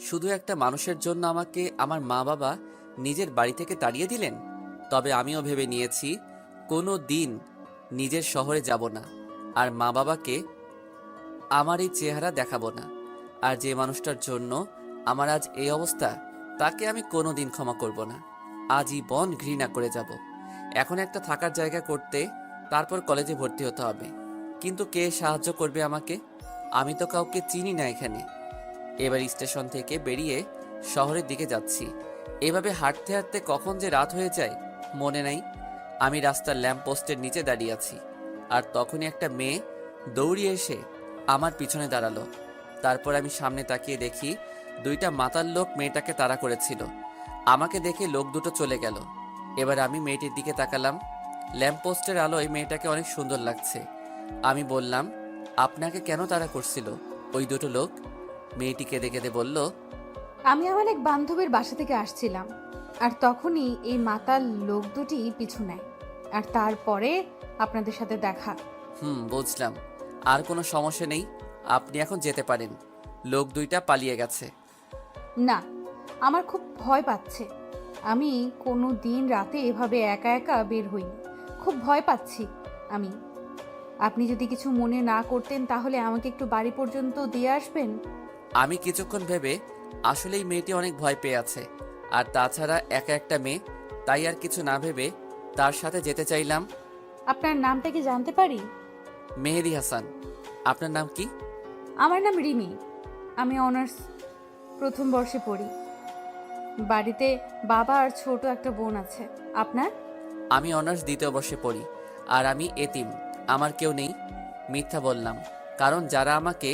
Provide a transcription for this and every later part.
শুধু একটা মানুষের জন্য আমাকে আমার মা বাবা নিজের বাড়ি থেকে তাড়িয়ে দিলেন। তবে আমিও ভেবে নিয়েছি কোনো দিন নিজের শহরে যাব না, আর মা বাবাকে আমার এই চেহারা দেখাবো না। আর যে মানুষটার জন্য আমার আজ এই অবস্থা, তাকে আমি কোনো দিন ক্ষমা করব না। আজীবন ঘৃণা করে যাব। এখন একটা থাকার জায়গা করতে, তারপর কলেজে ভর্তি হতে হবে। কিন্তু কে সাহায্য করবে আমাকে? আমি তো কাউকে চিনি না এখানে। এবার স্টেশন থেকে বেরিয়ে শহরের দিকে যাচ্ছি। এভাবে হাঁটতে হাঁটতে কখন যে রাত হয়ে যায় মনে নাই। আমি রাস্তার ল্যাম্প পোস্টের নিচে দাঁড়িয়ে আছি, আর তখনই একটা মেয়ে দৌড়িয়ে এসে আমার পিছনে দাঁড়ালো। তারপর আমি সামনে তাকিয়ে দেখি দুইটা মাতাল লোক মেয়েটাকে তাড়া করেছিল। আমাকে দেখে লোক দুটো চলে গেল। এবার আমি মেয়েটির দিকে তাকালাম। ল্যাম্প পোস্টের আলোয় মেয়েটাকে অনেক সুন্দর লাগছে। আমি বললাম, আপনাকে কেন তাড়া করছিল ওই দুটো লোক? মেয়েটি কেঁদে কেঁদে বলল, আমি আমার এক বান্ধবীর বাসা থেকে আসছিলাম, আর তখনই এই মাতাল লোক দুটি পিছু নেয়, আর তারপরে আপনাদের সাথে দেখা। বুঝলাম। আর কোনো সমস্যা নেই, আপনি এখন যেতে পারেন। লোক দুইটা পালিয়ে গেছে। না, আমার খুব ভয় পাচ্ছে। আমি কোনো দিন রাতে এভাবে একা একা বের হইনি। খুব ভয় পাচ্ছি আমি। আপনি যদি কিছু মনে না করতেন তাহলে আমাকে একটু বাড়ি পর্যন্ত দিয়ে আসবেন। আমি কিছুক্ষণ ভেবে আসলেই মেয়েটি অনেক ভয় পেয়ে আছে, আর তাছাড়া একা একটা মেয়ে, তাই আর কিছু না ভেবে তার সাথে যেতে চাইলাম। আপনার নামটা কি জানতে পারি? মেহেদি হাসান। আপনার নাম কি? আমার নাম রিমি। আমি অনার্স প্রথম বর্ষে পড়ি। বাড়িতে বাবা আর ছোট একটা বোন আছে। আপনার? আমি অনার্স দ্বিতীয় বর্ষে পড়ি, আর আমি এতিম। আমার কেউ নেই। মিথ্যা বললাম, কারণ যারা আমাকে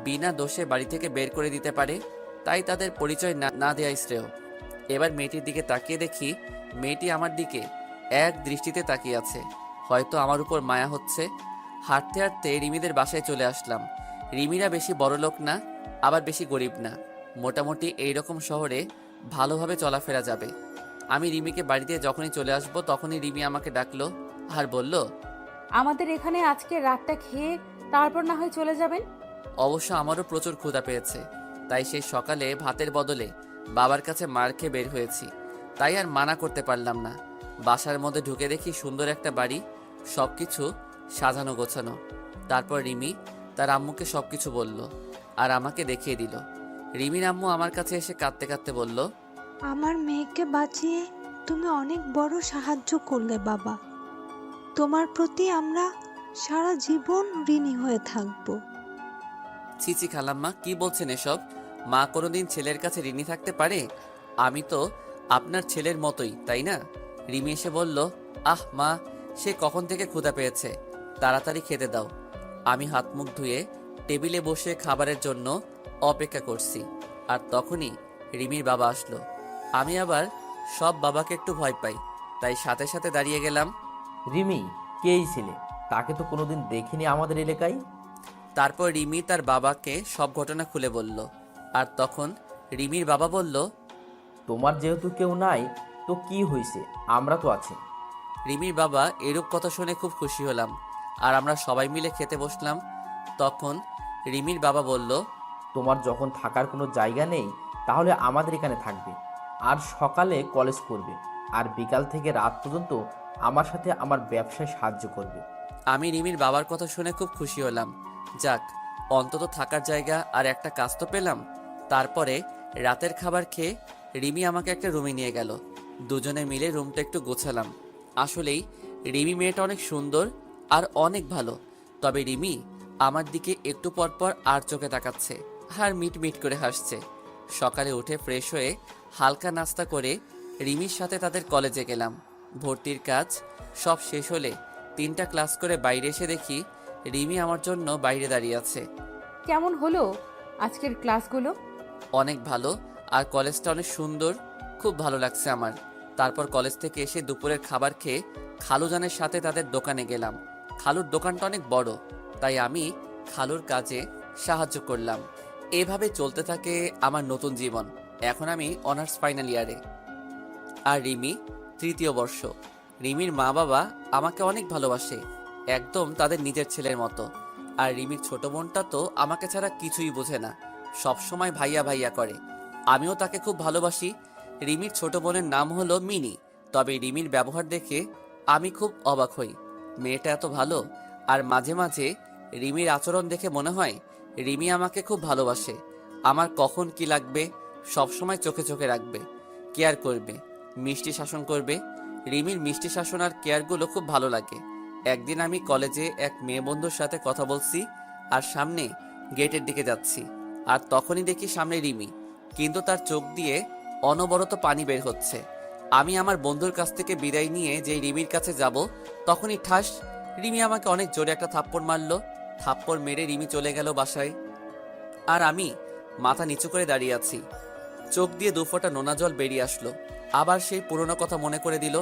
বিনা দোষে বাড়ি থেকে বের করে দিতে পারে, তাই তাদের পরিচয় না না দেওয়াই শ্রেয়। এবার মেয়েটির দিকে তাকিয়ে দেখি মেয়েটি আমার দিকে এক দৃষ্টিতে তাকিয়ে আছে। হয়তো আমার উপর মায়া হচ্ছে। হাঁটতে হাঁটতে রিমিদের বাসায় চলে আসলাম। রিমিরা বেশি বড় লোক না, আবার বেশি গরিব না। মোটামুটি এইরকম শহরে ভালোভাবে চলাফেরা যাবে। আমি রিমিকে বাড়িতে যখনই চলে আসব তখনই রিমি আমাকে ডাকলো আর বলল, আমাদের এখানে আজকে রাতটা খেয়ে তারপর না হয় চলে যাবেন। অবশ্য আমারও প্রচুর ক্ষুধা পেয়েছে, তাই সেই সকালে ভাতের বদলে বাবার কাছে মার খেয়ে বের হয়েছি। তাই আর মানা করতে পারলাম না। বাসার মধ্যে ঢুকে দেখি সুন্দর একটা বাড়ি, সবকিছু সাজানো গোছানো। তারপর রিমি তার আম্মুকে সবকিছু বলল আর আমাকে দেখিয়ে দিল। রিমির আম্মু আমার কাছে এসে কাঁদতে কাঁদতে বলল, আমার মেয়েকে বাঁচিয়ে তুমি অনেক বড় সাহায্য করলে বাবা। তোমার প্রতি আমরা সারা জীবন ঋণী হয়ে থাকব। ছিছি খালাম্মা, কি বলছেন এসব? মা কোনোদিন ছেলের কাছে ঋণী থাকতে পারে? আমি তো আপনার ছেলের মতোই, তাই না? রিমি এসে বলল, আহ মা, সে কখন থেকে ক্ষুধা পেয়েছে, তাড়াতাড়ি খেতে দাও। আমি হাত মুখ ধুয়ে টেবিলে বসে খাবারের জন্য অপেক্ষা করছি, আর তখনই রিমির বাবা আসলো। আমি আবার সব বাবাকে একটু ভয় পাই, তাই সাথে সাথে দাঁড়িয়ে গেলাম। রিমি, কে এই ছেলে? তাকে তো কোনোদিন দেখিনি আমাদের এলাকায়। তারপর রিমি তার বাবাকে সব ঘটনা খুলে বলল, আর তখন রিমির বাবা বলল, তোমার যেহেতু কেউ নাই, তো কি হয়েছে, আমরা তো আছি। রিমির বাবা এরূপ কথা শুনে খুব খুশি হলাম, আর আমরা সবাই মিলে খেতে বসলাম। তখন রিমির বাবা বলল, তোমার যখন থাকার কোনো জায়গা নেই, তাহলে আমাদের এখানে থাকবে, আর সকালে কলেজ করবে, আর বিকাল থেকে রাত পর্যন্ত আমার সাথে আমার ব্যবসায় সাহায্য করবে। আমি রিমির বাবার কথা শুনে খুব খুশি হলাম। যাক, অন্তত থাকার জায়গা আর একটা কাজ তো পেলাম। তারপরে রাতের খাবার খেয়ে রিমি আমাকে একটা রুমে নিয়ে গেল। দুজনে মিলে রুমটা একটু গোছালাম। আসলেই রিমি মেয়েটা অনেক সুন্দর আর অনেক ভালো। তবে রিমি আমার দিকে একটু পরপর আর চোখে তাকাচ্ছে, আর মিট মিট করে হাসছে। সকালে উঠে ফ্রেশ হয়ে হালকা নাস্তা করে রিমির সাথে তাদের কলেজে গেলাম। ভর্তির কাজ সব শেষ হলে 3টা ক্লাস করে বাইরে এসে দেখি রিমি আমার জন্য বাইরে দাঁড়িয়ে আছে। কেমন হলো আজকের ক্লাসগুলো? অনেক ভালো, আর কলেজটা অনেক সুন্দর। খুব ভালো লাগছে আমার। তারপর কলেজ থেকে এসে দুপুরের খাবার খেয়ে খালুজানের সাথে তাদের দোকানে গেলাম। খালুর দোকানটা অনেক বড়, তাই আমি খালুর কাজে সাহায্য করলাম। এভাবে চলতে থাকে আমার নতুন জীবন। এখন আমি অনার্স ফাইনাল ইয়ারে, আর রিমি তৃতীয় বর্ষ। রিমির মা বাবা আমাকে অনেক ভালোবাসে, একদম তাদের নিজের ছেলের মতো। আর রিমির ছোট বোনটা তো আমাকে ছাড়া কিছুই বোঝে না, সব সময় ভাইয়া ভাইয়া করে। আমিও তাকে খুব ভালোবাসি। রিমির ছোট বোনের নাম হলো মিনি। তবে রিমির ব্যবহার দেখে আমি খুব অবাক হই। মেয়েটা এত ভালো, আর মাঝে মাঝে রিমির আচরণ দেখে মনে হয় রিমি আমাকে খুব ভালোবাসে। আমার কখন কি লাগবে সব সময় চোখে চোখে রাখবে, কেয়ার করবে, মিষ্টি শাসন করবে। রিমির মিষ্টি শাসন আর কেয়ারগুলো খুব ভালো লাগে। একদিন আমি কলেজে এক মেয়ে বন্ধুর সাথে কথা বলছি আর সামনে গেটের দিকে যাচ্ছি, আর তখনই দেখি সামনে রিমি, কিন্তু তার চোখ দিয়ে অনবরত পানি বের হচ্ছে। আমি আমার বন্ধুর কাছ থেকে বিদায় নিয়ে যেই রিমির কাছে যাব, তখনই ঠাস, রিমি আমাকে অনেক জোরে একটা থাপ্পড় মারলো। থাপ্পড় মেরে রিমি চলে গেল বাসায়, আর আমি মাথা নিচু করে দাঁড়িয়ে আছি। চোখ দিয়ে দুফোঁটা নোনা জল বেরিয়ে আসলো। আবার সেই পুরনো কথা মনে করে দিল।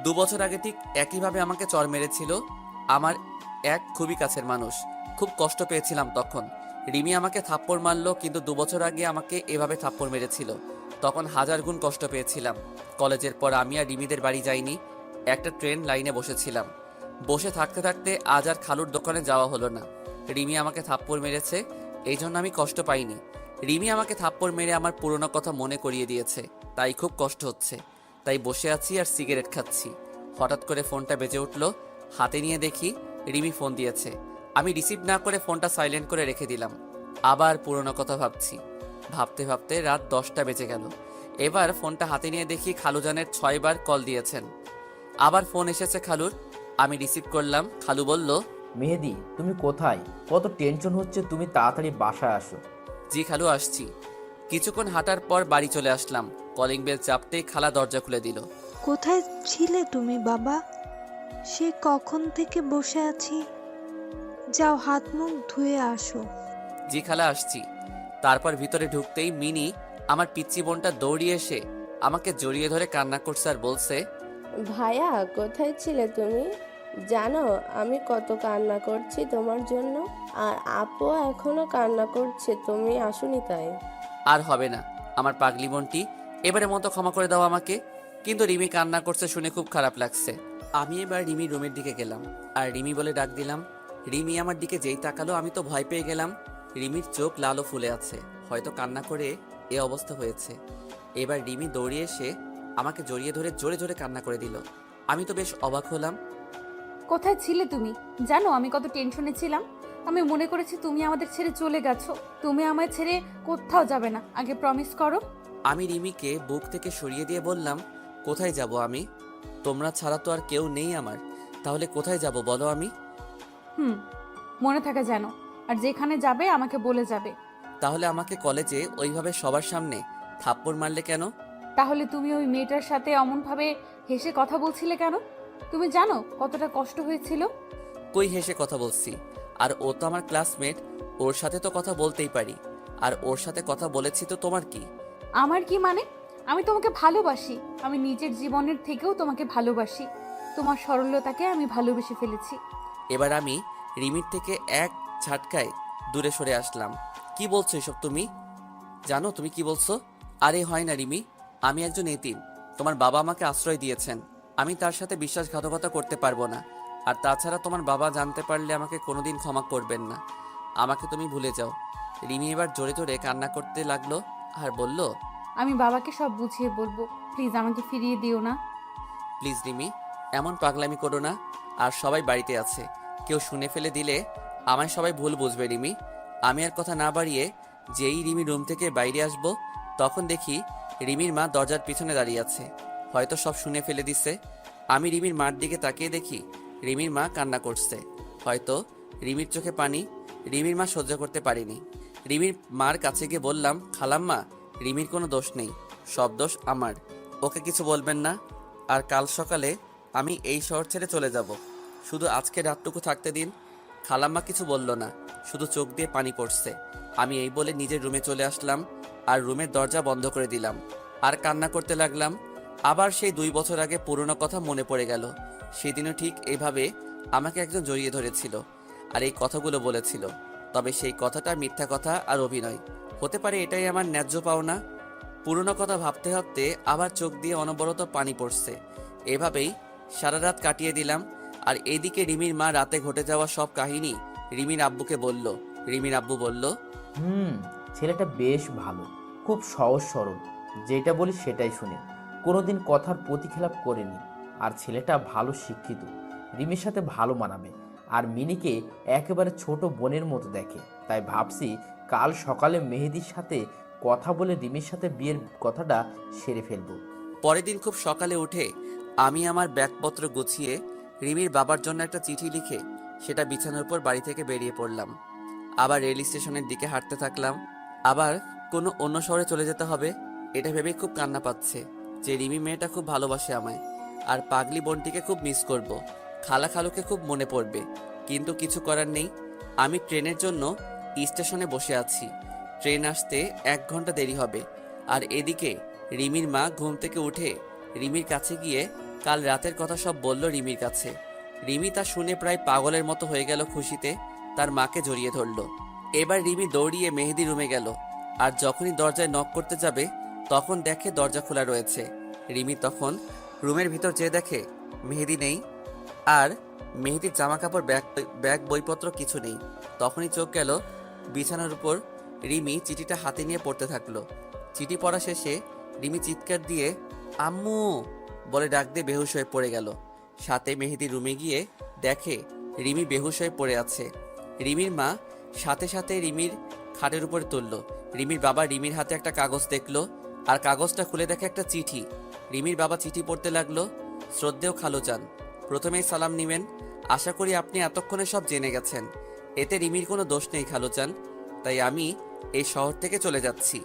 2 বছর আগে ঠিক একইভাবে আমাকে চর মেরেছিল আমার এক খুবই কাছের মানুষ। খুব কষ্ট পেয়েছিলাম তখন। রিমি আমাকে থাপ্পড় মারলো, কিন্তু 2 বছর আগে আমাকে এভাবে থাপ্পড় মেরেছিল, তখন 1000 গুণ কষ্ট পেয়েছিলাম। কলেজের পর আমি আর রিমিদের বাড়ি যাইনি। একটা ট্রেন লাইনে বসেছিলাম। বসে থাকতে থাকতে আজ আর খালুর দোকানে যাওয়া হলো না। রিমি আমাকে থাপ্পড় মেরেছে, এই জন্য আমি কষ্ট পাইনি। রিমি আমাকে থাপ্পড় মেরে আমার পুরনো কথা মনে করিয়ে দিয়েছে, তাই খুব কষ্ট হচ্ছে। তাই বসে আছি আর সিগারেট খাচ্ছি। হঠাৎ করে ফোনটা বেজে উঠলো। হাতে নিয়ে দেখি রিমি ফোন দিয়েছে। আমি রিসিভ না করে ফোনটা সাইলেন্ট করে রেখে দিলাম। আবার পুরনো কথা ভাবছি। ভাবতে ভাবতে রাত 10টা বেজে গেল। এবার ফোনটা হাতে নিয়ে দেখি খালুজানের 6বার কল দিয়েছেন। আবার ফোন এসেছে খালুর। আমি রিসিভ করলাম। খালু বলল, মেহেদি, তুমি কোথায়? কত টেনশন হচ্ছে, তুমি তাড়াতাড়ি বাসায় আসো। জি খালু, আসছি। কিছুক্ষণ হাঁটার পর বাড়ি চলে আসলাম। কলিং বেল চাপতেই খালা দরজা খুলে দিল। কোথায় ছিলে তুমি বাবা? সে কখন থেকে বসে আছি। যাও হাত মুখ ধুয়ে আসো। জি খালা, আসছি। তারপর ভিতরে ঢুকতেই মিনি, আমার পিচ্চি বোনটা দৌড়িয়ে এসে আমাকে জড়িয়ে ধরে কান্না করছে আর বলছে, ভাইয়া কোথায় ছিলে তুমি? জানো আমি কত কান্না করছি তোমার জন্য, আর আপু এখনো কান্না করছে তুমি আসোনি তাই। আর হবে না আমার পাগলি বোনটি, এবারের মতো ক্ষমা করে দাও আমাকে। কিন্তু রিমি কান্না করছে শুনে খুব খারাপ লাগছে। আমি এবার রিমির রুমের দিকে গেলাম আর রিমি বলে ডাক দিলাম। রিমি আমার দিকে যেই তাকালো আমি তো ভয় পেয়ে গেলাম। রিমির চোখ লাল ও ফুলে আছে, হয়তো কান্না করে এ অবস্থা হয়েছে। এবার রিমি দৌড়িয়ে এসে আমাকে জড়িয়ে ধরে জোরে জোরে কান্না করে দিল। আমি তো বেশ অবাক হলাম। কোথায় ছিলে তুমি? জানো আমি কত টেনশনে ছিলাম। আমি মনে করেছি তুমি আমাদের ছেড়ে চলে গেছো। তুমি আমায় ছেড়ে কোথাও যাবে না, আগে প্রমিস করো। আমি রিমিকে বুক থেকে সরিয়ে দিয়ে বললাম, কোথায় যাব আমি? তোমরা ছাড়া তো আর কেউ নেই আমার, তাহলে কোথায় যাব বলো আমি? মনে থাকে যেন, আর যেখানে যাবে আমাকে বলে যাবে। তাহলে আমাকে কলেজে ওইভাবে সবার সামনে থাপ্পড় মারলে কেন? তাহলে তুমি ওই মেয়েটার সাথে অমনভাবে হেসে কথা বলছিলে কেন? তুমি জানো কতটা কষ্ট হয়েছিল? কই হেসে কথা বলছি? আর ও তো আমার ক্লাসমেট, ওর সাথে তো কথা বলতেই পারি। আর ওর সাথে কথা বলেছি তো তোমার কি? আমার কি মানে? আমি তোমাকে ভালোবাসি। আমি নিজের জীবনের থেকেও তোমাকে ভালোবাসি। তোমার সরলতাকে আমি ভালোবেসে ফেলেছি। এবার আমি রিমির থেকে এক ঝাটকায় দূরে সরে আসলাম। কি বলছো এসব তুমি? জানো তুমি কি বলছো? আরে হয় না রিমি, আমি একজন এতিম। তোমার বাবা আমাকে আশ্রয় দিয়েছেন, আমি তার সাথে বিশ্বাসঘাতকতা করতে পারবো না। আর তাছাড়া তোমার বাবা জানতে পারলে আমাকে কোনোদিন ক্ষমা করবেন না। আমাকে তুমি ভুলে যাও। রিমি এবার জোরে জোরে কান্না করতে লাগলো আর বলল, আমি বাবাকে সব বুঝিয়ে বলবো। প্লিজ আমাকে ফিরিয়ে দিও না। প্লিজ রিমি, এমন পাগলামি করো না। আর সবাই বাড়িতে আছে, কেউ শুনে ফেলে দিলে আমায় সবাই ভুল বুঝবে রিমি। আমি আর কথা না বাড়িয়ে যেই রিমি রুম থেকে বাইরে আসব, তখন দেখি রিমির মা দরজার পিছনে দাঁড়িয়ে আছে। হয়তো সব শুনে ফেলে দিছে। আমি রিমির মার দিকে তাকিয়ে দেখি রিমির মা কান্না করছে। হয়তো রিমির চোখে পানি। রিমির মা সহ্য করতে পারিনি। রিমির মার কাছে গিয়ে বললাম, খালাম্মা, রিমির কোনো দোষ নেই, সব দোষ আমার। ওকে কিছু বলবেন না। আর কাল সকালে আমি এই শহর ছেড়ে চলে যাব। শুধু আজকে রাতটুকু থাকতে দিন। খালাম্মা কিছু বলল না, শুধু চোখ দিয়ে পানি পড়ছে। আমি এই বলে নিজের রুমে চলে আসলাম আর রুমের দরজা বন্ধ করে দিলাম আর কান্না করতে লাগলাম। আবার সেই 2 বছর আগে পুরনো কথা মনে পড়ে গেল। সেদিনও ঠিক এইভাবে আমাকে একজন জড়িয়ে ধরেছিল আর এই কথাগুলো বলেছিল। তবে সেই কথাটা মিথ্যা কথা আর অভিনয় হতে পারে, এটাই আমার ন্যায্য পাওনা। পুরনো কথা ভাবতে ভাবতে আবার চোখ দিয়ে অনবরত পানি পড়ছে। এভাবেই সারা রাত কাটিয়ে দিলাম। আর এদিকে রিমির মা রাতে ঘটে যাওয়া সব কাহিনী রিমির আব্বুকে বলল। রিমির আব্বু বলল, ছেলেটা বেশ ভালো, খুব সহজ সরল, যেটা বলি সেটাই শুনে, কোনোদিন কথার প্রতিখেলাপ করেনি। আর ছেলেটা ভালো শিক্ষিত, রিমির সাথে ভালো মানাবে। আর মিনিকে একেবারে ছোট বোনের মতো দেখে। তাই ভাবছি কাল সকালে মেহেদির সাথে কথা বলে রিমির সাথে বিয়ের কথাটা সেরে ফেলবো। পরের দিন খুব সকালে উঠে আমি আমার ব্যাগপত্র গুছিয়ে রিমির বাবার জন্য একটা চিঠি লিখে সেটা বিছানার উপর বাড়ি থেকে বেরিয়ে পড়লাম। আবার রেল স্টেশনের দিকে হাঁটতে থাকলাম। আবার কোনো অন্য শহরে চলে যেতে হবে এটা ভেবেই খুব কান্না পাচ্ছে যে রিমি মেয়েটা খুব ভালোবাসে আমায়। আর পাগলি বোনটিকে খুব মিস করব। খালা খালুকে খুব মনে পড়বে। কিন্তু কিছু করার নেই। আমি ট্রেনের জন্য স্টেশনে বসে আছি। ট্রেন আসতে 1 ঘন্টা দেরি হবে। আর এদিকে রিমির মা ঘুম থেকে উঠে রিমির কাছে গিয়ে কাল রাতের কথা সব বলল রিমির কাছে। রিমি তা শুনে প্রায় পাগলের মতো হয়ে গেল খুশিতে, তার মাকে জড়িয়ে ধরল। এবার রিমি দৌড়িয়ে মেহেদি রুমে গেল। আর যখনই দরজায় নক করতে যাবে তখন দেখে দরজা খোলা রয়েছে। রিমি তখন রুমের ভিতর যেয়ে দেখে মেহেদি নেই, আর মেহেদির জামা কাপড় ব্যাগ বইপত্র কিছু নেই। তখনই চোখ গেল বিছানার উপর। রিমি চিঠিটা হাতে নিয়ে পড়তে থাকলো। চিঠি পড়া শেষে রিমি চিৎকার দিয়ে আম্মু বলে ডাক দিয়ে বেহুশ হয়ে পড়ে গেল। সাথে মেহেদি রুমে গিয়ে দেখে রিমি বেহুশ হয়ে পড়ে আছে। রিমির মা সাথে সাথে রিমির খাটের উপরে তুলল। রিমির বাবা রিমির হাতে একটা কাগজ দেখলো, আর কাগজটা খুলে দেখে একটা চিঠি। রিমির বাবা চিঠি পড়তে লাগলো। শ্রদ্ধেয় খালুজান, প্রথমেই সালাম নিবেন। আশা করি আপনি এতক্ষণে সব জেনে গেছেন। এতে রিমির কোনো দোষ নেই খালুজান। তাই আমি এই শহর থেকে চলে যাচ্ছি।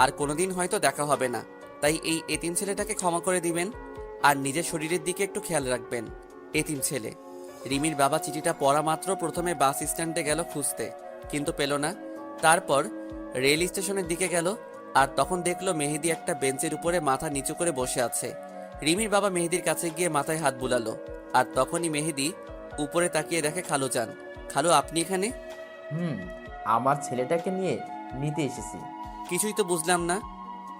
আর কোনোদিন হয়তো দেখা হবে না। তাই এই এতিম ছেলেটাকে ক্ষমা করে দিবেন। আর নিজের শরীরের দিকে একটু খেয়াল রাখবেন। এতিম ছেলে। রিমির বাবা চিঠিটা পড়া মাত্র প্রথমে বাস স্ট্যান্ডে গেল খুঁজতে, কিন্তু পেল না। তারপর রেল স্টেশনের দিকে গেল, আর তখন দেখলো মেহেদি একটা বেঞ্চের উপরে মাথা নিচু করে বসে আছে। রিমির বাবা মেহেদির কাছে গিয়ে মাথায় হাত বুলালো। আর তখনই মেহেদি উপরে তাকিয়ে দেখে খালুজান। খালু, আপনি এখানে? আমার ছেলেটাকে নিয়ে নিতে এসেছি। কিছুই তো বুঝলাম না।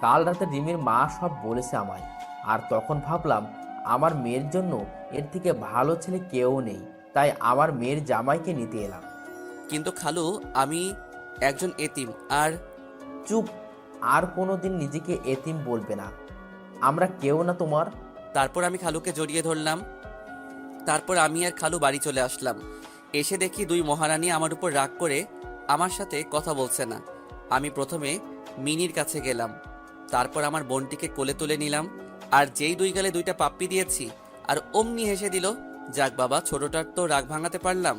কাল রাতে রিমির মা সব বলেছে আমায়, আর তখন ভাবলাম আমার মেয়ের জন্য এর থেকে ভালো ছেলে কেউ নেই, তাই আমার মেয়ের জামাইকে নিতে এলাম। কিন্তু খালু, আমি একজন এতিম। আর চুপ, আর কোনোদিন নিজেকে এতিম বলবে না, আমরা কেউ না তোমার। তারপর আমি খালুকে জড়িয়ে ধরলাম। তারপর আমি আর খালু বাড়ি চলে আসলাম। এসে দেখি 2 মহারানী আমার উপর রাগ করে আমার সাথে কথা বলছে না। আমি প্রথমে মিনির কাছে গেলাম, তারপর আমার বোনটিকে কোলে তুলে নিলাম। আর যেই 2 গালে 2টা পাপ্পি দিয়েছি, আর অমনি হেসে দিল। যাক বাবা, ছোটটার তো রাগ ভাঙাতে পারলাম,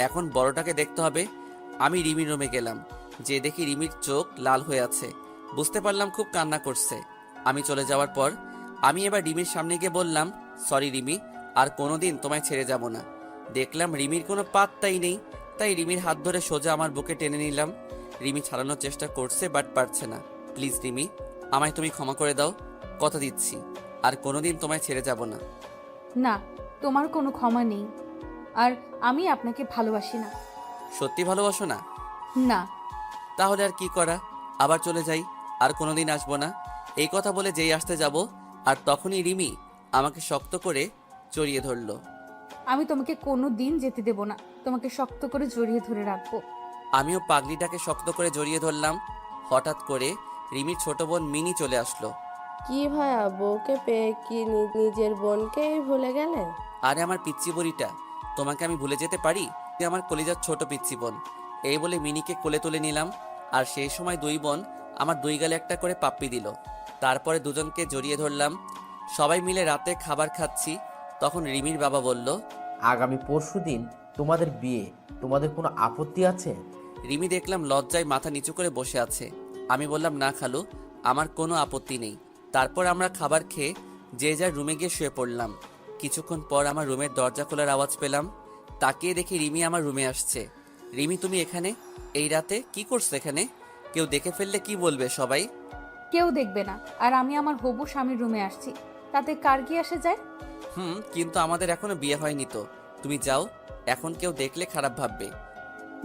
এখন বড়টাকে দেখতে হবে। আমি রিমির রুমে গেলাম, যে দেখি রিমির চোখ লাল হয়ে আছে। বুঝতে পারলাম খুব কান্না করছে। আমি চলে যাওয়ার পর আমি এবার রিমির সামনে গিয়ে বললাম, সরি রিমি, আর কোনোদিন তোমায় ছেড়ে যাব না। দেখলাম রিমির কোনো পাত্তাই নেই, তাই রিমির হাত ধরে সোজা আমার বুকে টেনে নিলাম। রিমি ছাড়ানোর চেষ্টা করছে, বাট পারছে না। প্লিজ রিমি, আমায় তুমি ক্ষমা করে দাও, কথা দিচ্ছি আর কোনোদিন তোমায় ছেড়ে যাব না। না, তোমার কোনো ক্ষমা নেই। আর আমি আপনাকে ভালোবাসি না। সত্যি ভালোবাসো না? না। তাহলে আর কি করা, আবার চলে যাই, আর কোনোদিন আসবো না। এই কথা বলে যেই আসতে যাব, আর তখনই রিমি আমাকে শক্ত করে জড়িয়ে ধরলো। আমি তোমাকে কোনো দিন যেতে দেব না, তোমাকে শক্ত করে জড়িয়ে ধরে রাখবো। আমিও পাগলিটাকে শক্ত করে জড়িয়ে ধরলাম। হঠাৎ করে রিমির ছোট বোন মিনি চলে আসলো। কি ভাইয়া, বউকে পেয়ে কি নিজের বোনকেই ভুলে গেলে? আরে আমার পিচ্চি বড়িটা, তোমাকে আমি ভুলে যেতে পারি? তুই আমার কলিজার ছোট পিচ্চি বোন। এই বলে মিনিকে কোলে তুলে নিলাম। আর সেই সময় 2 বোন আমার 2 গালে একটা করে পাপ্পি দিল। তারপরে দুজনকে জড়িয়ে ধরলাম। সবাই মিলে রাতে খাবার খাচ্ছি। তখন রিমির বাবা বলল, আগামী পরশুদিন তোমাদের বিয়ে, তোমাদের কোনো আপত্তি আছে? রিমি দেখলাম লজ্জায় মাথা নিচু করে বসে আছে। আমি বললাম, না খালু, আমার কোনো আপত্তি নেই। তারপর আমরা খাবার খেয়ে যে যার রুমে গিয়ে শুয়ে পড়লাম। কিছুক্ষণ পর আমার রুমের দরজা খোলার আওয়াজ পেলাম। তাকিয়ে দেখি রিমি আমার রুমে আসছে। রিমি, তুমি এখানে এই রাতে কি করছো এখানে? কেউ দেখে ফেললে কি বলবে সবাই? কেউ দেখবে না, আর আমি আমার হবু স্বামীর রুমে আসছি, তাতে কার কি আসে যায়? কিন্তু আমাদের এখনো বিয়ে হয়নি তো। তুমি যাও, এখন কেউ দেখলে খারাপ ভাববে।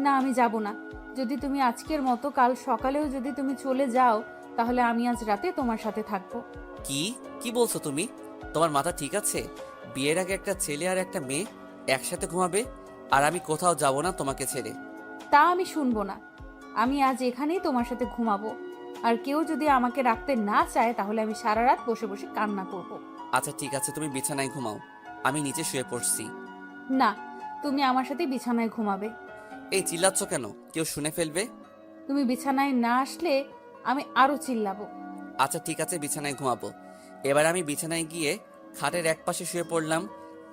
না, আমি যাব না। যদি তুমি আজকের মতো কাল সকালেও যদি তুমি চলে যাও, তাহলে আমি আজ রাতে তোমার সাথে থাকবো। কি কি বলছো তুমি? তোমার মাথা ঠিক আছে? বিয়ের আগে একটা ছেলে আর একটা মেয়ে একসাথে ঘুমাবে? আর আমি কোথাও যাব না তোমাকে ছেড়ে। তা আমি শুনবো না। আমি আজ এখানেই তোমার সাথে ঘুমাবো। আর কেউ যদি আমাকে রাখতে না চায় তাহলে আমি সারা রাত বসে বসে কান্না করব। আচ্ছা ঠিক আছে, তুমি বিছানায় ঘুমাও, আমি নিচে শুয়ে পড়ছি। না, তুমি আমার সাথে বিছানায় ঘুমাবে। এই চিল্লাচ্ছ কেন? কেউ শুনে ফেলবে। তুমি বিছানায় না আসলে আমি আরো চিল্লাবো। আচ্ছা ঠিক আছে, বিছানায় ঘুমাবো। এবার আমি বিছানায় গিয়ে খাটের এক পাশে শুয়ে পড়লাম,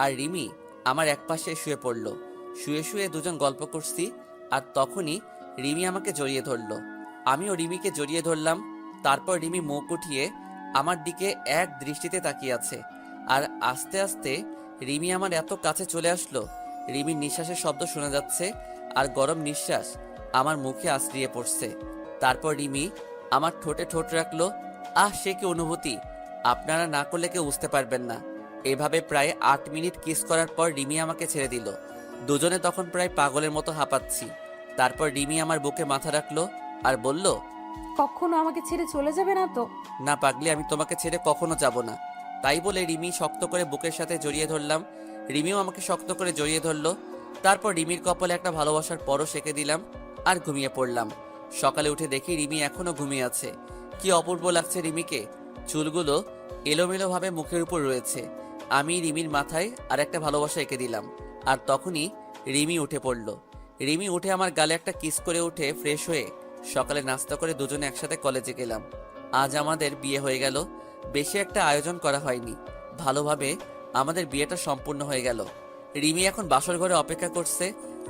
আর রিমি আমার এক পাশে শুয়ে পড়লো। শুয়ে শুয়ে দুজন গল্প করছি, আর তখনই রিমি আমাকে জড়িয়ে ধরলো। আমিও রিমিকে জড়িয়ে ধরলাম। তারপর রিমি মুখ উঠিয়ে আমার দিকে এক দৃষ্টিতে তাকিয়ে আছে, আর আস্তে আস্তে রিমি আমার এত কাছে চলে আসলো, রিমির নিঃশ্বাসের শব্দ শোনা যাচ্ছে, আর গরম নিঃশ্বাস আমার মুখে আশ্রিয়ে পড়ছে। তারপর রিমি আমার ঠোঁটে ঠোঁট রাখলো। আহ, সে কি অনুভূতি, আপনারা না করলে কেউ বুঝতে পারবেন না। এভাবে প্রায় 8 মিনিট কিস করার পর রিমি আমাকে ছেড়ে দিল। দুজনে তখন প্রায় পাগলের মতো হাঁপাচ্ছি। তারপর রিমি আমার বুকে মাথা রাখলো আর বলল, কখনো আমাকে ছেড়ে চলে যাবে না তো? না পাগলি, আমি তোমাকে ছেড়ে কখনো যাব না। তাই বলে রিমি শক্ত করে বুকের সাথে জড়িয়ে ধরলাম। রিমিও আমাকে শক্ত করে জড়িয়ে ধরলো। তারপর রিমির কপালে একটা ভালোবাসার পরশ এঁকে দিলাম আর ঘুমিয়ে পড়লাম। সকালে উঠে দেখি রিমি এখনো ঘুমিয়ে আছে। কি অপূর্ব লাগছে রিমিকে। চুলগুলো এলোমেলোভাবে মুখের উপর রয়েছে। আমি রিমির মাথায় আর একটা ভালোবাসা এঁকে দিলাম, আর তখনই রিমি উঠে পড়ল। রিমি উঠে আমার গালে একটা কিস করে উঠে ফ্রেশ হয়ে সকালে নাস্তা করে দুজনে একসাথে কলেজে গেলাম। আজ আমাদের বিয়ে হয়ে গেল। বেশি একটা আয়োজন করা হয়নি, ভালোভাবে আমাদের বিয়েটা সম্পূর্ণ হয়ে গেল। রিমি এখন বাসর ঘরে অপেক্ষা করছে,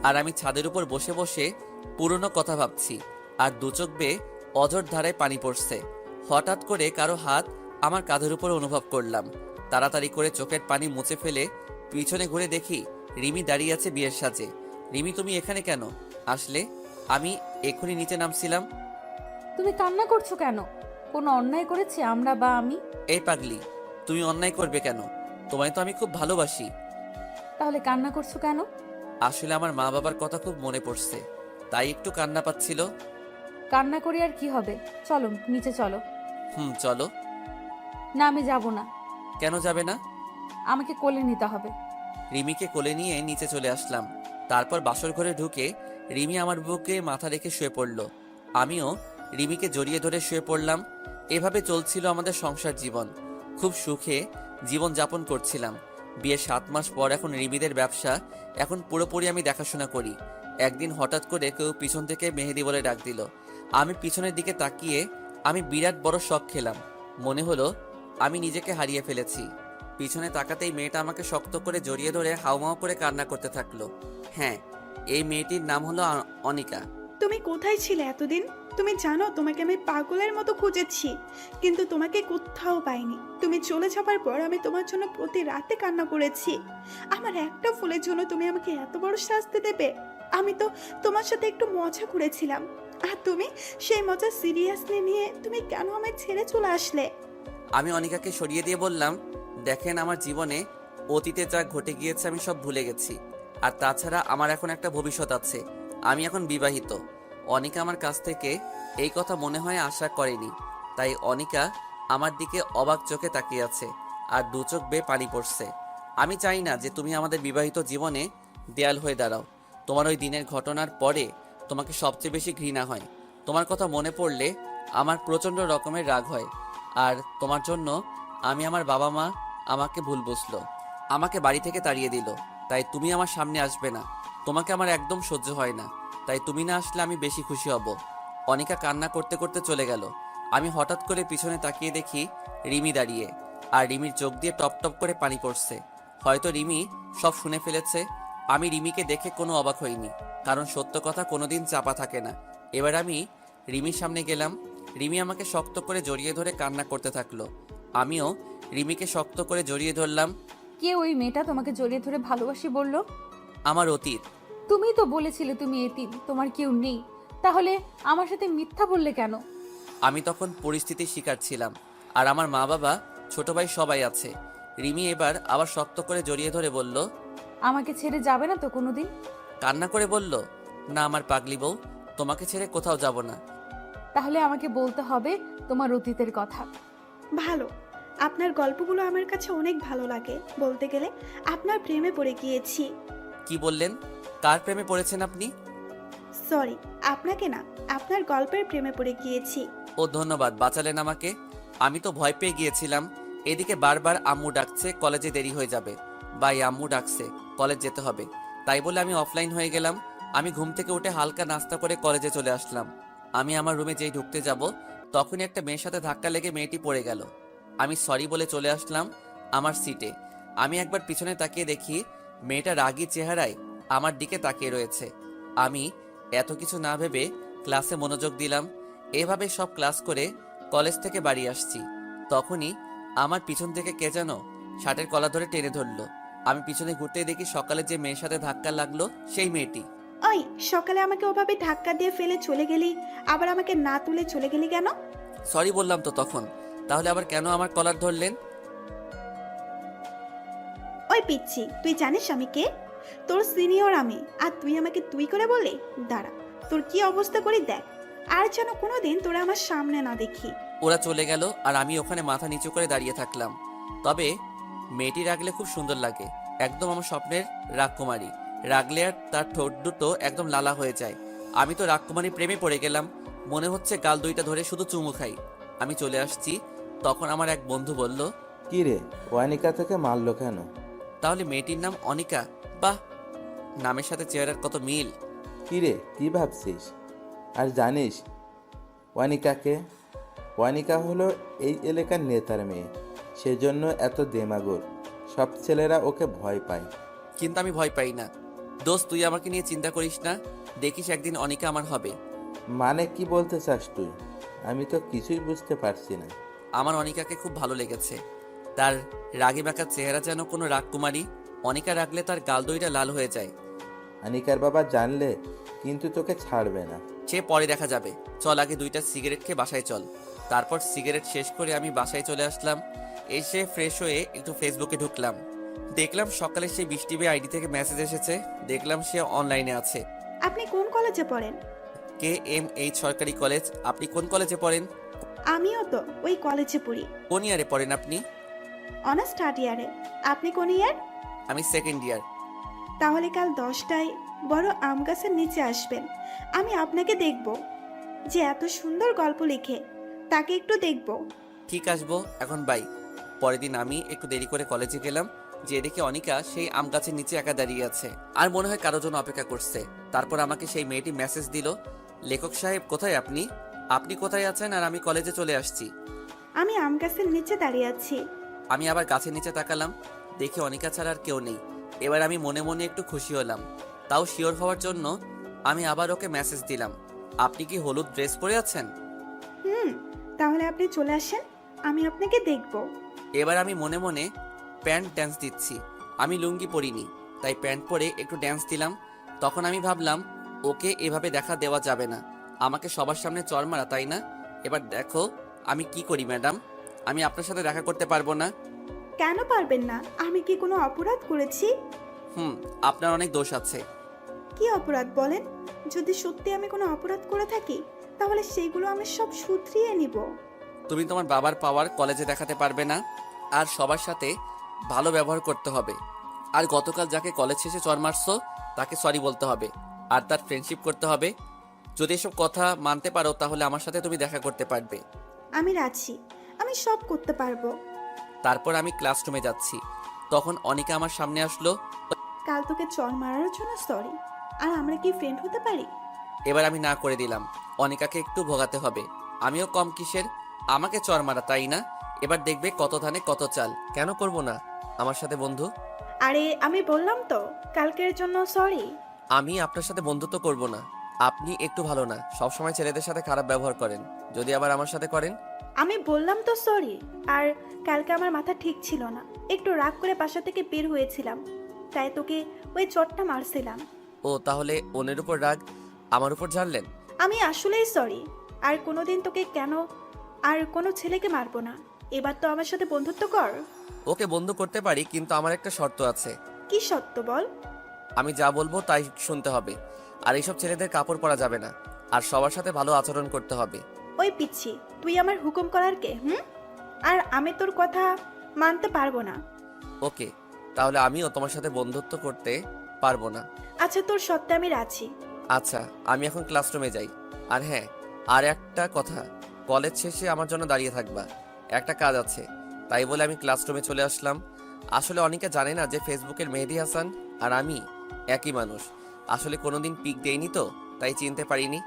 আর আমি ছাদের উপর বসে বসে পুরনো কথা ভাবছি, আর দু চোখ বেয়ে অঝোর ধারায় পানি পড়ছে। হঠাৎ করে কারো হাত আমার কাঁধের উপর অনুভব করলাম। তাড়াতাড়ি করে চোখের পানি মুছে ফেলে পিছনে ঘুরে দেখি রিমি দাঁড়িয়ে আছে বিয়ের সাজে। রিমি, তুমি এখানে কেন আসলে? আমি এখনই নিচে নামছিলাম। তুমি কান্না করছো কেন? কোনো অন্যায় করেছি আমরা বা আমি? এই পাগলি, তুমি অন্যায় করবে কেন? তোমায় তো আমি খুব ভালোবাসি। তাহলে কান্না করছো কেন? আসলে আমার মা বাবার কথা খুব মনে পড়ছে, তাই একটু কান্না পাচ্ছিল। কান্না করি আর কি হবে, চলো নিচে চলো। চলো। না, আমি যাব না। কেন যাবে না? আমাকে কোলে নিতে হবে। রিমিকে কোলে নিয়ে নিচে চলে আসলাম। তারপর বাসর ঘরে ঢুকে রিমি আমার বুকে মাথা রেখে শুয়ে পড়ল। আমিও রিমিকে জড়িয়ে ধরে শুয়ে পড়লাম। এভাবে চলছিল আমাদের সংসার জীবন। খুব সুখে জীবন যাপন করছিলাম। বিয়ের 7 মাস পর এখন রিমিদের ব্যবসা এখন পুরোপুরি আমি দেখাশোনা করি। একদিন হঠাৎ করে কেউ পিছন থেকে মেহেদি বলে ডাক দিল। আমি পিছনের দিকে তাকিয়ে আমি বিরাট বড় শক খেলাম। মনে হলো আমি নিজেকে হারিয়ে ফেলেছি। পিছনে তাকাতেই মেয়েটা আমাকে শক্ত করে জড়িয়ে ধরে হাউমাউ করে কান্না করতে থাকলো। হ্যাঁ, এই মেয়েটির নাম হলো অনিকা। তুমি কোথায় ছিলে এতদিন? তুমি জানো তোমাকে আমি পাগলের মতো খুঁজেছি, কিন্তু তোমাকে কোথাও পাইনি। তুমি চলে যাবার পর আমি তোমার জন্য প্রতি রাতে কান্না করেছি। আমার একটা ফুলের জন্য তুমি আমাকে এত বড় শাস্তি দেবে? আমি তো তোমার সাথে একটু মজা করেছিলাম, আর তুমি সেই মজা সিরিয়াসলি নিয়ে তুমি কেন আমায় ছেড়ে চলে আসলে? আমি অনিকাকে সরিয়ে দিয়ে বললাম, দেখেন, আমার জীবনে অতীতে যা ঘটে গিয়েছে আমি সব ভুলে গেছি। আর তাছাড়া আমার এখন একটা ভবিষ্যৎ আছে। আমি এখন বিবাহিত। অনিকা আমার কাছ থেকে এই কথা মনে হয় আশা করেনি। তাই অনিকা আমার দিকে অবাক চোখে তাকিয়ে আছে, আর দু চোখ বেয়ে পানি পড়ছে। আমি চাই না যে তুমি আমাদের বিবাহিত জীবনে দেয়াল হয়ে দাঁড়াও। তোমার ওই দিনের ঘটনার পরে তোমাকে সবচেয়ে বেশি ঘৃণা হয়। তোমার কথা মনে পড়লে আমার প্রচণ্ড রকমের রাগ হয়। আর তোমার জন্য আমি আমার বাবা মা আমাকে ভুল বুঝলো, আমাকে বাড়ি থেকে তাড়িয়ে দিল। তাই তুমি আমার সামনে আসবে না। তোমাকে আমার একদম সহ্য হয় না। তাই তুমি না আসলে আমি বেশি খুশি হব। অনিকা কান্না করতে করতে চলে গেল। আমি হঠাৎ করে পিছনে তাকিয়ে দেখি রিমি দাঁড়িয়ে, আর রিমির চোখ দিয়ে টপ টপ করে পানি পড়ছে। হয়তো রিমি সব শুনে ফেলেছে। আমি রিমিকে দেখে কোনো অবাক হইনি, কারণ সত্য কথা কোনোদিন চাপা থাকে না। এবার আমি রিমির সামনে গেলাম। রিমি আমাকে শক্ত করে জড়িয়ে ধরে কান্না করতে থাকলো। আমিও রিমিকে শক্ত করে জড়িয়ে ধরলাম। কে ওই মেয়েটা তোমাকে জড়িয়ে ধরে ভালোবাসি বললো? আমার অতীত। তুমিই তো বলেছিলে তুমি এতিম, তোমার কেউ নেই। তাহলে আমার সাথে মিথ্যা বললে কেন? আমি তখন পরিস্থিতির শিকার ছিলাম, আর আমার মা বাবা ছোট ভাই সবাই আছে। রিমি এবার আবার শক্ত করে জড়িয়ে ধরে বলল, আমাকে ছেড়ে যাবে না তো কোনোদিন? কান্না করে বলল, না আমার পাগলি বউ, তোমাকে ছেড়ে কোথাও যাব না। তাহলে আমাকে বলতে হবে তোমার অতীতের কথা। ভালো, আপনার গল্পগুলো আমার কাছে অনেক ভালো লাগে। বলতে গেলে আপনার প্রেমে পড়ে গিয়েছি। কি বললেন? কার প্রেমে পড়েছেন আপনি? সরি, আপনাকে না, আপনার গল্পের প্রেমে পড়ে গিয়েছি। ও ধন্যবাদ, বাঁচালেন আমাকে। আমি তো ভয় পেয়ে গিয়েছিলাম। এদিকে বারবার আম্মু ডাকছে, কলেজে দেরি হয়ে যাবে। ভাই আম্মু ডাকছে, কলেজ যেতে হবে। তাই বলে আমি অফলাইন হয়ে গেলাম। আমি ঘুম থেকে উঠে হালকা নাস্তা করে কলেজে চলে আসলাম। আমি আমার রুমে যেই ঢুকতে যাব, তখনই একটা মেয়ের সাথে ধাক্কা লেগে মেয়েটি পড়ে গেল। আমি সরি বলে চলে আসলাম আমার সিটে। আমি একবার পিছনে তাকিয়ে দেখি মেয়েটা রাগী চেহারায় আমার দিকে তাকিয়ে রয়েছে। আমি এত কিছু না ভেবে ক্লাসে মনোযোগ দিলাম। এভাবে সব ক্লাস করে কলেজ থেকে বাড়ি আসছি। তখনই আমার পিছন থেকে কে যেন শার্টের কলার ধরে টেনে ধরলো। আমি পিছনে ঘুরতেই দেখি সকালে যে মেয়ের সাথে ধাক্কা লাগলো সেই মেয়েটি। ওই, সকালে আমাকে ওভাবে ধাক্কা দিয়ে ফেলে চলে গেলি, আবার আমাকে না তুলে চলে গেলি কেন? সরি বললাম তো তখন, তাহলে আবার কেন আমার কলার ধরলেন? ওই পিচ্ছি, তুই জানিস আমি কে? তোর সিনিয়র আমি, আর তুই আমাকে তুই করে বলে? দাঁড়া, তোর কি অবস্থা করি দেখ। আর যেন কোনোদিন তোরা আমার সামনে না দেখি। ওরা চলে গেল আর আমি ওখানে মাথা নিচু করে দাঁড়িয়ে থাকলাম। তবে মেয়েটি রাগলে খুব সুন্দর লাগে, একদম আমার স্বপ্নের রাজকুমারী। রাগলে আর তার ঠোঁট দুটো একদম লালা হয়ে যায়। আমি তো রাজকুমারী প্রেমে পড়ে গেলাম। মনে হচ্ছে গাল দুইটা ধরে শুধু চুমু খাই। আমি চলে আসছি, তখন আমার এক বন্ধু বলল, কি রে, ওয়ানিকা থেকে মারলো কেন? তাহলে মেয়েটির নাম অনিকা? বাহ, নামের সাথে চেহারার কত মিল। কি রে, কি ভাবছিস? আর জানিস ওয়ানিকাকে? ওয়ানিকা হলো এই এলাকার নেতার মেয়ে, সেজন্য এত দেমাগর। সব ছেলেরা ওকে ভয় পায়। কিন্তু আমি ভয় পাই না। দোস্ত, তুই আমাকে নিয়ে চিন্তা করিস না, দেখিস একদিন অনিকা আমার হবে। মানে কি বলতে চাস তুই? আমি তো কিছুই বুঝতে পারছি না। আমার অনিকাকে খুব ভালো লেগেছে। তার রাগী বাঁকা চেহারা যেন কোনো রাজকুমারী। অনিকা রাগলে তার গাল দইটা লাল হয়ে যায়। আনিকার বাবা জানলে কিন্তু তোকে ছাড়বে না। সে পরে দেখা যাবে। চল আগে দুইটা সিগারেট খেয়ে বাসায় চল। তারপর সিগারেট শেষ করে আমি বাসায় চলে আসলাম। এসে ফ্রেশ হয়ে একটু ফেসবুকে ঢুকলাম। দেখলাম সকালে সেই বৃষ্টি বে আইডি থেকে মেসেজ এসেছে। দেখলাম সে অনলাইনে আছে। আপনি কোন কলেজে পড়েন? KMH সরকারি কলেজ। আপনি কোন কলেজে পড়েন? আমিও তো ওই কলেজে পড়ি। কোন ইয়ারে পড়েন আপনি? অনার্স থার্ড ইয়ারে। আপনি কোন ইয়ার? আমি সেকেন্ড ইয়ার। তাহলে কাল 10টায় বড় আম গাছের নিচে আসবেন। আমি আপনাকে দেখব, যে এত সুন্দর গল্প লিখে, তাকে একটু দেখব। ঠিক আসবো, এখন বাই। পরের দিন আমি একটু দেরি করে কলেজে গেলাম, যে দেখি অনিকা সেই আম গাছের নিচে একা দাঁড়িয়ে আছে, আর মনে হয় কারোর জন্য অপেক্ষা করছে। তারপর আমাকে সেই মেয়েটি মেসেজ দিল, লেখক সাহেব কোথায় আপনি? আপনি কোথায় আছেন? আর আমি কলেজে চলে আসছি। আমি আম গাছের নিচে দাঁড়িয়ে আছি। আমি আবার গাছের নিচে তাকালাম, দেখি অনিকা ছাড়া আর কেউ নেই। এবার আমি মনে মনে একটু খুশি হলাম। তাও শিওর হওয়ার জন্য আমি আবার ওকে মেসেজ দিলাম, আপনি কি হলুদ ড্রেস পরে আছেন? তাহলে আপনি চলে আসেন, আমি আপনাকে দেখব। এবার আমি মনে মনে প্যান্ট ড্যান্স দিচ্ছি। আমি লুঙ্গি পরিনি, তাই প্যান্ট পরে একটু ড্যান্স দিলাম। তখন আমি ভাবলাম, ওকে এভাবে দেখা দেওয়া যাবে না, আমাকে সবার সামনে চড় মারা, তাই না? এবার দেখো আমি কি করি ম্যাডাম। আমি আপনার সাথে দেখা করতে পারবো না। কেন পারবেন না? আমি কি কোনো অপরাধ করেছি? আপনার অনেক দোষ আছে। কি অপরাধ বলেন? যদি সত্যি আমি কোনো অপরাধ করে থাকি, তাহলে সেগুলো আমি সব শুধরিয়ে নিব। তুমি তোমার বাবার পাওয়ার কলেজে দেখাতে পারবে না, আর সবার সাথে ভালো ব্যবহার করতে হবে। আর গতকাল যাকে কলেজ শেষে চড় মারছো তাকে সরি বলতে হবে, আর তার ফ্রেন্ডশিপ করতে হবে। যদি এসব কথা মানতে পারো তাহলে আমার সাথে তুমি দেখা করতে পারবে। আমি রাজি, আমি সব করতে পারবো। তারপর আমি ক্লাসরুমে যাচ্ছি, তখন অনিকা আমার সামনে আসলো। কাল তোকে চর মারার জন্য সরি। আর আমরা কি ফ্রেন্ড হতে পারি? এবার আমি না করে দিলাম, অনিকাকে একটু ভোগাতে হবে। আমিও কম কিসের, আমাকে চড় মারা, তাই না? এবার দেখবে কত ধানে কত চাল। কেন করব না আমার সাথে বন্ধু? আরে আমি বললাম তো, কালকের জন্য সরি। আমি আপনার সাথে বন্ধুত্ব করব না। আপনি একটু ভালো না, সবসময় ছেলেদের সাথে খারাপ ব্যবহার করেন। যদি আবার আমার সাথে করেন? আমি বললাম তো সরি। আর কালকে আমার মাথা ঠিক ছিল না, একটু রাগ করে বাসা থেকে বের হয়েছিলাম, তাই তোকে ওই চটটা মারছিলাম। ও, তাহলে ওনের উপর রাগ আমার উপর ঝাড়লেন? আমি আসলেই সরি। আর কোনোদিন তোকে কেন আর কোনো ছেলেকে মারবো না। এবার তো আমার সাথে বন্ধুত্ব কর। ওকে বন্ধু করতে পারি, কিন্তু আমার একটা শর্ত আছে। কি সত্য বল? আমি যা বলবো তাই শুনতে হবে, আর এইসব ছেলেদের কাপড় পরা যাবে না, আর সবার সাথে ভালো আচরণ করতে হবে। ওই পিচ্ছি, তুই আমার হুকুম করার কে? আর আমি তোর কথা মানতে পারবো না। ওকে, তাহলে আমিও তোমার সাথে বন্ধুত্ব করতে পারবো না। আচ্ছা, তোর সত্ত্বে আমি রাজি। আচ্ছা, আমি এখন ক্লাসরুমে যাই। আর হ্যাঁ, আর একটা কথা, কলেজ শেষে আমার জন্য দাঁড়িয়ে থাকবা, একটা কাজ আছে। তাই বলে আমি ক্লাসরুমে চলে আসলাম। আসলে অনেকে জানে না যে ফেসবুকের মেহেদি হাসান আর আমি একই মানুষ। আসলে কোনোদিন পিক দেইনি তো, তাই চিনতে পারিনি।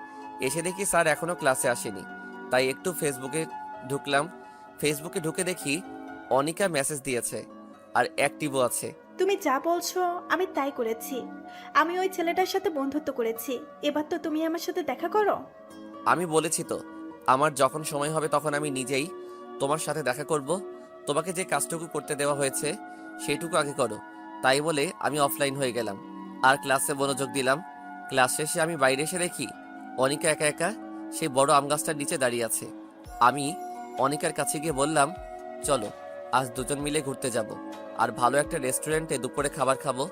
এসে দেখি স্যার এখনও ক্লাসে আসেনি, তাই একটু ফেসবুকে ঢুকলাম। ফেসবুকে ঢুকে দেখি অনিকা মেসেজ দিয়েছে আর অ্যাক্টিভও আছে। তুমি যা বলছো আমি তাই করেছি। আমি ওই ছেলেটার সাথে বন্ধুত্ব করেছি। এবার তো তুমি আমার সাথে দেখা করো। আমি বলেছি তো, আমার যখন সময় হবে তখন আমি নিজেই তোমার সাথে দেখা করব। তোমাকে যে কাজটুকু করতে দেওয়া হয়েছে সেইটুকু আগে করো। তাই বলে আমি অফলাইন হয়ে গেলাম আর ক্লাসে মনোযোগ দিলাম। ক্লাস শেষে আমি বাইরে এসে দেখি অনিকা একা একা সেই বড় আম গাছটার নিচে দাঁড়িয়ে আছে। আমি অনিকার কাছে গিয়ে বললাম, চলো আজ দুজন মিলে ঘুরতে যাব আর ভালো একটা রেস্টুরেন্টে দুপুরে খাবার খাবো।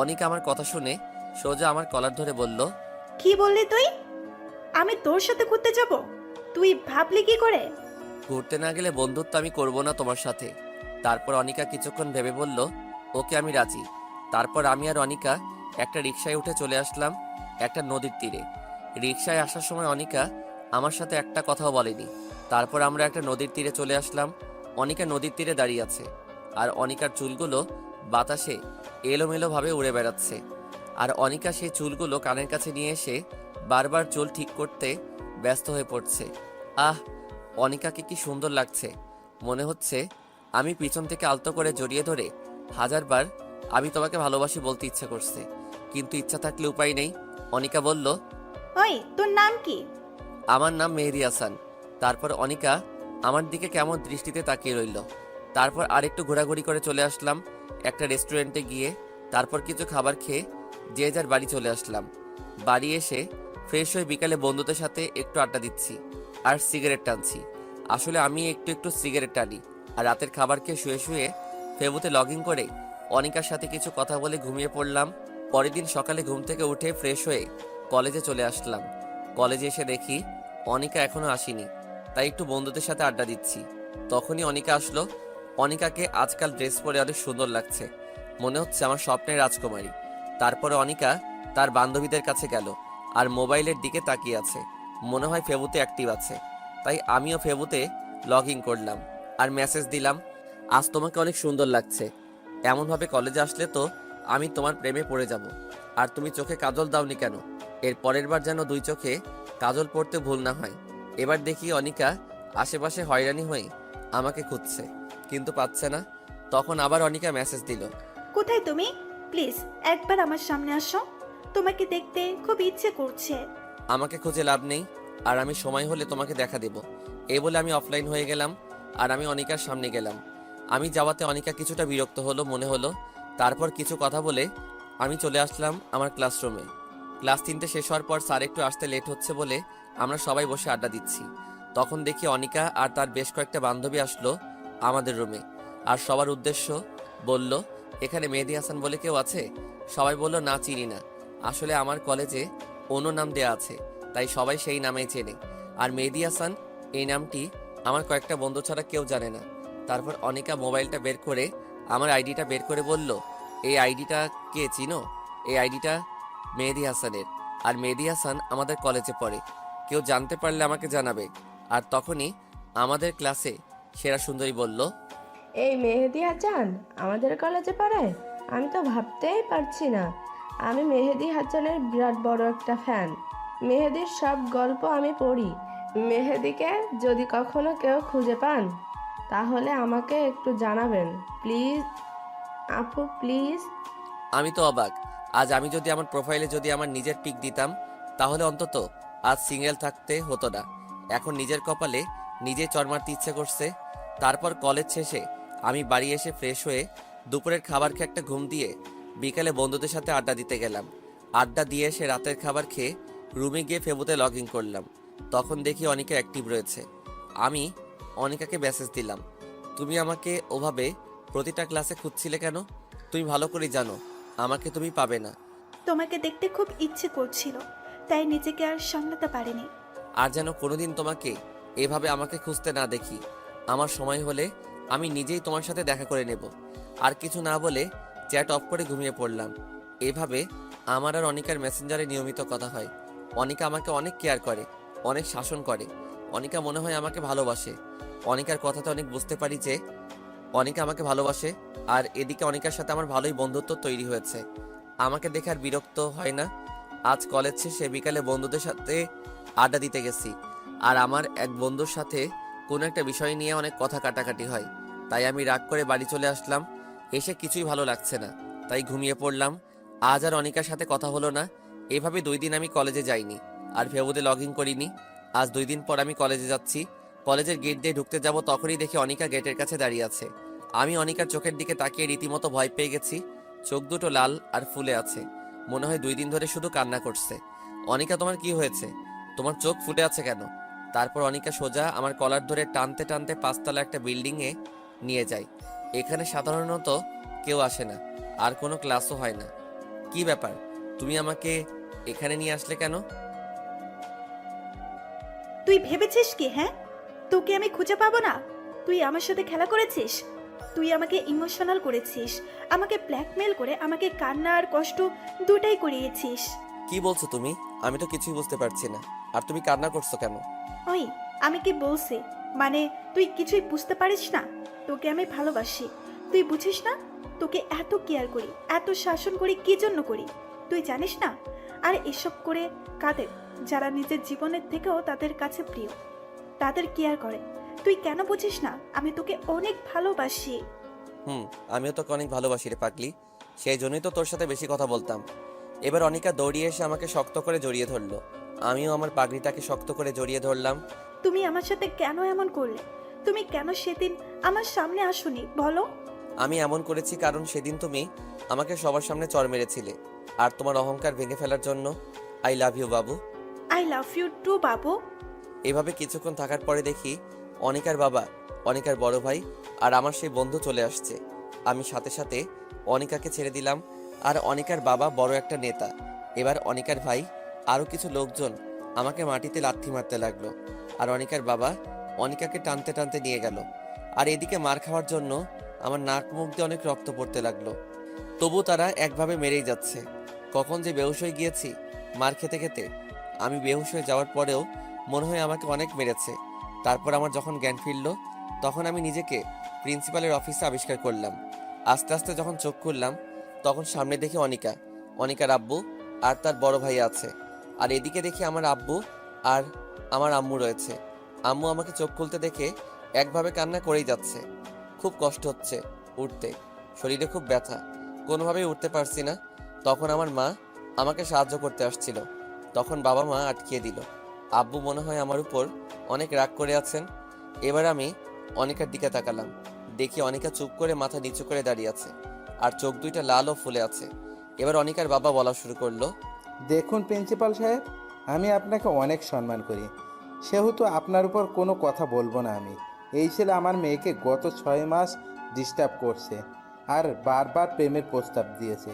অনিকা আমার কথা শুনে সোজা আমার কলার ধরে বলল, কি বললি তুই? আমি তোর সাথে ঘুরতে যাব? তুই ভাবলি কি করে? ঘুরতে না গেলে বন্ধুত্ব আমি করব না তোমার সাথে। তারপর অনিকা কিছুক্ষণ ভেবে বলল, ওকে আমি রাজি। তারপর আমি আর অনিকা একটা রিকশায় উঠে চলে আসলাম একটা নদীর তীরে। রিকশায় আসার সময় অনিকা আমার সাথে একটা কথাও বলেনি। তারপর আমরা একটা নদীর তীরে চলে আসলাম। অনিকা নদীর তীরে দাঁড়িয়ে আছে আর অনিকার চুলগুলো বাতাসে এলোমেলোভাবে উড়ে বেড়াচ্ছে। আর অনিকা সেই চুলগুলো কানের কাছে নিয়ে এসে বারবার চুল ঠিক করতে ব্যস্ত হয়ে পড়ছে। আহ, অনিকাকে কি সুন্দর লাগছে! মনে হচ্ছে আমি পিছন থেকে আলতো করে জড়িয়ে ধরে হাজারবার আমি তোমাকে ভালোবাসি বলতে ইচ্ছা করছে, কিন্তু ইচ্ছা থাকলে উপায় নেই। অনিকা বলল, ওই, তোর নাম কি? আমার নাম মেহেদি হাসান। তারপর অনিকা আমার দিকে কেমন দৃষ্টিতে তাকিয়ে রইল। তারপর আরেকটু ঘোরাঘুরি করে চলে আসলাম একটা রেস্টুরেন্টে গিয়ে। তারপর কিছু খাবার খেয়ে যে যার বাড়ি চলে আসলাম। বাড়ি এসে ফ্রেশ হয়ে বিকালে বন্ধুদের সাথে একটু আড্ডা দিচ্ছি আর সিগারেট টানছি। আসলে আমি একটু একটু সিগারেট টানি। আর রাতের খাবার খেয়ে শুয়ে শুয়ে ফেসবুকে লগ ইন করে অনিকার সাথে কিছু কথা বলে ঘুমিয়ে পড়লাম। পরের দিন সকালে ঘুম থেকে উঠে ফ্রেশ হয়ে কলেজে চলে আসলাম। কলেজে এসে দেখি অনিকা এখনো আসেনি, তাই একটু বন্ধুদের সাথে আড্ডা দিচ্ছি। তখনই অনিকা আসলো। অনিকাকে আজকাল ড্রেস পরে অনেক সুন্দর লাগছে, মনে হচ্ছে আমার স্বপ্নের রাজকুমারী। তারপরে অনিকা তার বান্ধবীদের কাছে গেল আর মোবাইলের দিকে তাকিয়ে আছে, মনে হয় ফেবুতে অ্যাক্টিভ আছে। তাই আমিও ফেবুতে লগ ইন করলাম আর মেসেজ দিলাম, আজ তোমাকে অনেক সুন্দর লাগছে। এমনভাবে কলেজে আসলে তো আমি তোমার প্রেমে পড়ে যাব। আর তুমি চোখে কাজল দাওনি কেন? এর পরের বার যেন দুই চোখে কাজল পড়তে ভুল না হয়। এবার দেখি অনিকা আশেপাশে হয়রানি হয়ে আমাকে খুঁজছে, কিন্তু পাচ্ছে না। তখন আবার অনিকা মেসেজ দিল, কোথায় তুমি? প্লিজ একবার আমার সামনে আসো, তোমাকে দেখতে খুব ইচ্ছে করছে। আমাকে খুঁজে লাভ নেই, আর আমি সময় হলে তোমাকে দেখা দেব। এই বলে আমি অফলাইন হয়ে গেলাম আর আমি অনিকার সামনে গেলাম। আমি যাওয়াতে অনিকা কিছুটা বিরক্ত হলো মনে হলো। তারপর কিছু কথা বলে আমি চলে আসলাম আমার ক্লাসরুমে। ক্লাস 3টে শেষ হওয়ার পর স্যার একটু আসতে লেট হচ্ছে বলে আমরা সবাই বসে আড্ডা দিচ্ছি। তখন দেখি অনিকা আর তার বেশ কয়েকটা বান্ধবী আসলো আমাদের রুমে আর সবার উদ্দেশ্য বলল, এখানে মেহেদি হাসান বলে কেউ আছে? সবাই বলল, না, চিনি না। আসলে আমার কলেজে অন্য নাম দেয়া আছে, তাই সবাই সেই নামেই চেনে। আর মেহেদি হাসান এই নামটি আমার কয়েকটা বন্ধু ছাড়া কেউ জানে না। তারপর অনিকা মোবাইলটা বের করে আমার আইডিটা বের করে বলল, এই আইডিটা কে চিনো? এই আইডিটা মেহেদি হাসানের। আর মেহেদি হাসান আমাদের কলেজে পড়ে, কেউ জানতে পারলে আমাকে জানাবে। আর তখনই আমাদের ক্লাসে সেরা সুন্দরী বলল, এই মেহেদি হাসান আমাদের কলেজে পড়ে? আমি তো ভাবতেই পারছি না। আমি মেহেদি হাসানের বিরাট বড় একটা ফ্যান। মেহেদির সব গল্প আমি পড়ি। মেহেদিকে যদি কখনো কেউ খুঁজে পান তাহলে আমাকে একটু জানাবেন প্লিজ আপু, প্লিজ। আমি তো অবাক। আজ আমি যদি আমার প্রোফাইলে যদি আমার নিজের পিক দিতাম তাহলে অন্তত আজ সিঙ্গেল থাকতে হতো না। এখন নিজের কপালে নিজে চড় মারতে ইচ্ছে করছে। তারপর কলেজ শেষে আমি বাড়ি এসে ফ্রেশ হয়ে দুপুরের খাবার খেয়ে একটা ঘুম দিয়ে বিকালে বন্ধুদের সাথে আড্ডা দিতে গেলাম। আড্ডা দিয়ে এসে রাতের খাবার খেয়ে রুমে গিয়ে ফেবুতে লগ ইন করলাম। তখন দেখি অনিকা অ্যাক্টিভ রয়েছে। আমি অনিকাকে মেসেজ দিলাম, তুমি আমাকে ওভাবে প্রতিটা ক্লাসে খুঁজছিলে কেন? তুমি ভালো করে জানো আমাকে তুমি পাবে না। তোমাকে দেখতে খুব ইচ্ছে করছিল, তাই নিজেকে আর সামলাতে পারিনি। আর যেন কোনোদিন তোমাকে এভাবে আমাকে খুঁজতে না দেখি। আমার সময় হলে আমি নিজেই তোমার সাথে দেখা করে নেব। আর কিছু না বলে চ্যাট অফ করে ঘুমিয়ে পড়লাম। এভাবে আমার আর অনিকার মেসেঞ্জারে নিয়মিত কথা হয়। অনিকা আমাকে অনেক কেয়ার করে, অনেক শাসন করে। অনিকা মনে হয় আমাকে ভালোবাসে। অনিকার কথাতে অনেক বুঝতে পারি যে অনিকা আমাকে ভালোবাসে। আর এদিকে অনিকার সাথে আমার ভালোই বন্ধুত্ব তৈরি হয়েছে। আমাকে দেখে আর বিরক্ত হয় না। আজ কলেজ শেষে বিকালে বন্ধুদের সাথে আড্ডা দিতে গেছি। আর আমার এক বন্ধুর সাথে কোনো একটা বিষয় নিয়ে অনেক কথা কাটাকাটি হয়। তাই আমি রাগ করে বাড়ি চলে আসলাম। এসে কিছুই ভালো লাগছে না, তাই ঘুমিয়ে পড়লাম। আজ আর অনিকার সাথে কথা হলো না। এভাবে 2 দিন আমি কলেজে যাইনি, আর ফেবুতে লগ ইন করিনি। আজ 2 দিন পর আমি কলেজে যাচ্ছি। কলেজের গেট দিয়ে ঢুকতে যাব, তখনই দেখি অনিকা গেটের কাছে দাঁড়িয়ে আছে। আমি অনিকার চোখের দিকে তাকিয়ে রীতিমতো ভয় পেয়ে গেছি। চোখ দুটো লাল আর ফুলে আছে, মনে হয় 2 দিন ধরে শুধু কান্না করছে। অনিকা, তোমার কি হয়েছে? তোমার চোখ ফুটে আছে কেন? তারপর অনিকা সোজা আমার কলার ধরে টানতে টানতে 5তলা একটা বিল্ডিংয়ে নিয়ে যায়। এখানে সাধারণত কেউ আসে না, আর কোনো ক্লাসও হয় না। কি ব্যাপার, তুমি আমাকে এখানে নিয়ে আসলে কেন? তুই ভেবেছিস কি? হ্যাঁ, তোকে আমি খুঁজে পাবো না? তুই আমার সাথে খেলা করেছিস। তুই আমাকে ইমোশনাল করেছিস, আমাকে ব্ল্যাকমেল করে আমাকে কান্না আর কষ্ট দুটাই করিয়েছিস। কি বলছো তুমি? আমি তো কিছুই বুঝতে পারছি না। আর তুমি কান্না করছো কেন? ওই, আমি কি বলছি? মানে তুই কিছুই বুঝতে পারিস না? তোকে আমি ভালোবাসি, তুই বুঝিস না? তোকে এত কেয়ার করি, এত শাসন করি, কি জন্য করি তুই জানিস না? আর এসব করে কাদের? যারা নিজের জীবনের থেকেও তাদের কাছে প্রিয়, তাদের কেয়ার করে। তুই কেন বুঝিস না? আমি তোকে অনেক ভালোবাসি। আমিও তোকে অনেক ভালোবাসি রে পাগলি। সেই জন্যই তো তোর সাথে বেশি কথা বলতাম। এবার অনিকা দৌড়িয়ে এসে আমাকে শক্ত করে জড়িয়ে ধরলো। আমিও আমার পাগড়িটাকে শক্ত করে জড়িয়ে ধরলাম। তুমি আমার সাথে কেন এমন করলে? তুমি কেন সেদিন আমার সামনে আসোনি বলো? আমি এমন করেছি কারণ সেদিন তুমি আমাকে সবার সামনে চড় মেরেছিলে, আর তোমার অহংকার ভেঙে ফেলার জন্য। I love you Babu. I love you two বাবু। এভাবে কিছুক্ষণ থাকার পরে দেখি অনিকার বাবা, অনিকার বড় ভাই আর আমার সেই বন্ধু চলে আসছে। আমি সাথে সাথে অনিকাকে ছেড়ে দিলাম। আর অনিকার বাবা বড় একটা নেতা। এবার অনিকার ভাই আরও কিছু লোকজন আমাকে মাটিতে লাথি মারতে লাগলো। আর অনিকার বাবা অনিকাকে টানতে টানতে নিয়ে গেল। আর এদিকে মার খাওয়ার জন্য আমার নাক মুখ দিয়ে অনেক রক্ত পড়তে লাগলো। তবু তারা একভাবে মেরেই যাচ্ছে। কখন যে বেহুশ হয়ে গিয়েছি মার খেতে খেতে। আমি বেহুশ হয়ে যাওয়ার পরেও মনে হয় আমাকে অনেক মেরেছে। তারপর আমার যখন জ্ঞান ফিরল, তখন আমি নিজেকে প্রিন্সিপালের অফিসে আবিষ্কার করলাম। আস্তে আস্তে যখন চোখ খুললাম, তখন সামনে দেখি অনিকার আব্বু আর তার বড় ভাই আছে। আর এদিকে দেখি আমার আব্বু আর আমার আম্মু রয়েছে। আম্মু আমাকে চোখ খুলতে দেখে একভাবে কান্না করেই যাচ্ছে। খুব কষ্ট হচ্ছে উঠতে, শরীরে খুব ব্যথা, কোনোভাবেই উঠতে পারছি না। তখন আমার মা আমাকে সাহায্য করতে আসছিল, তখন বাবা মা আটকিয়ে দিল। আব্বু মনে হয় আমার উপর অনেক রাগ করে আছেন। এবার আমি অনিকার দিকে তাকালাম, দেখি অনিকা চুপ করে মাথা নিচু করে দাঁড়িয়ে আছে, আর চোখ দুইটা লাল ও ফুলে আছে। এবার অনিকার বাবা বলা শুরু করলো, দেখুন প্রিন্সিপাল সাহেব, আমি আপনাকে অনেক সম্মান করি, সেহেতু আপনার উপর কোনো কথা বলবো না। আমি এই ছেলে আমার মেয়েকে গত 6 মাস ডিস্টার্ব করছে আর বারবার প্রেমের প্রস্তাব দিয়েছে।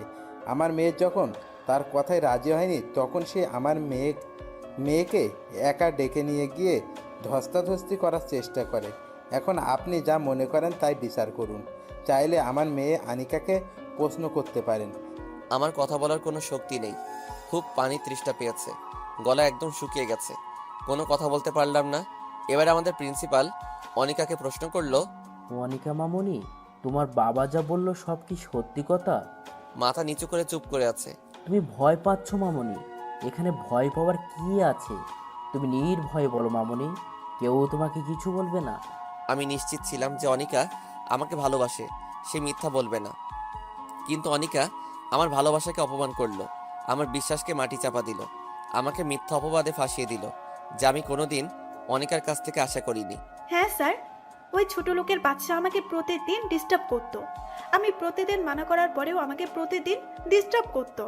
আমার মেয়ে যখন তার কথায় রাজি হয়নি, তখন সে আমার মেয়েকে একা ডেকে নিয়ে গিয়ে ধস্তাধস্তি করার চেষ্টা করে। এখন আপনি যা মনে করেন তাই বিচার করুন। চাইলে আমার মেয়ে আনিকাকে প্রশ্ন করতে পারেন। আমার কথা বলার কোনো শক্তি নেই, খুব পানি তৃষ্ণা পেয়েছে, গলা একদম শুকিয়ে গেছে, কোনো কথা বলতে পারলাম না। এবার আমাদের প্রিন্সিপাল অনিকাকে প্রশ্ন করলো, অনিকা মামনি, তোমার বাবা যা বললো সব কি সত্যি কথা? মাথা নিচু করে চুপ করে আছে। তুমি ভয় পাচ্ছ মামনি? এখানে ভয় পাওয়ার কি আছে? তুমি নির্ভয়ে বলো মামনি, কেউ তোমাকে কিছু বলবে না। আমি নিশ্চিত ছিলাম যে অনিকা আমাকে ভালোবাসে, সে মিথ্যা বলবে না। কিন্তু অনিকা আমার ভালোবাসাকে অপমান করলো, আমার বিশ্বাসকে মাটি চাপা দিল, আমাকে মিথ্যা অপবাদে ফাঁসিয়ে দিল, যা আমি কোনোদিন অনিকার কাছ থেকে আশা করিনি। হ্যাঁ স্যার, ওই ছোট লোকের বাচ্চা আমাকে প্রতিদিন ডিস্টার্ব করতো। আমি প্রতিদিন মানা করার পরেও আমাকে প্রতিদিন ডিস্টার্ব করতো।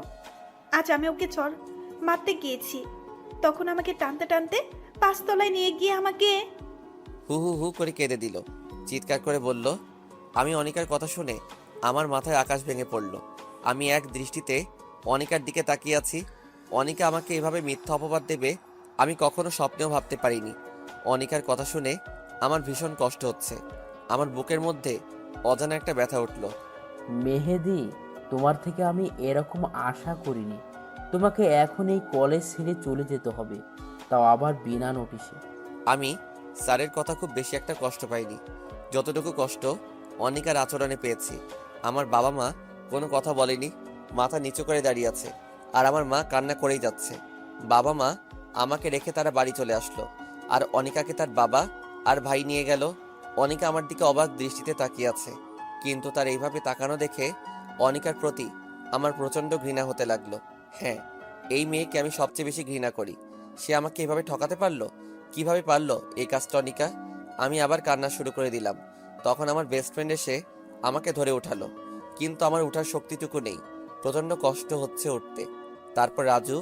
আজ আমি ওকে চড় মারতে গিয়েছি, তখন আমাকে টানতে টানতে 5তলায় নিয়ে গিয়ে আমাকে হু হু হু করে কেঁদে দিল, চিৎকার করে বলল। আমি অনিকার কথা শুনে আমার মাথায় আকাশ ভেঙে পড়ল। আমি এক দৃষ্টিতে অনিকার দিকে তাকিয়ে আছি। অনিকা আমাকে এভাবে মিথ্যা অপবাদ দেবে আমি কখনো স্বপ্নেও ভাবতে পারিনি। অনিকার কথা শুনে আমার ভীষণ কষ্ট হচ্ছে। আমার বুকের মধ্যে অজানা একটা ব্যথা উঠল। মেহেদি, তোমার থেকে আমি এরকম আশা করিনি। তোমাকে এখন এই কলেজ ছেড়ে চলে যেতে হবে, তাও আবার বিনা নোটিশে। আমি স্যারের কথা খুব বেশি একটা কষ্ট পাইনি, যতটুকু কষ্ট অনিকার আচরণে পেয়েছি। আমার বাবা মা কোনো কথা বলেনি, মাথা নিচু করে দাঁড়িয়ে আছে, আর আমার মা কান্না করেই যাচ্ছে। বাবা মা আমাকে রেখে তারা বাড়ি চলে আসলো, আর অনিকাকে তার বাবা আর ভাই নিয়ে গেল। অনিকা আমার দিকে অবাক দৃষ্টিতে তাকিয়ে আছে, কিন্তু তার এইভাবে তাকানো দেখে অনিকার প্রতি আমার প্রচণ্ড ঘৃণা হতে লাগলো। হ্যাঁ, এই মেয়েকে আমি সবচেয়ে বেশি ঘৃণা করি। সে আমাকে এভাবে ঠকাতে পারলো, কিভাবে পারলো এই কাজটা অনিকা? আমি আবার কান্না শুরু করে দিলাম। তখন আমার বেস্ট ফ্রেন্ড এসে আমাকে ধরে উঠালো, কিন্তু আমার উঠার শক্তিটুকু নেই, প্রচণ্ড কষ্ট হচ্ছে উঠতে। তারপর রাজু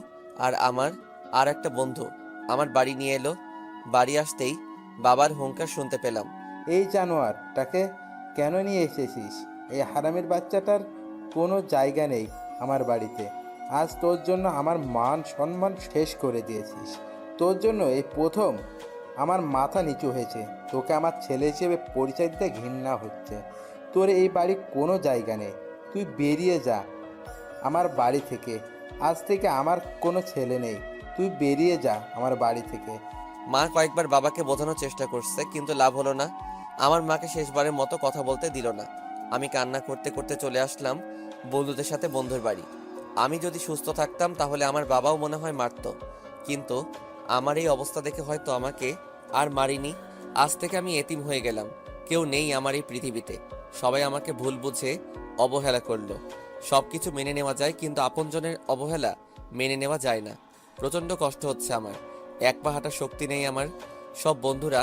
আর আমার আর একটা বন্ধু আমার বাড়ি নিয়ে এলো। বাড়ি আসতেই বাবার হুঙ্কার শুনতে পেলাম। এই জানোয়ারটাকে কেন নিয়ে এসেছিস? এই হারামের বাচ্চাটার কোনো জায়গা নেই আমার বাড়িতে। আজ তোর জন্য আমার মান সম্মান শেষ করে দিয়েছিস। তোর জন্য এই প্রথম আমার মাথা নিচু হয়েছে। তোকে আমার ছেলে হিসেবে পরিচয় দিতে ঘৃণা হচ্ছে। তোর এই বাড়ির কোনো জায়গা নেই, তুই বেরিয়ে যা আমার বাড়ি থেকে। আজ থেকে আমার কোনো ছেলে নেই, তুই বেরিয়ে যা আমার বাড়ি থেকে। মা কয়েকবার বাবাকে বোঝানোর চেষ্টা করছে, কিন্তু লাভ হলো না। আমার মাকে শেষবারের মতো কথা বলতে দিল না। আমি কান্না করতে করতে চলে আসলাম বন্ধুদের সাথে বন্ধুর বাড়ি। আমি যদি সুস্থ থাকতাম তাহলে আমার বাবাও মনে হয় মারতো, কিন্তু আমার এই অবস্থা দেখে হয়তো আমাকে আর মারিনি। আজ থেকে আমি এতিম হয়ে গেলাম, কেউ নেই আমার এই পৃথিবীতে। সবাই আমাকে ভুল বুঝে অবহেলা করলো। সব কিছু মেনে নেওয়া যায়, কিন্তু আপনজনের অবহেলা মেনে নেওয়া যায় না। প্রচণ্ড কষ্ট হচ্ছে আমার, এক পা হাঁটার শক্তি নেই আমার। সব বন্ধুরা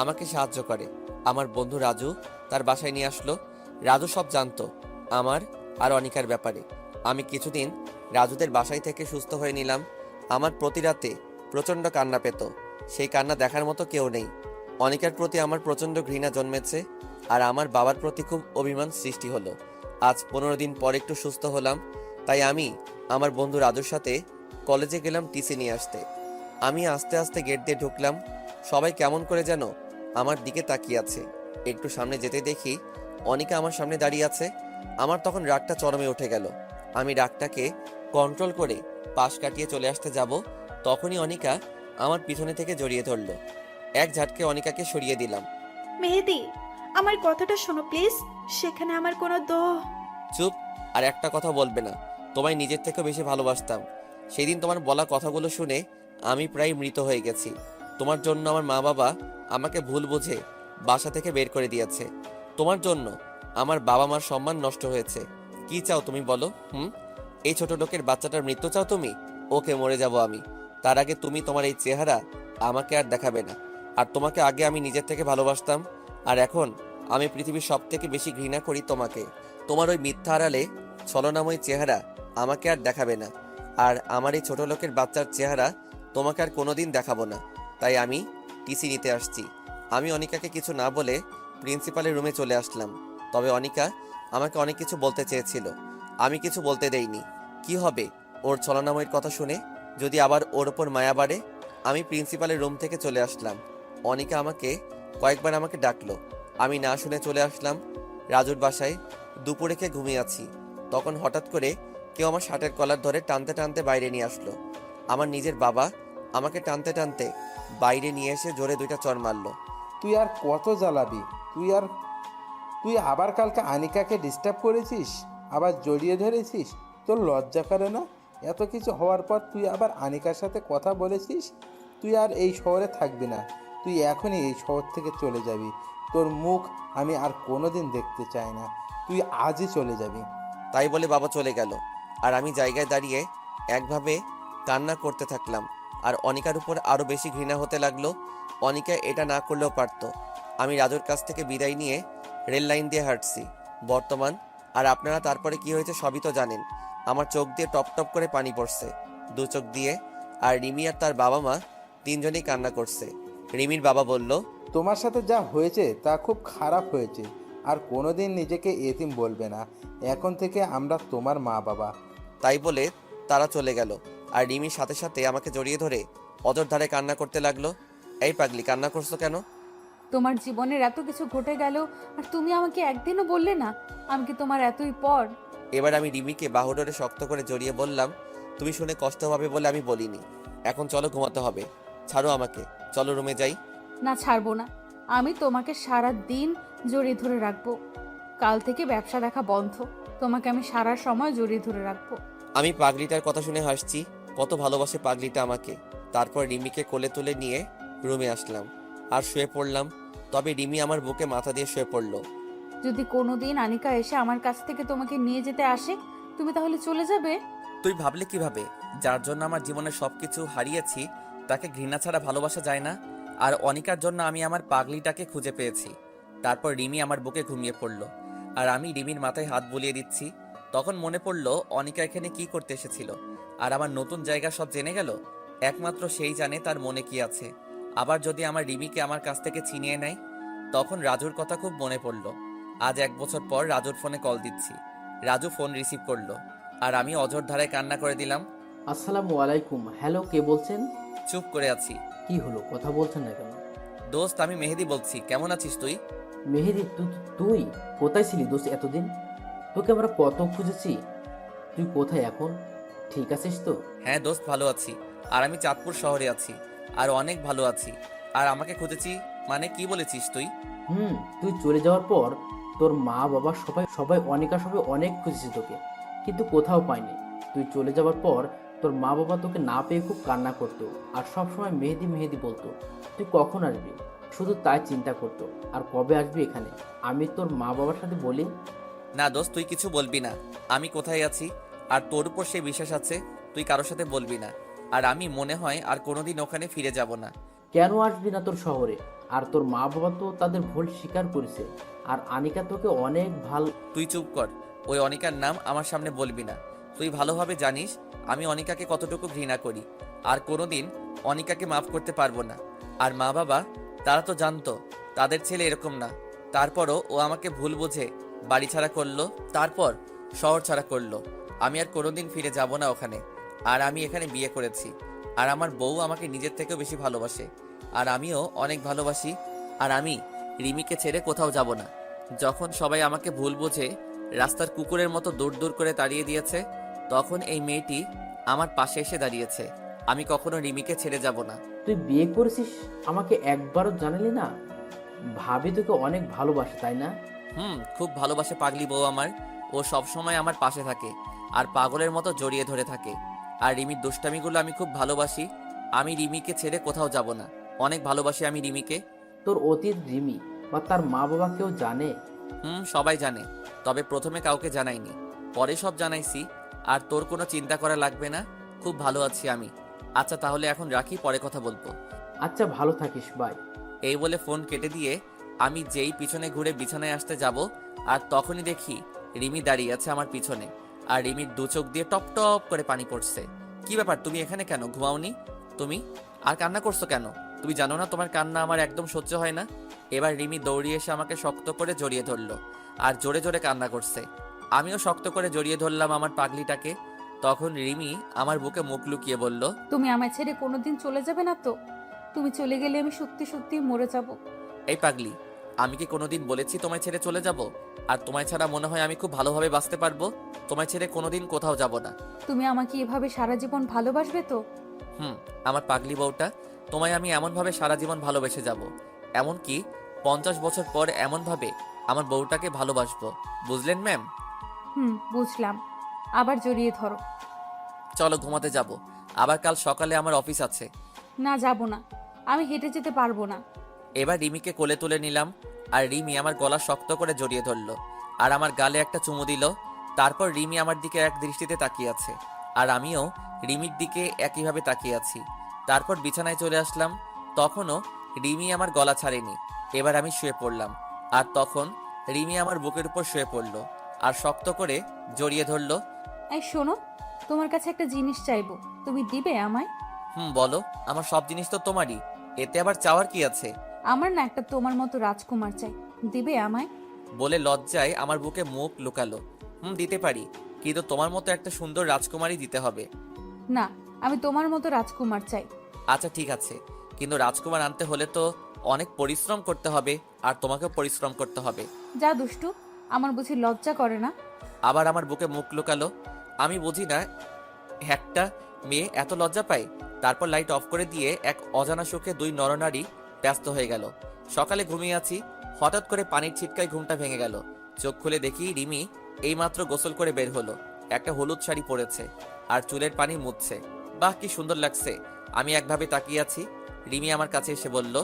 আমাকে সাহায্য করে। আমার বন্ধু রাজু তার বাসায় নিয়ে আসলো। রাজু সব জানতো আমার আর অনিকার ব্যাপারে। আমি কিছুদিন রাজুদের বাসায় থেকে সুস্থ হয়ে নিলাম। আমার প্রতি রাতে প্রচণ্ড কান্না পেত, সেই কান্না দেখার মতো কেউ নেই। অনিকার প্রতি আমার প্রচণ্ড ঘৃণা জন্মেছে, আর আমার বাবার প্রতি খুব অভিমান সৃষ্টি হলো। আজ 15 দিন পর একটু সুস্থ হলাম, তাই আমি আমার বন্ধু রাজুর সাথে কলেজে গেলাম টিসি নিয়ে আসতে। আমি আস্তে আস্তে গেট দিয়ে ঢুকলাম। সবাই কেমন করে যেন আমার দিকে তাকিয়ে আছে। একটু সামনে যেতে দেখি অনিকা আমার সামনে দাঁড়িয়ে আছে। আমার তখন রাগটা চরমে উঠে গেল। আমি রাগটাকে কন্ট্রোল করে পাশ কাটিয়ে চলে আসতে যাব, তখনই অনিকা আমার পিছনে থেকে জড়িয়ে ধরলো। এক ঝাটকে অনিকাকে সরিয়ে দিলাম। মেহেদি, আমার কথাটা শোনো প্লিজ। সেখানে আমার কোনো চুপ, আর একটা কথা বলবে না। তোমায় নিজের থেকেও বেশি ভালোবাসতাম। সেদিন তোমার বলা কথাগুলো শুনে আমি প্রায় মৃত হয়ে গেছি। তোমার জন্য আমার মা বাবা আমাকে ভুল বুঝে বাসা থেকে বের করে দিয়েছে। তোমার জন্য আমার বাবা মার সম্মান নষ্ট হয়েছে। কি চাও তুমি বলো? এই ছোট লোকের বাচ্চাটার মৃত্যু চাও তুমি? ওকে, মরে যাব আমি, তার আগে তুমি তোমার এই চেহারা আমাকে আর দেখাবে না। আর তোমাকে আগে আমি নিজের থেকে ভালোবাসতাম, আর এখন আমি পৃথিবীর সব থেকে বেশি ঘৃণা করি তোমাকে। তোমার ওই মিথ্যা আড়ালে ছলনাময় চেহারা আমাকে আর দেখাবে না, আর আমার এই ছোট লোকের বাচ্চার চেহারা তোমাকে আর কোনোদিন দেখাবো না। তাই আমি টিসি নিতে আসছি। আমি অনিকাকে কিছু না বলে প্রিন্সিপালের রুমে চলে আসলাম। তবে অনিকা আমাকে অনেক কিছু বলতে চেয়েছিল, আমি কিছু বলতে দেইনি। কি হবে ওর ছলনাময়ের কথা শুনে? যদি আবার ওর ওপর মায়া বাড়ে? আমি প্রিন্সিপালের রুম থেকে চলে আসলাম। অনিকা আমাকে কয়েকবার আমাকে ডাকলো, আমি না শুনে চলে আসলাম রাজুর বাসায়। দুপুরে খেয়ে ঘুমিয়ে আছি, তখন হঠাৎ করে কেউ আমার শার্টের কলার ধরে টানতে টানতে বাইরে নিয়ে আসলো। আমার নিজের বাবা আমাকে টানতে টানতে বাইরে নিয়ে এসে জোরে 2টা চড় মারলো। তুই আর কত জ্বালাবি? তুই আবার কালকে আনিকাকে ডিস্টার্ব করেছিস, আবার জড়িয়ে ধরেছিস। তোর লজ্জা করে না? এত কিছু হওয়ার পর তুই আবার আনিকার সাথে কথা বলেছিস। তুই আর এই শহরে থাকবি না, তুই এখনই এই শহর থেকে চলে যাবি। তোর মুখ আমি আর কোনোদিন দেখতে চাই না, তুই আজই চলে যাবি। তাই বলে বাবা চলে গেল, আর আমি জায়গায় দাঁড়িয়ে একভাবে কান্না করতে থাকলাম। আর অনিকার উপর আরও বেশি ঘৃণা হতে লাগলো। অনিকা এটা না করলেও পারতো। আমি রাজুর কাছ থেকে বিদায় নিয়ে রেল লাইন দিয়ে হাঁটছি বর্তমান। আর আপনারা তারপরে কি হয়েছে সবই তো জানেন। আমার চোখ দিয়ে টপ টপ করে পানি পড়ছে, 2 চোখ দিয়ে। আর রিমি আর তার বাবা মা 3জনই কান্না করছে। রিমির বাবা বলল, তোমার সাথে যা হয়েছে তা খুব খারাপ হয়েছে। আর কোনোদিন নিজেকে এতিম বলবে না, এখন থেকে আমরা তোমার মা বাবা। তাই বলে তারা চলে গেল। আর রিমির সাথে সাথে আমাকে জড়িয়ে ধরে অজর ধারে কান্না করতে লাগলো। এই পাগলি, কান্না করছো কেন? তোমার জীবনের এত কিছু ঘটে গেল আর তুমি আমাকে একদিনও বললে না? আমি কি তোমার এতই পর? এবার আমি রিমিকে বাহুডোরে শক্ত করে জড়িয়ে বললাম, তুমি শুনে কষ্ট হবে বলে আমি বলিনি। এখন চলো, ঘুমাতে হবে। ছাড়ো আমাকে, চলো রুমে যাই। না, ছাড়বো না। আমি তোমাকে সারা দিন জড়িয়ে ধরে রাখবো। কাল থেকে ব্যবসা দেখা বন্ধ। তোমাকে আমি সারা সময় জড়িয়ে ধরে রাখবো। আমি পাগলিটার কথা শুনে হাসছি। কত ভালোবাসে পাগলিটা আমাকে। তারপর রিমিকে কোলে তুলে নিয়ে রুমে আসলাম আর শুয়ে পড়লাম। তবে রিমি আমার বুকে মাথা দিয়ে শুয়ে পড়লো। যদি কোনোদিন আনিকা এসে আমার কাছ থেকে তোমাকে নিয়ে যেতে আসে, তুমি তাহলে চলে যাবে? তুই ভাবলে কিভাবে? যার জন্য আমার জীবনের সবকিছু হারিয়েছি তাকে ঘৃণা ছাড়া ভালোবাসা যায় না। আর অনিকার জন্য আমি আমার পাগলিটাকে খুঁজে পেয়েছি। তারপর রিমি আমার বুকে ঘুমিয়ে পড়ল আর আমি রিমির মাথায় হাত বুলিয়ে দিচ্ছি। তখন মনে পড়ল অনিকা এখানে কি করতে এসেছিল। আর আমার নতুন জায়গা সব জেনে গেল। একমাত্র সেই জানে তার মনে কি আছে। আবার যদি আমার রিমিকে আমার কাছ থেকে ছিনিয়ে নেয়। তখন রাজুর কথা খুব মনে পড়ল। আজ 1 বছর পর রাজুর ফোনে কল দিচ্ছি। রাজু ফোন রিসিভ করলো আর আমি অঝোর ধারায় কান্না করে দিলাম। আসসালামু আলাইকুম। হ্যালো, কে বলছেন? চুপ করে আছি। কি হলো, কথা বলছেন না কেন? দোস্ত, আমি মেহেদি বলছি। কেমন আছিস তুই? মেহেদি, তুই কোথায় ছিলি দোস্ত এতদিন? তোকে আমরা কত খুঁজেছি। তুই কোথায় এখন? ঠিক আছিস তো? হ্যাঁ দোস্ত, ভালো আছি। আর আমি চাঁদপুর শহরে আছি। আর অনেক ভালো আছি। আর আমাকে খুঁজেছি মানে কি বলেছিস তুই? তুই চলে যাওয়ার পর তোর মা বাবা সবাই সবাই অনিকা সবাই অনেক খুঁজেছে তোকে, কিন্তু কোথাও পায়নি। তুই চলে যাওয়ার পর তোর মা বাবা তোকে না পেয়ে খুব কান্না করতো আর সব সময় মেহেদি মেহেদি বলতো। তুই কখন আসবি শুধু তাই চিন্তা করতো। আর কবে আসবি এখানে আমি তোর মা বাবার সাথে বলি। না দোস্ত, তুই কিছু বলবি না। আমি কোথায় আছি আর তোর উপর সেই বিশ্বাস আছে। তুই কারোর সাথে বলবি না। আর আমি মনে হয় আর কোনোদিন ওখানে ফিরে যাব না। কেন আসবি না তোর শহরে? আর তোর মা বাবা তো তাদের ভুল স্বীকার করেছে। আর আনিকা তোকে অনেক তুই চুপ কর। ওই অনিকার নাম আমার সামনে বলবি না। তুই ভালোভাবে জানিস আমি অনিকাকে কতটুকু ঘৃণা করি। আর কোনোদিন অনিকাকে মাফ করতে পারবো না। আর মা বাবা তারা তো জানতো তাদের ছেলে এরকম না। তারপরও ও আমাকে ভুল বুঝে বাড়ি ছাড়া করলো, তারপর শহর ছাড়া করলো। আমি আর কোনোদিন ফিরে যাব না ওখানে। আর আমি এখানে বিয়ে করেছি। আর আমার বউ আমাকে নিজের থেকেও বেশি ভালোবাসে। আর আমিও অনেক ভালোবাসি। আর আমি রিমিকে ছেড়ে কোথাও যাব না। যখন সবাই আমাকে ভুল বুঝে রাস্তার কুকুরের মতো দূর দূর করে তাড়িয়ে দিয়েছে, তখন এই মেয়েটি আমার পাশে এসে দাঁড়িয়েছে। আমি কখনো রিমিকে ছেড়ে যাব না। তুই বিয়ে করেছিস, আমাকে একবারও জানালি না? ভাবি তোকে অনেক ভালোবাসে তাই না? খুব ভালোবাসে পাগলি বউ আমার। ও সব সময় আমার পাশে থাকে আর পাগলের মতো জড়িয়ে ধরে থাকে। আর রিমির দুষ্টামিগুলো আমি খুব ভালোবাসি। আমি রিমিকে ছেড়ে কোথাও যাব না। অনেক ভালোবাসি আমি রিমিকে। তোর অতীত রিমি বা তার মা বাবা কেউ জানে? সবাই জানে। তবে প্রথমে কাউকে জানাইনি, পরে সব জানাইছি। আর তোর কোনো চিন্তা করা লাগবে না। খুব ভালো আছি আমি। আচ্ছা তাহলে এখন রাখি, পরে কথা বলবো। আচ্ছা, ভালো থাকিস, বাই। এই বলে ফোন কেটে দিয়ে আমি যেই পিছনে ঘুরে বিছানায় আসতে যাব, আর তখনই দেখি রিমি দাঁড়িয়ে আছে আমার পিছনে। আর রিমির 2 চোখ দিয়ে টপ টপ করে পানি পড়ছে। কি ব্যাপার, তুমি এখানে কেন? ঘুমাওনি তুমি? আর কান্না করছো কেন? তুমি জানো না তোমার কান্না আমার একদম সহ্য হয় না। এবার রিমি দৌড়িয়ে এসে আমাকে শক্ত করে জড়িয়ে ধরলো আর জোরে জোরে কান্না করছে। আমিও শক্ত করে জড়িয়ে ধরলাম আমার পাগলিটাকে। তখন রিমি আমার বুকে মুখ লুকিয়ে বলল, তুমি আমায় ছেড়ে কোনোদিন চলে যাবে না তো? তুমি চলে গেলে আমি সত্যি সত্যি মরে যাব। এই পাগলি, আমি কি কোনোদিন বলেছি তোমায় ছেড়ে চলে যাব? আর তোমায় ছাড়া মনে হয় আমি খুব ভালোভাবে বাঁচতে পারবো। তোমায় ছেড়ে কোনোদিন কোথাও যাব না। তুমি আমাকে এভাবে সারা জীবন ভালোবাসবে তো? আমার পাগলি বউটা, তোমায় আমি এমনভাবে সারা জীবন ভালোবেসে যাব। এমনকি 50 বছর পর এমনভাবে আমার বউটাকে ভালোবাসবো। বুঝলেন ম্যাম? বুঝলাম। আবার জড়িয়ে ধরো। চলো ঘুমাতে যাব। আবার কাল সকালে আমার অফিস আছে। না, যাব না। আমি হেঁটে যেতে পারবো না। এবার রিমিকে কোলে তুলে নিলাম আর রিমি আমার গলা শক্ত করে জড়িয়ে ধরলো আর আমার গালে একটা চুমু দিল। তারপর রিমি আমার দিকে এক দৃষ্টিতে তাকিয়ে আছে আর আমিও রিমির দিকে একইভাবে তাকিয়ে আছি। তারপর বিছানায় চলে আসলাম। তখনও রিমি আমার গলা ছাড়েনি। এবার আমি শুয়ে পড়লাম আর তখন রিমি আমার বুকের উপর শুয়ে পড়লো আর শক্ত করে জড়িয়ে ধরলো। এই শোনো, তোমার কাছে একটা জিনিস চাইবো, তুমি দিবে আমায়? বলো। আমার সব জিনিস তো তোমারই, এতে আবার চাওয়ার কি আছে? আমার না একটা তোমার মতো রাজকুমার চাই, দিবে আমায়? বলে লজ্জায় আমার বুকে মুখ লুকালো। দিতে পারি, কিন্তু তোমার মতো একটা সুন্দর রাজকুমারই দিতে হবে। না, আমি তোমার মতো রাজকুমার চাই। আচ্ছা ঠিক আছে, কিন্তু রাজকুমার আনতে হলে তো অনেক পরিশ্রম করতে হবে আর তোমাকেও পরিশ্রম করতে হবে। যা দুষ্টু, আমার বুঝি লজ্জা করে না? আবার আমার বুকে মুখ লুকালো। আমি বুঝি না একটা মেয়ে এত লজ্জা পায়। তারপর লাইট অফ করে দিয়ে এক অজানা সুখে দুই নরনারী ব্যস্ত হয়ে গেল। সকালে ঘুমিয়ে আছি, হঠাৎ করে পানির ছিটকায় ঘুমটা ভেঙে গেল। চোখ খুলে দেখি রিমি এইমাত্র গোসল করে বের হলো। একটা হলুদ শাড়ি পরেছে আর চুলের পানি মুছছে। বাহ, কি সুন্দর লাগছে। আমি একভাবে তাকিয়ে আছি। রিমি আমার কাছে এসে বলল,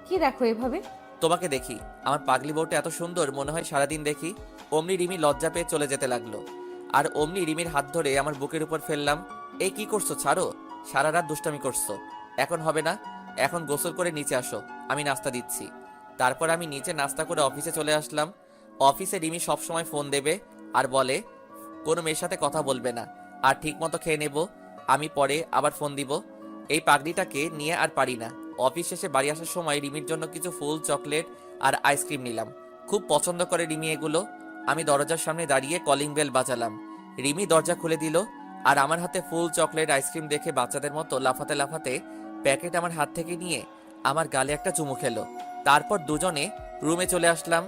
কি দেখো এভাবে? তোমাকে দেখি। আমার পাগলি বউটা এত সুন্দর, মনে হয় সারাদিন দেখি। অমনি রিমি লজ্জা পেয়ে চলে যেতে লাগলো। আর অমনি রিমির হাত ধরে আমার বুকের উপর ফেললাম। এই কি করছো? ছাড়ো। সারা রাত দুষ্টামি করছো, এখন হবে না। এখন গোসল করে নিচে আসো, আমি নাস্তা দিচ্ছি। তারপর আমি নিচে নাস্তা করে অফিসে চলে আসলাম। অফিসে রিমি সবসময় ফোন দেবে আর বলে কোনো মেয়ের সাথে কথা বলবে না, আর ঠিক মতো খেয়ে নেব, আমি পরে আবার ফোন দিব। এই পাগড়িটাকে নিয়ে আর পারি না। অফিস শেষে বাড়ি আসার সময় রিমির জন্য কিছু ফুল, চকলেট আর আইসক্রিম নিলাম। খুব পছন্দ করে রিমি এগুলো। আমি দরজার সামনে দাঁড়িয়ে কলিং বেল বাজালাম। রিমি দরজা খুলে দিল আর আমার হাতে ফুল, চকলেট, আইসক্রিম দেখে বাচ্চাদের মতো লাফাতে লাফাতে প্যাকেট আমার হাত থেকে নিয়ে আমার গালে একটা চুমু খেলো। তারপর দুজনে রুমে চলে আসলাম।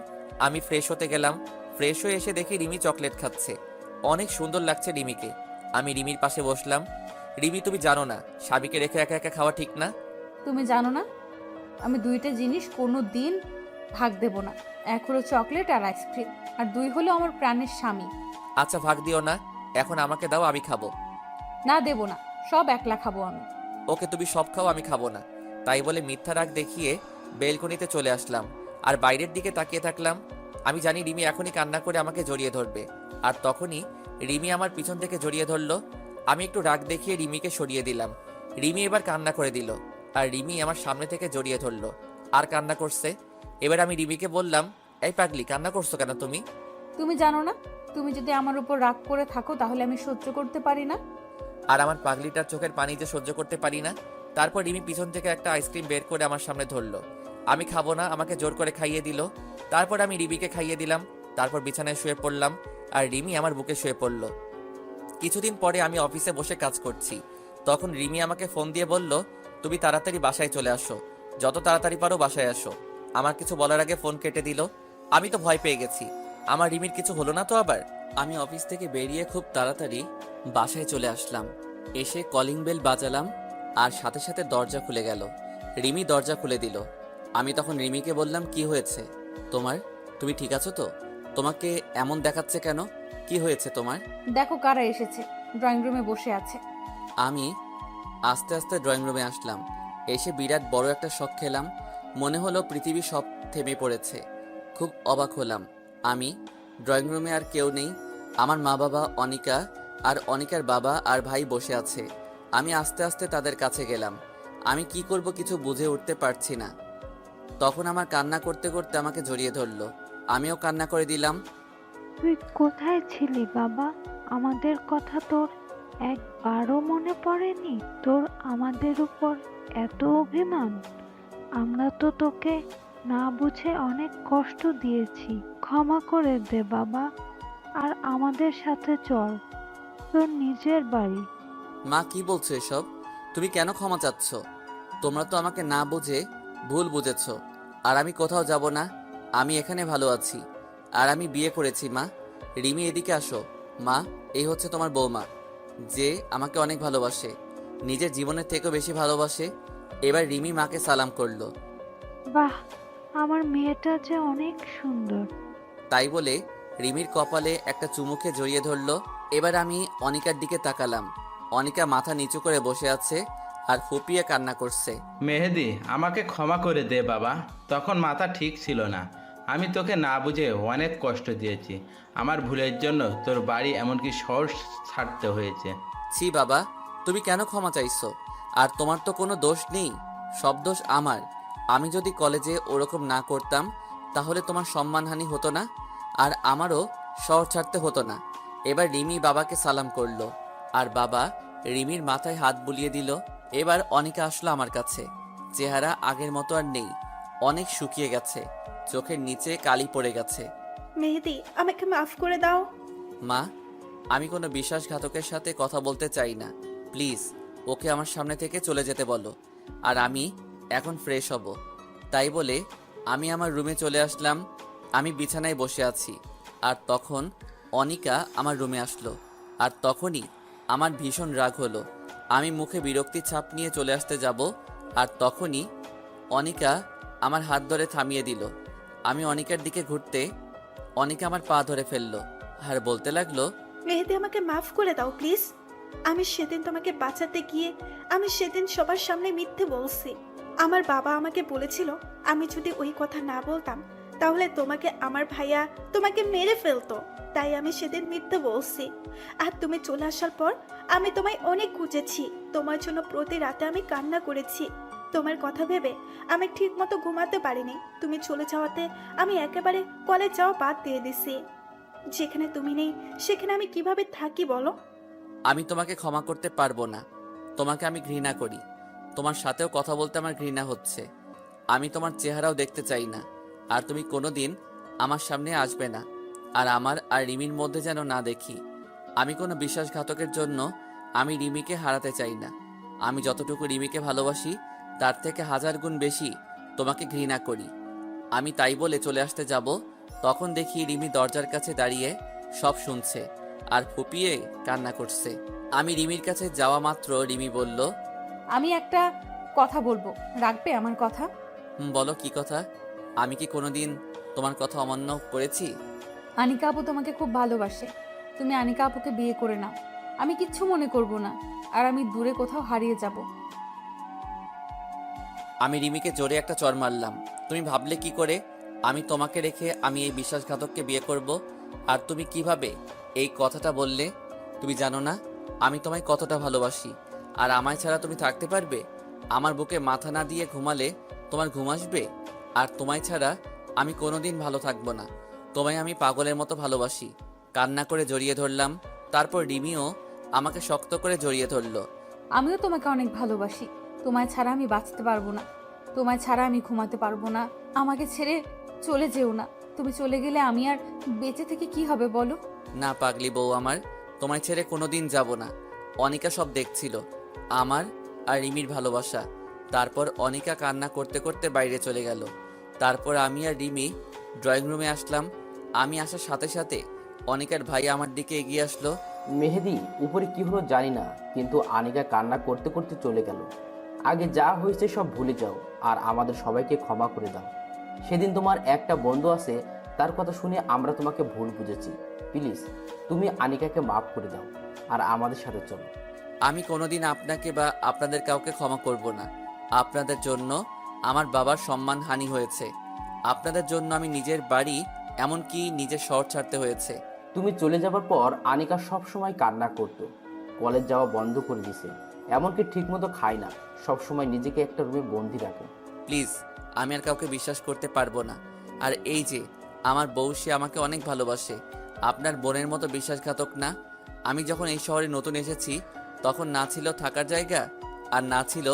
আমি ফ্রেশ হতে গেলাম। ফ্রেশ হয়ে এসে দেখি রিমি চকলেট খাচ্ছে। অনেক সুন্দর লাগছে রিমিকে। আমি রিমির পাশে বসলাম। রিমি, তুমি জানো না সাবিকে রেখে একা একা খাওয়া ঠিক না। তুমি জানো না আমি দুইটা জিনিস কোনো দিন ভাগ দেব না। এক হলো চকলেট আর আইসক্রিম, আর দুই হলো আমার প্রাণের স্বামী। আচ্ছা, ভাগ দিও না, এখন আমাকে দাও, আমি খাবো। না, দেব না, সব একলা খাবো আমি। ওকে, তুমি সব খাও, আমি খাবো না। তাই বলে মিথ্যা রাগ দেখিয়ে বেলকনিতে চলে আসলাম আর বাইরের দিকে তাকিয়ে থাকলাম। আমি জানি রিমি এখনই কান্না করে আমাকে জড়িয়ে ধরবে, আর তখনই রিমি আমার পিছন থেকে জড়িয়ে ধরলো। আমি একটু রাগ দেখিয়ে রিমিকে সরিয়ে দিলাম। রিমি এবার কান্না করে দিল, আর রিমি আমার সামনে থেকে জড়িয়ে ধরলো আর কান্না করছে। এবার আমি রিমিকে বললাম, এই পাগলি, কান্না করছো কেন তুমি? তুমি জানো না তুমি যদি আমার উপর রাগ করে থাকো তাহলে আমি সহ্য করতে পারি না। আর আমার পাগলিটার চোখের পানি যে সহ্য করতে পারি না। তারপর রিমি পিছন থেকে একটা আইসক্রিম বের করে আমার সামনে ধরলো। আমি খাবো না, আমাকে জোর করে খাইয়ে দিল। তারপর আমি রিমিকে খাইয়ে দিলাম। তারপর বিছানায় শুয়ে পড়লাম আর রিমি আমার বুকে শুয়ে পড়লো। কিছুদিন পরে আমি অফিসে বসে কাজ করছি। তখন রিমি আমাকে ফোন দিয়ে বলল, তুমি তাড়াতাড়ি বাসায় চলে আসো, যত তাড়াতাড়ি পারো বাসায় আসো। আমার কিছু বলার আগে ফোন কেটে দিল। আমি তো ভয় পেয়ে গেছি, আমার রিমির কিছু হলো না তো আবার। আমি অফিস থেকে বেরিয়ে খুব তাড়াতাড়ি বাসায় চলে আসলাম। এসে কলিং বেল বাজালাম আর সাথে সাথে দরজা খুলে গেল। রিমি দরজা খুলে দিল। আমি তখন রিমিকে বললাম, কি হয়েছে তোমার? তুমি ঠিক আছো তো? তোমাকে এমন দেখাচ্ছে কেন? কি হয়েছে তোমার? দেখো কারা এসেছে, ড্রয়িং রুমে বসে আছে। আমি আস্তে আস্তে ড্রয়িং রুমে আসলাম। এসে বিরাট বড় একটা শক খেলাম। মনে হলো পৃথিবী সব থেমে পড়েছে। খুব অবাক হলাম। আমি ড্রয়িং রুমে আর কেউ নেই। আমার মা বাবা, অনিকা আর অনিকার বাবা আর ভাই বসে আছে। আমি আস্তে আস্তে তাদের কাছে গেলাম। আমি কি করব কিছু বুঝে উঠতে পারছি না। তখন আমার কান্না করতে করতে আমাকে জড়িয়ে ধরলো। আমিও কান্না করে দিলাম। তুই কোথায় ছিলি বাবা? আমাদের কথা তোর একবারও মনে পড়েনি? তোর আমাদের উপর এত অভিমান? আমরা তো তোকে না বুঝে অনেক কষ্ট দিয়েছি, ক্ষমা করে দে বাবা। আর আমাদের সাথে চল তোর নিজের বাড়ি। মা, কি বলছো এসব? তুমি কেন ক্ষমা চাচ্ছ? তোমরা তো আমাকে না বুঝে ভুল বুঝেছ। আর আমি কোথাও যাব না, আমি এখানে ভালো আছি। আর আমি বিয়ে করেছি মা। রিমি, এদিকে আসো। মা, এই হচ্ছে তোমার বৌমা, যে আমাকে অনেক ভালোবাসে, নিজের জীবনের থেকেও বেশি ভালোবাসে। এবার রিমি মাকে সালাম করলো। বাহ, আমার মেয়েটা যে অনেক সুন্দর। তাই বলে রিমির কপালে একটা চুমুকে জড়িয়ে ধরলো। এবার আমি অনিকার দিকে তাকালাম। অনিকা মাথা নিচু করে বসে আছে আর ফুপিয়ে কান্না করছে। মেহেদি, আমাকে ক্ষমা করে দে বাবা, তখন মাথা ঠিক ছিল না। আমি তোকে না বুঝে অনেক কষ্ট দিয়েছি। আমার ভুলের জন্য তোর বাড়ি এমনকি শহর ছাড়তে হয়েছে। ছি বাবা, তুমি কেন ক্ষমা চাইছো? আর তোমার তো কোনো দোষ নেই, সব দোষ আমার। আমি যদি কলেজে ওরকম না করতাম তাহলে তোমার সম্মানহানি হতো না, আর আমারও শহর ছাড়তে হতো না। এবার রিমি বাবাকে সালাম করলো আর বাবা রিমির মাথায় হাত বুলিয়ে দিল। এবার অনিকা আসলো আমার কাছে। চেহারা আগের মতো আর নেই, অনেক শুকিয়ে গেছে, চোখের নিচে কালি পড়ে গেছে। মেহেদি, আমাকে মাফ করে দাও। মা, আমি কোনো বিশ্বাসঘাতকের সাথে কথা বলতে চাই না, প্লিজ ওকে আমার সামনে থেকে চলে যেতে বলো, আর আমি এখন ফ্রেশ হব। তাই বলে আমি আমার রুমে চলে আসলাম। আমি বিছানায় বসে আছি আর তখন অনিকা আমার রুমে আসলো। আর তখনই আমার ভীষণ রাগ হলো। আমি মুখে বিরক্তির ছাপ নিয়ে চলে আসতে যাব, আর তখনই অনিকা আমার হাত ধরে থামিয়ে দিল। আমি অনিকার দিকে ঘুরতে অনিকা আমার পা ধরে ফেললো আর বলতে লাগলো, মেহেদি আমাকে মাফ করে দাও প্লিজ। আমি সেদিন তোমাকে বাঁচাতে গিয়ে আমি সেদিন সবার সামনে মিথ্যে বলছি। আমার বাবা আমাকে বলেছিল আমি যদি ওই কথা না বলতাম তাহলে তোমাকে আমার ভাইয়া তোমাকে মেরে ফেলতো। তাই আমি সেদিন মিথ্যে বলছি। আর তুমি চলে আসার পর আমি তোমায় অনেক খুঁজেছি। তোমার জন্য প্রতি রাতে আমি কান্না করেছি। তোমার কথা ভেবে আমি ঠিক মতো ঘুমাতে পারিনি। তুমি চলে যাওয়াতে আমি একেবারে কলেজ যাওয়া বাদ দিয়ে দিছি। যেখানে তুমি নেই সেখানে আমি কিভাবে থাকি বলো? আমি তোমাকে ক্ষমা করতে পারবো না। তোমাকে আমি ঘৃণা করি। তোমার সাথেও কথা বলতে আমার ঘৃণা হচ্ছে। আমি তোমার চেহারাও দেখতে চাই না। আর তুমি কোনোদিন আমার সামনে আসবে না। আর আমার আর রিমির মধ্যে যেন না দেখি। আমি কোনো বিশ্বাসঘাতকের জন্য আমি রিমিকে হারাতে চাই না। আমি যতটুকু রিমিকে ভালোবাসি তার থেকে 1000 গুণ বেশি তোমাকে ঘৃণা করি। আমি তাই বলে চলে আসতে যাব, তখন দেখি রিমি দরজার কাছে দাঁড়িয়ে সব শুনছে আর ফুপিয়ে কান্না করছে। আমি রিমির কাছে যাওয়া মাত্র রিমি বলল, আমি একটা কথা বলবো, রাখবে আমার কথা? বলো কি কথা? আমি কি কোনোদিন তোমার কথা অমান্য করেছি? আনিকা আপু তোমাকে খুব ভালোবাসে। তুমি আনিকা আপুকে বিয়ে করে নাও। আমি কিচ্ছু মনে করব না। আর আমি দূরে কোথাও হারিয়ে যাব। আমি রিমিকে জোরে একটা চড় মারলাম। তুমি ভাবলে কি করে আমি তোমাকে রেখে আমি এই বিশ্বাসঘাতককে বিয়ে করব? আর তুমি কিভাবে এই কথাটা বললে? তুমি জানো না আমি তোমায় কতটা ভালোবাসি। আর আমায় ছাড়া তুমি থাকতে পারবে? আমার বুকে মাথা না দিয়ে ঘুমালে তোমার ঘুম আসবে? আর তোমায় ছাড়া আমি কোনোদিন ভালো থাকবো না। তোমায় আমি পাগলের মতো ভালোবাসি। কান্না করে জড়িয়ে ধরলাম। তারপর রিমিও আমাকে শক্ত করে জড়িয়ে ধরলো। আমিও তোমাকে অনেক ভালোবাসি। তোমায় ছাড়া আমি বাঁচতে পারবো না। তোমায় ছাড়া আমি ঘুমাতে পারবো না। আমাকে ছেড়ে চলে যেও না। তুমি চলে গেলে আমি আর বেঁচে থেকে কি হবে বলো? না পাগলি বউ আমার, তোমায় ছেড়ে কোনোদিন যাব না। অনিকা সব দেখছিল, আমার আর রিমির ভালোবাসা। তারপর অনিকা কান্না করতে করতে বাইরে চলে গেল। তারপর আমি আর রিমি ড্রয়িং রুমে আসলাম। আমি আসার সাথে সাথে অনিকার ভাই আমার দিকে এগিয়ে আসলো। মেহেদি, উপরে কি হলো জানি না, কিন্তু আনিকা কান্না করতে করতে চলে গেল। আগে যা হয়েছে সব ভুলে যাও আর আমাদের সবাইকে ক্ষমা করে দাও। সেদিন তোমার একটা বন্ধু আছে, তার কথা শুনে আমরা তোমাকে ভুল বুঝেছি। প্লিজ তুমি আনিকাকে মাফ করে দাও আর আমাদের সাথে চলো। আমি কোনোদিন আপনাকে বা আপনাদের কাউকে ক্ষমা করব না। আপনাদের জন্য আমার বাবার সম্মানহানি হয়েছে। আপনাদের জন্য আমি নিজের বাড়ি, এমনকি নিজের শহর ছাড়তে হয়েছে। তুমি চলে যাবার পর আনিকা সব সময় কান্না করতো। কলেজ যাওয়া বন্ধ করে দিছে, এমনকি ঠিকমতো খায় না। সব সময় নিজেকে একটা রুমে বন্দি রাখে। প্লিজ, আমি আর কাউকে বিশ্বাস করতে পারবো না। আর এই যে আমার বউ, সে আমাকে অনেক ভালোবাসে। আপনার বোনের মতো বিশ্বাসঘাতক না। আমি যখন এই শহরে নতুন এসেছি তখন না ছিল থাকার জায়গা আর না ছিল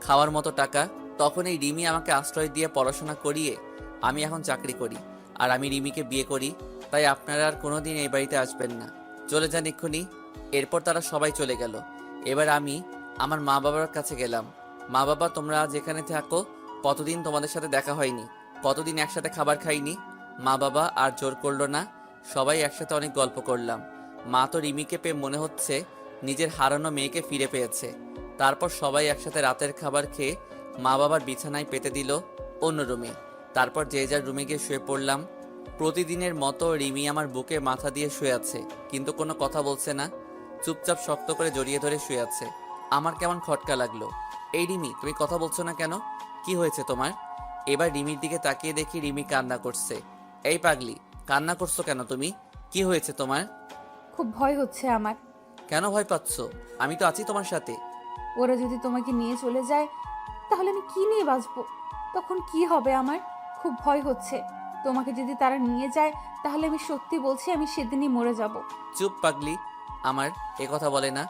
খাওয়ার মতো টাকা। তখন এই রিমি আমাকে আশ্রয় দিয়ে পড়াশোনা করিয়ে আমি এখন চাকরি করি। আর আমি রিমিকে বিয়ে করি। তাই আপনারা আর কোনোদিন এই বাড়িতে আসবেন না। চলে যান এক্ষুনি। এরপর তারা সবাই চলে গেল। এবার আমি আমার মা বাবার কাছে গেলাম। মা বাবা, তোমরা যেখানে থাকো, কতদিন তোমাদের সাথে দেখা হয়নি, কতদিন একসাথে খাবার খাইনি। মা বাবা আর জোর করলো না। সবাই একসাথে অনেক গল্প করলাম। মা তো রিমিকে পেয়ে মনে হচ্ছে নিজের হারানো মেয়েকে ফিরে পেয়েছে। তারপর সবাই একসাথে রাতের খাবার খেয়ে মা বাবার বিছানায় পেতে দিল অন্য রুমে। তারপর যে যার রুমে গিয়ে শুয়ে পড়লাম। প্রতিদিনের মতো রিমি আমার বুকে মাথা দিয়ে শুয়ে আছে, কিন্তু কোনো কথা বলছে না। চুপচাপ শক্ত করে জড়িয়ে ধরে শুয়ে আছে। আমার কেমন খটকা লাগলো। এই রিমি, তুমি কথা বলছো না কেন? কি হয়েছে তোমার? এবার রিমির দিকে তাকিয়ে দেখি রিমি কান্না করছে। এই পাগলি, কান্না করছো কেন তুমি? কি হয়েছে তোমার? খুব ভয় হচ্ছে আমার। কেন ভয় পাচ্ছ? আমি তো আছি তোমার সাথে। ওরা যদি তোমাকে নিয়ে চলে যায় তাহলে আমি কি নিয়ে বাঁচবো? তখন কি হবে আমার? খুব ভয় হচ্ছে। তোমাকে যদি তারা নিয়ে যায় তাহলে আমি সত্যি বলছি আমি সেদিনই মরে যাব। চুপ পাগলি, আমার এ কথা বলে না।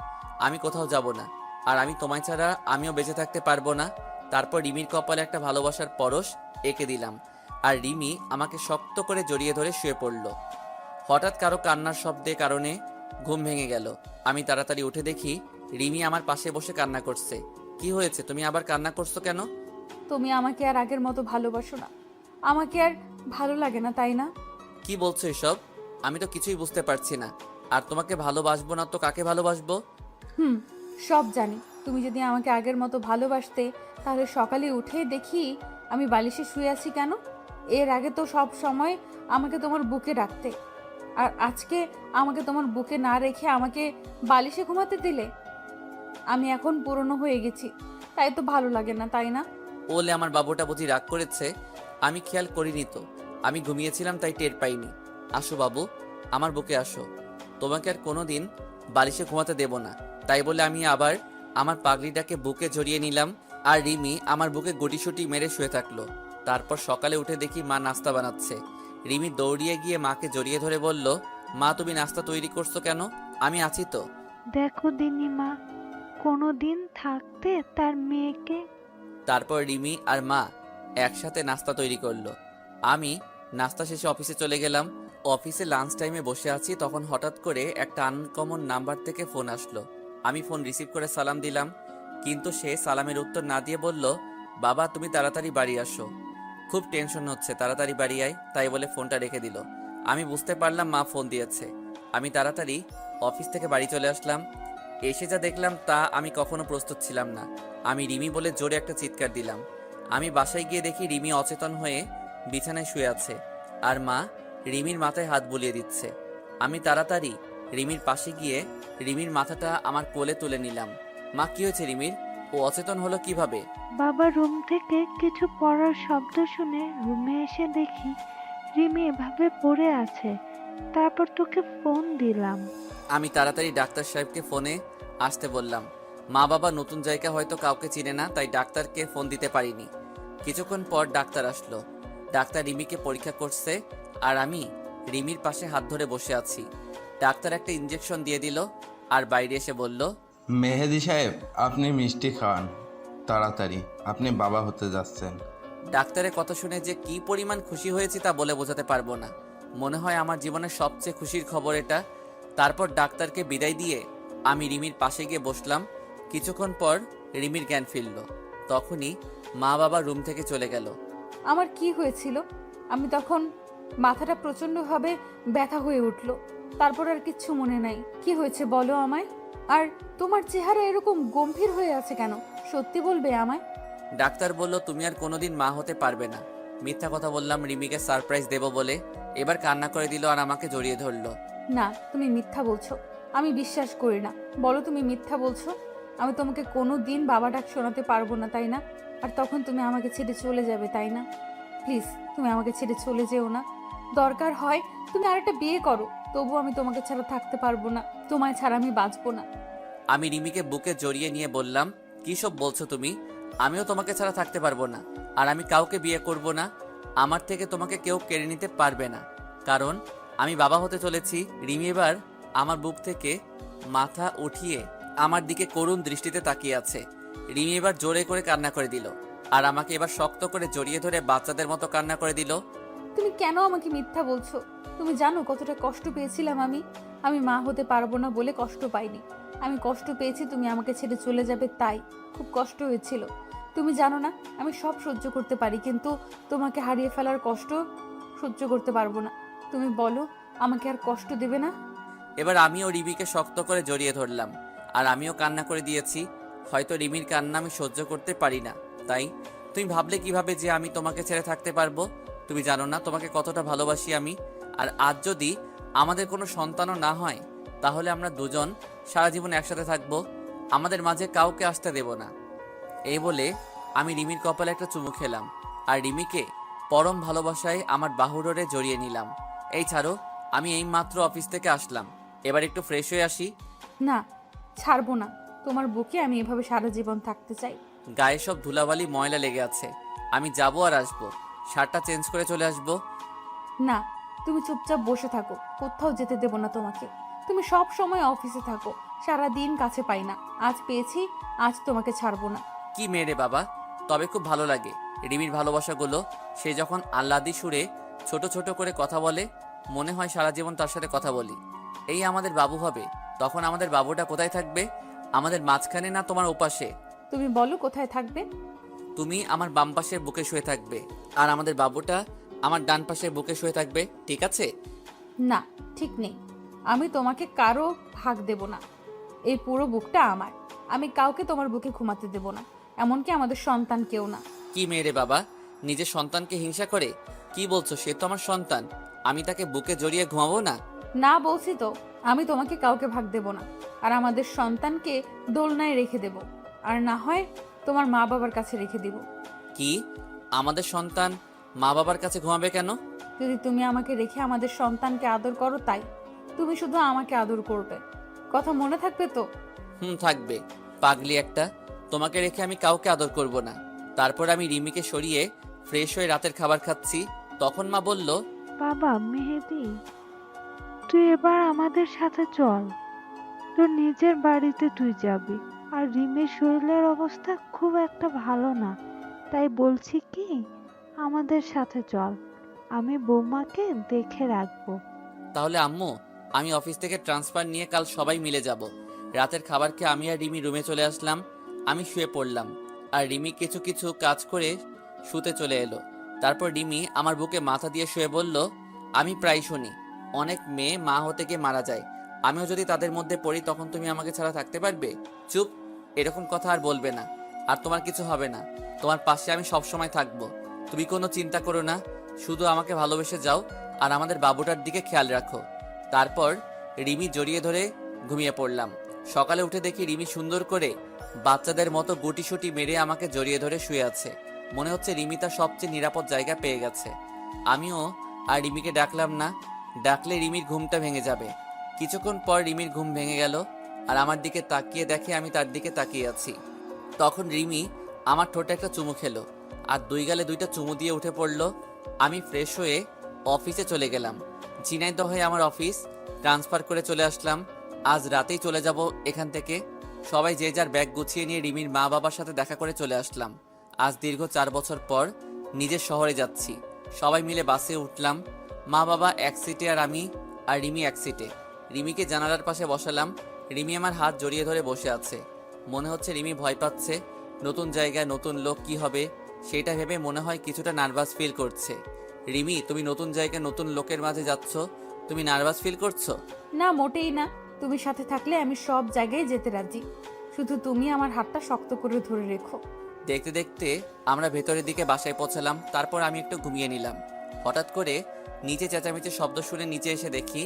আমি কোথাও যাব না। আর আমি তোমায় ছাড়া আমিও বেঁচে থাকতে পারবো না। তারপর রিমির কপালে একটা ভালোবাসার পরশ এঁকে দিলাম। আর রিমি আমাকে শক্ত করে জড়িয়ে ধরে শুয়ে পড়ল। হঠাৎ কারো কান্নার শব্দের কারণে ঘুম ভেঙে গেল। আমি তাড়াতাড়ি উঠে দেখি রিমি আমার পাশে বসে কান্না করছে। কি হয়েছে? তুমি আবার কান্না করছো কেন? তুমি আমাকে আর আগের মতো ভালোবাসো না। আমাকে আর ভালো লাগে না, তাই না? কি বলছো এসব? আমি তো কিছুই বুঝতে পারছি না। আর তোমাকে ভালোবাসবো না তো কাকে ভালোবাসবো? হুম, সব জানি। তুমি যদি আমাকে আগের মতো ভালোবাসতে তাহলে সকালে উঠে দেখি আমি বালিশে শুয়ে আছি কেন? এর আগে তো সব সময় আমাকে তোমার বুকে রাখতে, আর আজকে আমাকে তোমার বুকে না রেখে আমাকে বালিশে ঘুমাতে দিলে। আমি এখন পুরনো হয়ে গেছি, তাই তো ভালো লাগে না, তাই না? বলে আমার বাবুটা বুঝি রাগ করেছে। আমি খেয়াল করিনি তো, আমি ঘুমিয়েছিলাম তাই টের পাইনি। আসো বাবু, আমার বুকে আসো। তোমাকে আর কোনোদিন বালিশে ঘুমাতে দেব না। তাই বলে আমি আবার আমার পাগড়িটাকে বুকে জড়িয়ে নিলাম। আর রিমি আমার বুকে গুটিসুটি মেরে শুয়ে থাকলো। তারপর সকালে উঠে দেখি মা নাস্তা বানাচ্ছে। রিমি দৌড়িয়ে গিয়ে মাকে জড়িয়ে ধরে বলল, মা তুমি নাস্তা তৈরি করছো কেন? আমি আছি তো। দেখো দিনিমা, কোনো দিন থাকতে তার মেয়েকে। তারপর রিমি আর মা একসাথে নাস্তা তৈরি করলো। আমি নাস্তা শেষে অফিসে চলে গেলাম। অফিসে লাঞ্চ টাইমে বসে আছি, তখন হঠাৎ করে একটা আনকমন নাম্বার থেকে ফোন আসলো। আমি ফোন রিসিভ করে সালাম দিলাম, কিন্তু সে সালামের উত্তর না দিয়ে বলল, বাবা তুমি তাড়াতাড়ি বাড়ি আসো, খুব টেনশন হচ্ছে, তাড়াতাড়ি বাড়ি আয়। তাই বলে ফোনটা রেখে দিল। আমি বুঝতে পারলাম মা ফোন দিয়েছে। আমি তাড়াতাড়ি অফিস থেকে বাড়ি চলে আসলাম। এসে যা দেখলাম তা আমি কখনো প্রস্তুত ছিলাম না। আমি রিমি বলে জোরে একটা চিৎকার দিলাম। আমি বাসায় গিয়ে দেখি রিমি অচেতন হয়ে বিছানায় শুয়ে আছে, আর মা রিমির মাথায় হাত বুলিয়ে দিচ্ছে। আমি তাড়াতাড়ি রিমির পাশে গিয়ে রিমির মাথাটা আমার কোলে তুলে নিলাম। মা কি হয়েছে রিমির? ও অচেতন হলো কিভাবে? বাবা রুম থেকে কিছু পড়ার শব্দ শুনে রুমে এসে দেখি রিমি এভাবে পড়ে আছে। তারপর তোকে ফোন দিলাম। আমি তাড়াতাড়ি ডাক্তার সাহেবকে ফোনে আসতে বললাম। মা বাবা নতুন জায়গা হয়তো কাউকে চিনে না, তাই ডাক্তারকে ফোন দিতে পারিনি। কিছুক্ষণ পর ডাক্তার আসলো। ডাক্তার রিমিকে পরীক্ষা করছে, আর আমি রিমির পাশে হাত ধরে বসে আছি। ডাক্তার একটা ইঞ্জেকশন দিয়ে দিল আর বাইরে এসে বলল, মেহেদি সাহেব, আপনি মিষ্টি খাওয়ান তাড়াতাড়ি, আপনি বাবা হতে যাচ্ছেন। ডাক্তারের কথা শুনে যে কি পরিমাণ খুশি হয়েছি তা বলে বোঝাতে পারবো না। মনে হয় আমার জীবনের সবচেয়ে খুশির খবর এটা। তারপর ডাক্তারকে বিদায় দিয়ে আমি রিমির পাশে গিয়ে বসলাম। কিছুক্ষণ পর রিমির জ্ঞান ফিরল। তখনই মা বাবা রুম থেকে চলে গেল। আমার কি হয়েছিল? আমি তখন মাথাটা প্রচণ্ডভাবে ব্যথা হয়ে উঠল। তারপর আর কিচ্ছু মনে নাই। কি হয়েছে বলো আমায়? আর তোমার চেহারা এরকম গম্ভীর হয়ে আছে কেন? সত্যি বলবে আমায়? ডাক্তার বলল, তুমি আর কোনোদিন মা হতে পারবে না। মিথ্যা কথা বললাম রিমিকে সারপ্রাইজ দেব বলে। এবার কান্না করে দিল আর আমাকে জড়িয়ে ধরলো। না, তুমি মিথ্যা বলছো। আমি বিশ্বাস করি না। বলো তুমি মিথ্যা বলছো। আমি তোমাকে কোনো দিন বাবা ডাক শোনাতে পারবো না, তাই না? আর তখন তুমি আমাকে ছেড়ে চলে যাবে, তাই না? প্লিজ, তুমি আমাকে ছেড়ে চলে যেও না। দরকার হয় তুমি আরেকটা বিয়ে করো, তবু আমি তোমাকে ছাড়া থাকতে পারবো না। তোমায় ছাড়া আমি বাঁচবো না। আমি রিমিকে বুকে জড়িয়ে নিয়ে বললাম, কী সব বলছো তুমি? আমিও তোমাকে ছাড়া থাকতে পারবো না, আর আমি কাউকে বিয়ে করব না। আমার থেকে তোমাকে কেউ কেড়ে নিতে পারবে না, কারণ আমি বাবা হতে চলেছি। রিমি এবার আমার বুক থেকে মাথা উঠিয়ে আমার দিকে করুণ দৃষ্টিতে তাকিয়ে আছে। রিমি এবার জোরে করে কান্না করে দিল, আর আমাকে এবার শক্ত করে জড়িয়ে ধরে বাচ্চাদের মতো কান্না করে দিল। তুমি কেন আমাকে মিথ্যা বলছো? তুমি জানো কতটা কষ্ট পেয়েছিলাম আমি? আমি মা হতে পারবো না বলে কষ্ট পাইনি। আমি কষ্ট পেয়েছি তুমি আমাকে ছেড়ে চলে যাবে, তাই খুব কষ্ট হয়েছিল। তুমি জানো না আমি সব সহ্য করতে পারি, কিন্তু তোমাকে হারিয়ে ফেলার কষ্ট সহ্য করতে পারবো না। তুমি বলো, আমাকে আর কষ্ট দেবে না? এবার আমিও রিমিকে শক্ত করে জড়িয়ে ধরলাম, আর আমিও কান্না করে দিয়েছি। হয়তো রিমির কান্না আমি সহ্য করতে পারি না, তাই তুমি ভাবলে কিভাবে যে আমি তোমাকে ছেড়ে থাকতে পারবো? তুমি জানো না তোমাকে কতটা ভালোবাসি আমি। আর আজ যদি আমাদের কোনো সন্তানও না হয়, তাহলে আমরা দুজন সারা জীবন একসাথে থাকবো, আমাদের মাঝে কাউকে আসতে দেব না। এই বলে আমি রিমির কপালে একটা চুমু খেলাম, আর রিমিকে পরম ভালোবাসায় আমার বাহুডোরে জড়িয়ে নিলাম। এই ছাড়ো, আমি এই মাত্র অফিস থেকে আসলাম, এবার একটু ফ্রেশ হয়ে আসি। না, ছাড়বো না। তোমার বুকে আমি এভাবে সারা জীবন থাকতে চাই। গায়ে সব ধুলাবালি ময়লা লেগে আছে, আমি যাবো আর আসবো, শার্টটা চেঞ্জ করে চলে আসবো। না, তুমি চুপচাপ বসে থাকো, কোথাও যেতে দেব না তোমাকে। তুমি সব সময় অফিসে থাকো, সারা দিন কাছে পাই না। আজ পেয়েছি, আজ তোমাকে ছাড়বো না। কি মেরে বাবা, তবে খুব ভালো লাগে রিমির ভালোবাসাগুলো। সে যখন আহ্লাদি সুরে ছোট ছোট করে কথা বলে, মনে হয় সারা জীবন তার সাথে কথা বলি। এই আমাদের বাবু হবে, তখন আমাদের বাবুটা কোথায় থাকবে? আমাদের মাঝখানে না তোমার ওপাশে? তুমি বলো কোথায় থাকবে? তুমি আমার বাম পাশের বুকে শুয়ে থাকবে, আর আমাদের বাবুটা আমার ডান পাশের বুকে শুয়ে থাকবে, ঠিক আছে? না, ঠিক নেই। আমি তোমাকে কারো ভাগ দেব না। এই পুরো বুকটা আমার। আমি কাউকে তোমার বুকে ঘুমাতে দেব না, এমনকি আমাদের সন্তান কেউ না। কি মেয়ে রে বাবা, নিজের সন্তানকে হিংসা করে? কি বলছো? সে তো আমার সন্তান, আমি তাকে বুকে জড়িয়ে ঘুমাবো না? না বলছি তো, আমি তোমাকে কাউকে ভাগ দেব না। আর আমাদের সন্তানকে দোলনায় রেখে দেব, আর না হয় তোমার মা বাবার কাছে রেখে দিব। কি? আমাদের সন্তান মা বাবার কাছে ঘুমাবে কেন? যদি তুমি আমাকে রেখে আমাদের সন্তানকে আদর করো তাই। তুমি শুধু আমাকে আদর করবে, কথা মনে থাকবে তো? থাকবে। পাগলি একটা, তোমাকে রেখে আমি কাউকে আদর করব না। তারপর আমি রিমিকে সরিয়ে ফ্রেশ হয়ে রাতের খাবার খাচ্ছি, তখন মা বলল, বাবা মেহেদি, তুই এবার আমাদের সাথে চল। তোর নিজের বাড়িতে তুই যাবি। আর রিমির শরীরের অবস্থা খুব একটা ভালো না, তাই বলছি কি, আমাদের সাথে চল। আমি বৌমাকে দেখে রাখবো। তাহলে আম্মু, আমি অফিস থেকে ট্রান্সফার নিয়ে কাল সবাই মিলে যাব। রাতের খাবার খেয়ে আমি আর রিমি রুমে চলে আসলাম। আমি শুয়ে পড়লাম, আর রিমি কিছু কিছু কাজ করে শুতে চলে এলো। তারপর রিমি আমার বুকে মাথা দিয়ে শুয়ে বলল, আমি প্রায় শুনি অনেক মেয়ে মা হতে গিয়ে মারা যায়। আমিও যদি তাদের মধ্যে পড়ি তখন তুমি আমাকে ছাড়া থাকতে পারবে? চুপ, এরকম কথা আর বলবে না। আর তোমার কিছু হবে না, তোমার পাশে আমি সব সময় থাকবো। তুমি কোনো চিন্তা করো না, শুধু আমাকে ভালোবেসে যাও আর আমাদের বাবুটার দিকে খেয়াল রাখো। তারপর রিমি জড়িয়ে ধরে ঘুমিয়ে পড়লাম। সকালে উঠে দেখি রিমি সুন্দর করে বাচ্চাদের মতো গুটিসুটি মেরে আমাকে জড়িয়ে ধরে শুয়ে আছে। মনে হচ্ছে রিমি তার সবচেয়ে নিরাপদ জায়গা পেয়ে গেছে। আমিও আর রিমিকে ডাকলাম না, ডাকলে রিমির ঘুমটা ভেঙে যাবে। কিছুক্ষণ পর রিমির ঘুম ভেঙে গেল, আর আমার দিকে তাকিয়ে দেখে আমি তার দিকে তাকিয়ে আছি। তখন রিমি আমার ঠোঁটে একটা চুমু খেলো, আর দুই গালে দুইটা চুমু দিয়ে উঠে পড়লো। আমি ফ্রেশ হয়ে অফিসে চলে গেলাম। ঝিনাইদহে আমার অফিস, ট্রান্সফার করে চলে আসলাম। আজ রাতেই চলে যাব এখান থেকে। সবাই যে যার ব্যাগ গুছিয়ে নিয়ে রিমির মা বাবার সাথে দেখা করে চলে আসলাম। আজ দীর্ঘ 4 বছর পর নিজের শহরে যাচ্ছি। সবাই মিলে বাসে উঠলাম। মা বাবা এক সিটে আর আমি আর রিমি এক সিটে। রিমিকে জানালার পাশে বসালাম। রিমি আমার হাত জড়িয়ে ধরে বসে আছে। মনে হচ্ছে রিমি ভয় পাচ্ছে। নতুন জায়গায় নতুন লোক কি হবে সেটা ভেবে মনে হয় কিছুটা নার্ভাস ফিল করছে। রিমি, তুমি নতুন জায়গায় নতুন লোকের মাঝে যাচ্ছ, তুমি নার্ভাস ফিল করছো? না, মোটেই না। তুমি সাথে থাকলে আমি সব জায়গায় যেতে রাজি। শুধু তুমি আমার হাতটা শক্ত করে ধরে রেখো। দেখতে দেখতে আমরা ভেতরের দিকে বাসায় পৌঁছালাম। তারপর আমি একটু ঘুমিয়ে নিলাম। হঠাৎ করে নিচে চেঁচামেচির শব্দ শুনে নিচে এসে দেখি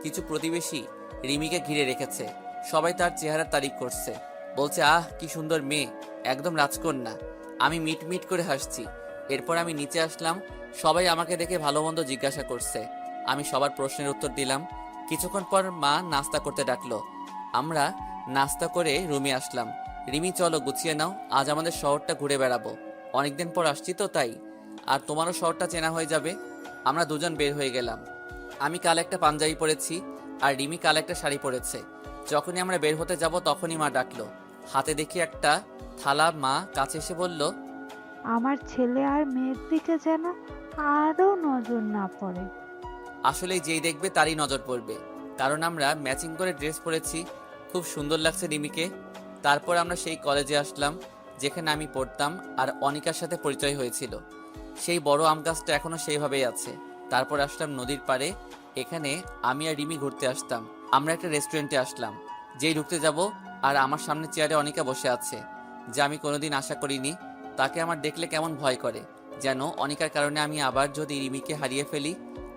কিছু প্রতিবেশী রিমিকে ঘিরে রেখেছে। সবাই তার চেহারার তারিফ করছে, বলছে, আহ কি সুন্দর মেয়ে, একদম রাজকন্যা। আমি মিট মিট করে হাসছি। এরপর আমি নিচে আসলাম। সবাই আমাকে দেখে ভালো মন্দ জিজ্ঞাসা করছে। আমি সবার প্রশ্নের উত্তর দিলাম। কিছুক্ষণ পর মা নাস্তা করতে ডাকলো। আমরা নাস্তা করে রুমে আসলাম। রিমি, চলো গুছিয়ে নাও, আজ আমাদের শহরটা ঘুরে বেড়াবো। অনেকদিন পর আসছি তো তাই, আর তোমারও শহরটা চেনা হয়ে যাবে। আমরা দুজন বের হয়ে গেলাম। আমি কাল একটা পাঞ্জাবি পরেছি, আর রিমি কাল একটা শাড়ি পরেছে। যখনই আমরা বের হতে যাব তখনই মা ডাকলো। হাতে দেখি একটা থালা। মা কাছে এসে বলল, আমার ছেলে আর মেয়ের দিকে যেন আরো নজর না পড়ে। আসলে যেই দেখবে তারই নজর পড়বে, কারণ আমরা ম্যাচিং করে ড্রেস পরেছি। খুব সুন্দর লাগছে রিমিকে। তারপর আমরা সেই কলেজে আসলাম যেখানে আমি পড়তাম আর অনিকার সাথে পরিচয় হয়েছিল। সেই বড় আম গাছটা এখনো সেইভাবেই আছে। তারপর আসলাম নদীর পাড়ে। এখানে আমি আর রিমি ঘুরতে আসতাম। আমরা একটা রেস্টুরেন্টে আসলাম। যেই ঢুকতে যাব, আর আমার সামনে চেয়ারে অনিকা বসে আছে, যা আমি কোনোদিন আশা করিনি। তাকে আমার দেখলে কেমন ভয় করে, যেন অনিকার কারণে আমি আবার যদি রিমিকে হারিয়ে ফেলি।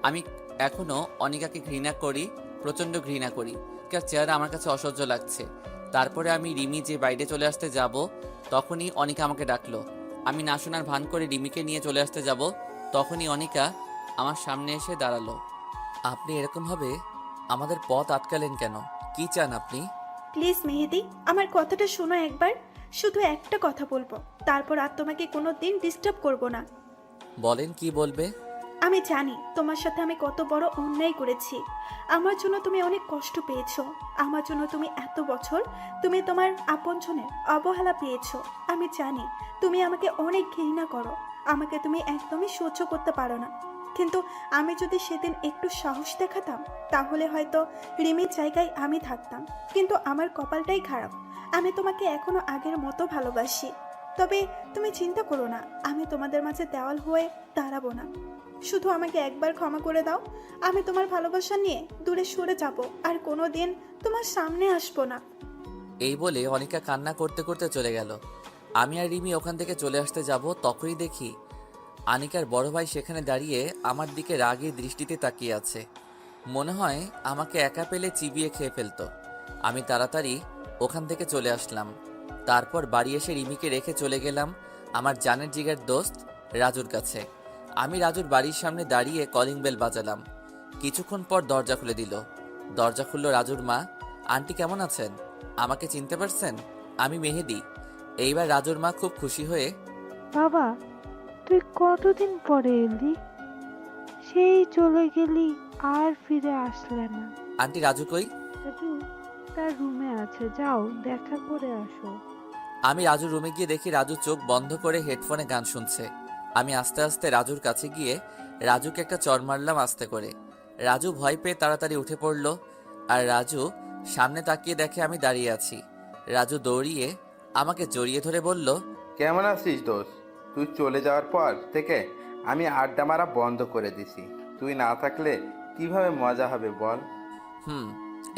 আমি এখনো অনিকাকে ঘৃণা করি, প্রচণ্ড ঘৃণা করি। তার চেহারা আমার কাছে অসহ্য লাগছে। তারপরে আমি রিমি যে বাইরে চলে আসতে যাব, তখনই অনিকা আমাকে ডাকলো। আমি না শোনার ভান করে রিমিকে নিয়ে চলে আসতে যাব, তখনই অনিকা আমার সামনে এসে দাঁড়ালো। আপনি এরকমভাবে আমাদের পথ আটকালেন কেন? কি চান আপনি? প্লিজ মেহেদি, আমার কথাটা শোনো একবার। শুধু একটা কথা বলবো, তারপর আর তোমাকে কোনো দিন ডিস্টার্ব করবো না। বলেন, কি বলবে? আমি জানি তোমার সাথে আমি কত বড় অন্যায় করেছি। আমার জন্য তুমি অনেক কষ্ট পেয়েছো। আমার জন্য তুমি এত বছর তুমি তোমার আপনজনের অবহেলা পেয়েছো। আমি জানি তুমি আমাকে অনেক ঘৃণা করো, আমাকে তুমি একদমই সহ্য করতে পারো না। কিন্তু আমি যদি সেদিন একটু সাহস দেখাতাম, তাহলে হয়তো রিমির জায়গায় আমি থাকতাম। কিন্তু আমার কপালটাই খারাপ, আমি তোমাকে এখনো আগের মতো ভালোবাসি। তবে তুমি চিন্তা করো না, আমি তোমাদের মাঝে দেওয়াল হয়ে দাঁড়াবো না। শুধু আমাকে একবার ক্ষমা করে দাও, আমি তোমার ভালোবাসা নিয়ে দূরে সরে যাব, আর কোনো দিন তোমার সামনে আসবো না। এই বলে অনিকা কান্না করতে করতে চলে গেল। আমি আর রিমি ওখান থেকে চলে আসতে যাব, তখনই দেখি আনিকার বড় ভাই সেখানে দাঁড়িয়ে আমার দিকে রাগী দৃষ্টিতে তাকিয়ে আছে। মনে হয় আমাকে একা পেলে চিবিয়ে খেয়ে ফেলতো। আমি তাড়াতাড়ি ওখান থেকে চলে আসলাম। তারপর বাড়ি এসে রিমিকে রেখে চলে গেলাম আমার জানের জিগার দোস্ত রাজুর কাছে। আমি রাজুর বাড়ির সামনে দাঁড়িয়ে কলিং বেল বাজালাম। কিছুক্ষণ পর দরজা খুলে দিল। দরজা খুলল রাজুর মা। আন্টি কেমন আছেন? আমাকে চিনতে পারছেন? আমি মেহেদি। এইবার রাজুর মা খুব খুশি হয়ে, বাবা, তুই কতদিন পরে এলি? সেই চলে গেলি, আর ফিরে আসলে না। আন্টি রাজু কই? রাজু তার রুমে আছে, যাও দেখা করে আসো। আমি রাজুর রুমে গিয়ে দেখি রাজু চোখ বন্ধ করে হেডফোনে গান শুনছে। আমি আস্তে আস্তে রাজুর কাছে গিয়ে রাজুকে একটা চড় মারলাম আস্তে করে। রাজু ভয় পেয়ে তাড়াতাড়ি উঠে পড়ল। আর রাজু সামনে তাকিয়ে দেখে আমি দাঁড়িয়ে আছি। রাজু দৌড়িয়ে আমাকে জড়িয়ে ধরে বলল, কেমন আছিস দোস্ত? তুই চলে যাওয়ার পর থেকে আমি আড্ডা মারা বন্ধ করে দিছি। তুই না থাকলে কিভাবে মজা হবে বল?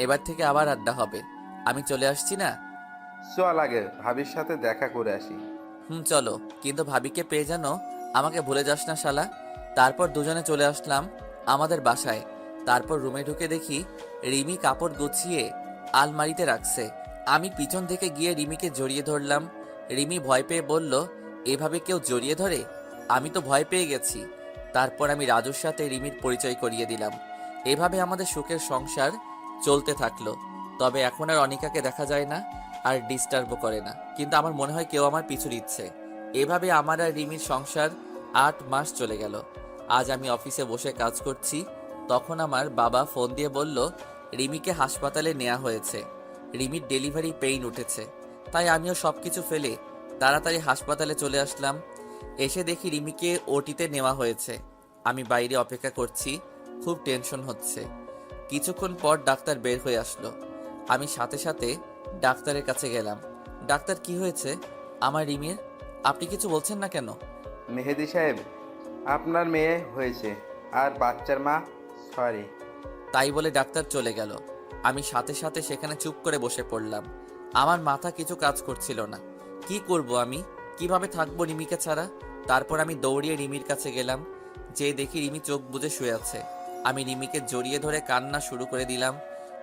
এবার থেকে আবার আড্ডা হবে। আমি চলে আসছি না? চল আগে ভাবির সাথে দেখা করে আসি। চলো, কিন্তু ভাবিকে পেয়ে যেন আমাকে ভুলে যাস না শালা। তারপর দুজনে চলে আসলাম আমাদের বাসায়। তারপর রুমে ঢুকে দেখি রিমি কাপড় গুছিয়ে আলমারিতে রাখছে। আমি পিছন থেকে গিয়ে রিমিকে জড়িয়ে ধরলাম। রিমি ভয় পেয়ে বলল, এভাবে কেউ জড়িয়ে ধরে? আমি তো ভয় পেয়ে গেছি। তারপর আমি রাজুর সাথে রিমির পরিচয় করিয়ে দিলাম। এভাবে আমাদের সুখের সংসার চলতে থাকলো। তবে এখন আর অনিকাকে দেখা যায় না, আর ডিস্টার্বও করে না। কিন্তু আমার মনে হয় কেউ আমার পিছু দিচ্ছে। এভাবে আমার আর রিমির সংসার 8 মাস চলে গেল। আজ আমি অফিসে বসে কাজ করছি, তখন আমার বাবা ফোন দিয়ে বলল রিমিকে হাসপাতালে নেওয়া হয়েছে। রিমির ডেলিভারি পেইন উঠেছে। তাই আমিও সব কিছু ফেলে তাড়াতাড়ি হাসপাতালে চলে আসলাম। এসে দেখি রিমিকে ওটিতে নেওয়া হয়েছে। আমি বাইরে অপেক্ষা করছি, খুব টেনশন হচ্ছে। কিছুক্ষণ পর ডাক্তার বের হয়ে আসলো। আমি সাথে সাথে ডাক্তারের কাছে গেলাম। ডাক্তার, কি হয়েছে আমার রিমির? আপনি কিছু বলছেন না কেন? মেহেদি সাহেব, আপনার মেয়ে হয়েছে আর বাচ্চার মা সরি। তাই বলে ডাক্তার চলে গেল। আমি সাথে সাথে সেখানে চুপ করে বসে পড়লাম। আমার মাথা কিছু কাজ করছিল না। কি করব আমি? কিভাবে থাকবো রিমিকে ছাড়া? তারপর আমি দৌড়িয়ে রিমির কাছে গেলাম। যে দেখি রিমি চোখ বুজে শুয়ে আছে। আমি রিমিকে জড়িয়ে ধরে কান্না শুরু করে দিলাম।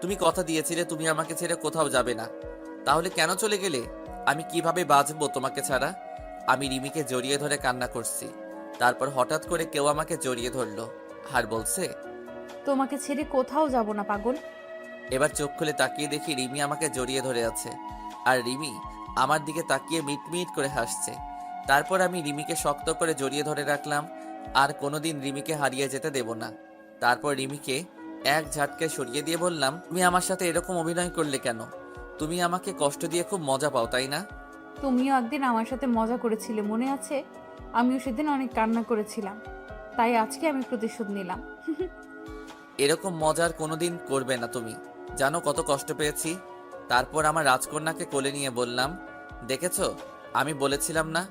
তুমি কথা দিয়েছিলে তুমি আমাকে ছেড়ে কোথাও যাবে না, তাহলে কেন চলে গেলে? আমি কিভাবে বাঁচবো তোমাকে ছাড়া? আমি রিমিকে জড়িয়ে ধরে কান্না করছি। তারপর হঠাৎ করে কেউ আমাকে জড়িয়ে ধরলো আর বলছে, তোমাকে ছেড়ে কোথাও যাব না পাগল। এবার চোখ খুলে তাকিয়ে দেখি রিমি আমাকে জড়িয়ে ধরে আছে। আর রিমি আমার দিকে তাকিয়ে মিটমিট করে হাসছে। তারপর আমি রিমিকে শক্ত করে জড়িয়ে ধরে রাখলাম। আর কোনোদিন রিমিকে হারিয়ে যেতে দেব না। তারপর রিমিকে এক ঝাটকে সরিয়ে দিয়ে বললাম, তুমি আমার সাথে এরকম অভিনয় করলে কেন? তুমি আমাকে কষ্ট দিয়ে খুব মজা পাও, তাই না? তুমিও একদিন আমার সাথে মজা করেছিলে, মনে আছে? আমিও সেদিন অনেক কান্না করেছিলাম, তাই আজকে আমি প্রতিশোধ নিলাম। এরকম মজার কোনোদিন করবে না তুমি। জানো কত কষ্ট পেয়েছি। তারপর আমার রাজকন্যাকে কোলে নিয়ে বললাম, দেখেছো, আমি বলেছিলাম না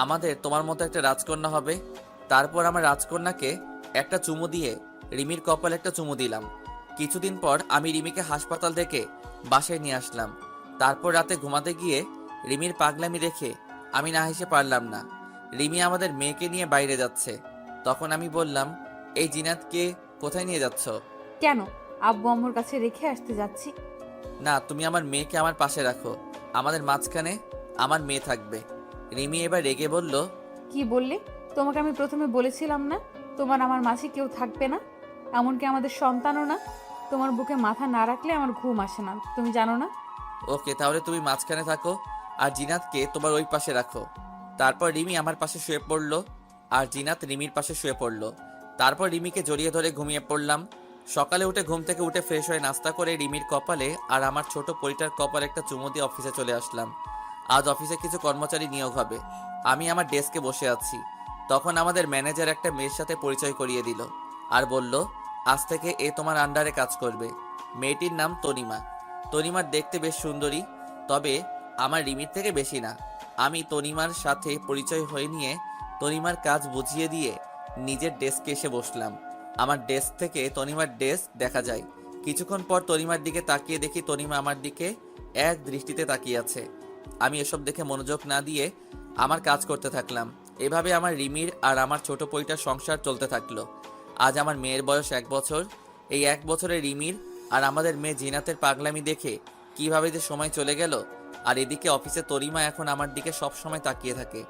আমাদের তোমার মতো একটা রাজকন্যা হবে। তারপর আমার রাজকন্যাকে একটা চুমু দিয়ে রিমির কপালে একটা চুমু দিলাম। কিছুদিন পর আমি রিমিকে হাসপাতাল থেকে বাসায় নিয়ে আসলাম। তারপর রাতে ঘুমাতে গিয়ে রিমির পাগলামি দেখে আমি না হেসে পারলাম না। রিমি আমাদের মেয়েকে নিয়ে বাইরে যাচ্ছে। তখন আমি বললাম, এই জিনাতকে কোথায় নিয়ে যাচ্ছ? কেন? আব্বু আম্মুর কাছে রেখে আসতে যাচ্ছি। না, তুমি আমার মেয়েকে আমার পাশে রাখো। আমাদের মাঝখানে আমার মেয়ে থাকবে। রিমি এবার রেগে বলল, কি বললে? তোমাকে আমি প্রথমে বলেছিলাম না তোমার আমার মাঝে কেউ থাকবে না, এমনকি আমাদের সন্তানও না। তোমার বুকে মাথা না রাখলে আমার ঘুম আসে না, তুমি জানো না? ওকে, তাহলে তুমি মাঝখানে থাকো আর জিনাতকে তোমার ওই পাশে রাখো। তারপর রিমি আমার পাশে শুয়ে পড়লো আর জিনাত রিমির পাশে শুয়ে পড়লো। তারপর রিমিকে জড়িয়ে ধরে ঘুমিয়ে পড়লাম। সকালে উঠে ঘুম থেকে উঠে ফ্রেশ হয়ে নাস্তা করে রিমির কপালে আর আমার ছোট পরিটার কপালে একটা চুমু দিয়ে অফিসে চলে আসলাম। আজ অফিসে কিছু কর্মচারী নিয়োগ হবে। আমি আমার ডেস্কে বসে আছি। তখন আমাদের ম্যানেজার একটা মেয়ের সাথে পরিচয় করিয়ে দিল আর বলল, আজ থেকে এ তোমার আন্ডারে কাজ করবে। মেয়েটির নাম তনিমা। তনিমার দেখতে বেশ সুন্দরী, তবে আমার রিমির থেকে বেশি না। আমি তনিমার সাথে পরিচয় হয়ে নিয়ে তনিমার কাজ বুঝিয়ে দিয়ে নিজের ডেস্কে এসে বসলাম। আমার ডেস্ক থেকে তনিমার ডেস্ক দেখা যায়। কিছুক্ষণ পর তনিমার দিকে তাকিয়ে দেখি তনিমা আমার দিকে এক দৃষ্টিতে তাকিয়ে আছে। আমি এসব দেখে মনোযোগ না দিয়ে আমার কাজ করতে থাকলাম। এভাবে আমার রিমির আর আমার ছোট পইটার সংসার চলতে থাকলো। আজ আমার মেয়ের বয়স 1 বছর। এই 1 বছরে রিমির আর আমাদের মেয়ে জিনাতের পাগলামি দেখে কিভাবে যে সময় চলে গেল। আর এদিকে অফিসে তরিমা এখন আমার দিকে সব সময় তাকিয়ে থাকে।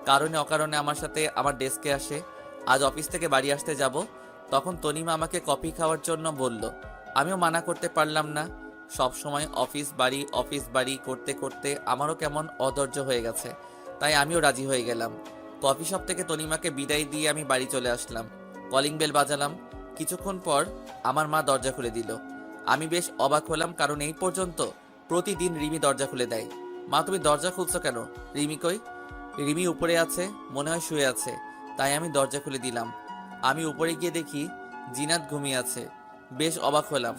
কারণে অকারণে আমার সাথে আমার ডেস্কে আসে। আজ অফিস থেকে বাড়ি আসতে যাব, তখন তনিমা আমাকে কফি খাওয়ার জন্য বলল। আমিও মানা করতে পারলাম না। সব সময় অফিস বাড়ি করতে করতে আমারও কেমন অধৈর্য হয়ে গেছে, তাই আমিও রাজি হয়ে গেলাম। কফি শপ থেকে তনিমাকে বিদায় দিয়ে আমি বাড়ি চলে আসলাম। Calling bell বাজালাম। কিছুক্ষণ পর আমার মা দরজা খুলে দিল। আমি বেশ অবাক হলাম, কারণ এই পর্যন্ত প্রতিদিন রিমি দরজা খুলে দেয়। মা, তুমি দরজা খুলছো কেন? রিমি কই? রিমি উপরে আছে, মনে হয় শুয়ে আছে, তাই আমি দরজা খুলে দিলাম। আমি উপরে গিয়ে দেখি জিনাত ঘুমিয়ে আছে। বেশ অবাক হলাম,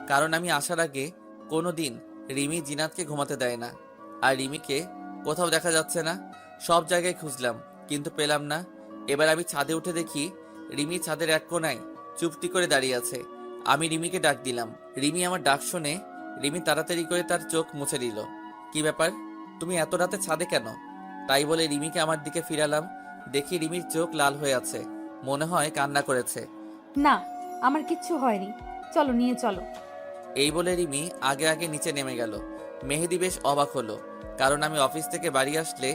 কারণ আমি আসার আগে কোনো দিন রিমি জিনাতকে ঘুমাতে দেয় না। আর রিমিকে কোথাও দেখা যাচ্ছে না। সব জায়গায় খুঁজলাম, কিন্তু পেলাম না। এবার আমি ছাদে উঠে দেখি রিমি ছাদের এক কোণায় চুপটি করে দাঁড়িয়ে আছে। আমি রিমিকে ডাক দিলাম। রিমি আমার ডাক শুনে রিমি তাড়াতাড়ি করে তার চোখ মুছে দিল। কি ব্যাপার, তুমি এত রাতে ছাদে কেন? তাই বলে রিমিকে আমার দিকে ফিরালাম। দেখি রিমির চোখ লাল হয়ে আছে, মনে হয় কান্না করেছে। না, আমার কিচ্ছু হয়নি, চলো নিয়ে চলো। এই বলে রিমি আগে আগে নিচে নেমে গেল। মেহেদি বেশ অবাক হলো, কারণ আমি অফিস থেকে বাড়ি আসলে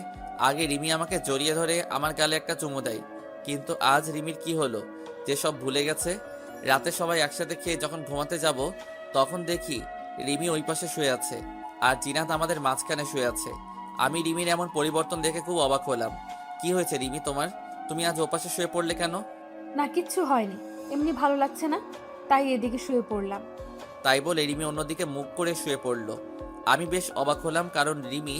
আগে রিমি আমাকে জড়িয়ে ধরে আমার গালে একটা চুমু দেয়। কিন্তু আজ রিমির কি হলো যে সব ভুলে গেছে? রাতে সবাই একসাথে খেয়ে যখন ঘুমাতে যাব, তখন দেখি রিমি ওই পাশে শুয়ে আছে আর জিনাত আমাদের মাঝখানে শুয়ে আছে। আমি রিমির এমন পরিবর্তন দেখে খুব অবাক হলাম। কি হয়েছে রিমি তোমার? তুমি আজ ওপাশে শুয়ে পড়লে কেন? না, কিচ্ছু হয়নি, এমনি ভালো লাগছে না, তাই এদিকে শুয়ে পড়লাম। তাই বলে রিমি অন্যদিকে মুখ করে শুয়ে পড়ল। আমি বেশ অবাক হলাম, কারণ রিমি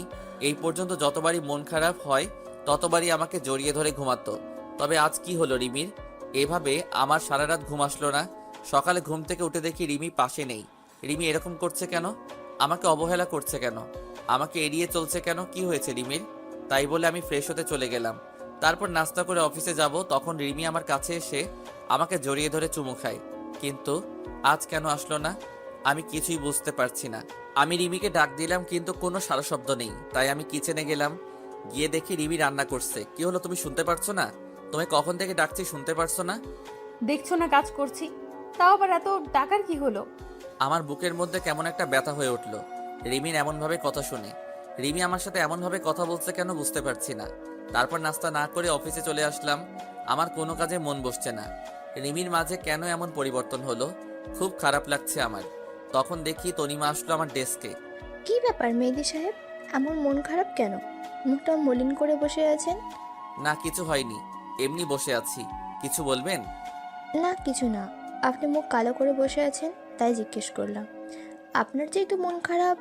এই পর্যন্ত যতবারই মন খারাপ হয় ততবারই আমাকে জড়িয়ে ধরে ঘুমাতো। তবে আজ কি হলো রিমির? এভাবে আমার সারা রাত ঘুম আসলো না। সকালে ঘুম থেকে উঠে দেখি রিমি পাশে নেই। রিমি এরকম করছে কেন? আমাকে অবহেলা করছে কেন? আমাকে এড়িয়ে চলছে কেন? কি হয়েছে রিমির? তাই বলে আমি ফ্রেশ হতে চলে গেলাম। তারপর নাস্তা করে অফিসে যাব, তখন রিমি আমার কাছে এসে আমাকে জড়িয়ে ধরে চুমু খায়। কিন্তু আজ কেন আসলো না? আমি কিছুই বুঝতে পারছি না। আমি রিমিকে ডাক দিলাম, কিন্তু কোনো সারা শব্দ নেই। তাই আমি কিচেনে গেলাম। গিয়ে দেখি রিমি রান্না করছে। কি হলো, তুমি শুনতে পারছো না? তুমি কখন থেকে ডাকছি, শুনতে পারছো না? দেখছো না কাজ করছি, তাও আবার এত টাকার কি হলো? আমার বুকের মধ্যে কেমন একটা ব্যথা হয়ে উঠলো রিমির এমনভাবে কথা শুনে। রিমি আমার সাথে এমনভাবে কথা বলছে কেন, বুঝতে পারছি না। তারপর নাস্তা না করে অফিসে চলে আসলাম। আমার কোনো কাজে মন বসছে না। রিমির মাঝে কেন এমন পরিবর্তন হলো, খুব খারাপ লাগছে আমার। তখন দেখি তনিমা আসলো আমার ডেস্কে। কি ব্যাপার মেহেদি সাহেব, এমন মন খারাপ কেন? মুখটা মলিন করে বসে আছেন। না, কিছু হয়নি, এমনি বসে আছি। কিছু বলবেন? না কিছু না, আপনি মুখ কালো করে বসে আছেন, তাই জিজ্ঞেস করলাম। আপনার যেহেতু মন খারাপ,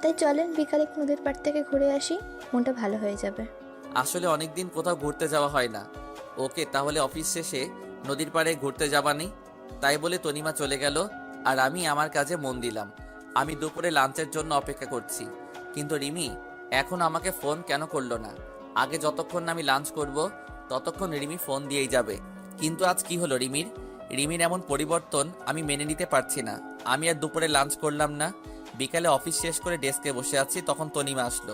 তাই চলেন বিকালে নদীর পাড় থেকে ঘুরে আসি, মনটা ভালো হয়ে যাবে। আসলে অনেকদিন কোথাও ঘুরতে যাওয়া হয় না। ওকে, তাহলে অফিস শেষে নদীর পাড়ে ঘুরতে যাবানি। তাই বলে তনিমা চলে গেল আর আমি আমার কাজে মন দিলাম। আমি দুপুরে লাঞ্চের জন্য অপেক্ষা করছি, কিন্তু রিমি এখন আমাকে ফোন কেন করলো না? আগে যতক্ষণ না আমি লাঞ্চ করব ততক্ষণ রিমি ফোন দিয়েই যাবে। কিন্তু আজ কি হলো রিমির? রিমির এমন পরিবর্তন আমি মেনে নিতে পারছি না। আমি আর দুপুরে লাঞ্চ করলাম না। বিকালে অফিস শেষ করে ডেস্কে বসে আছি, তখন তনিমা আসলো।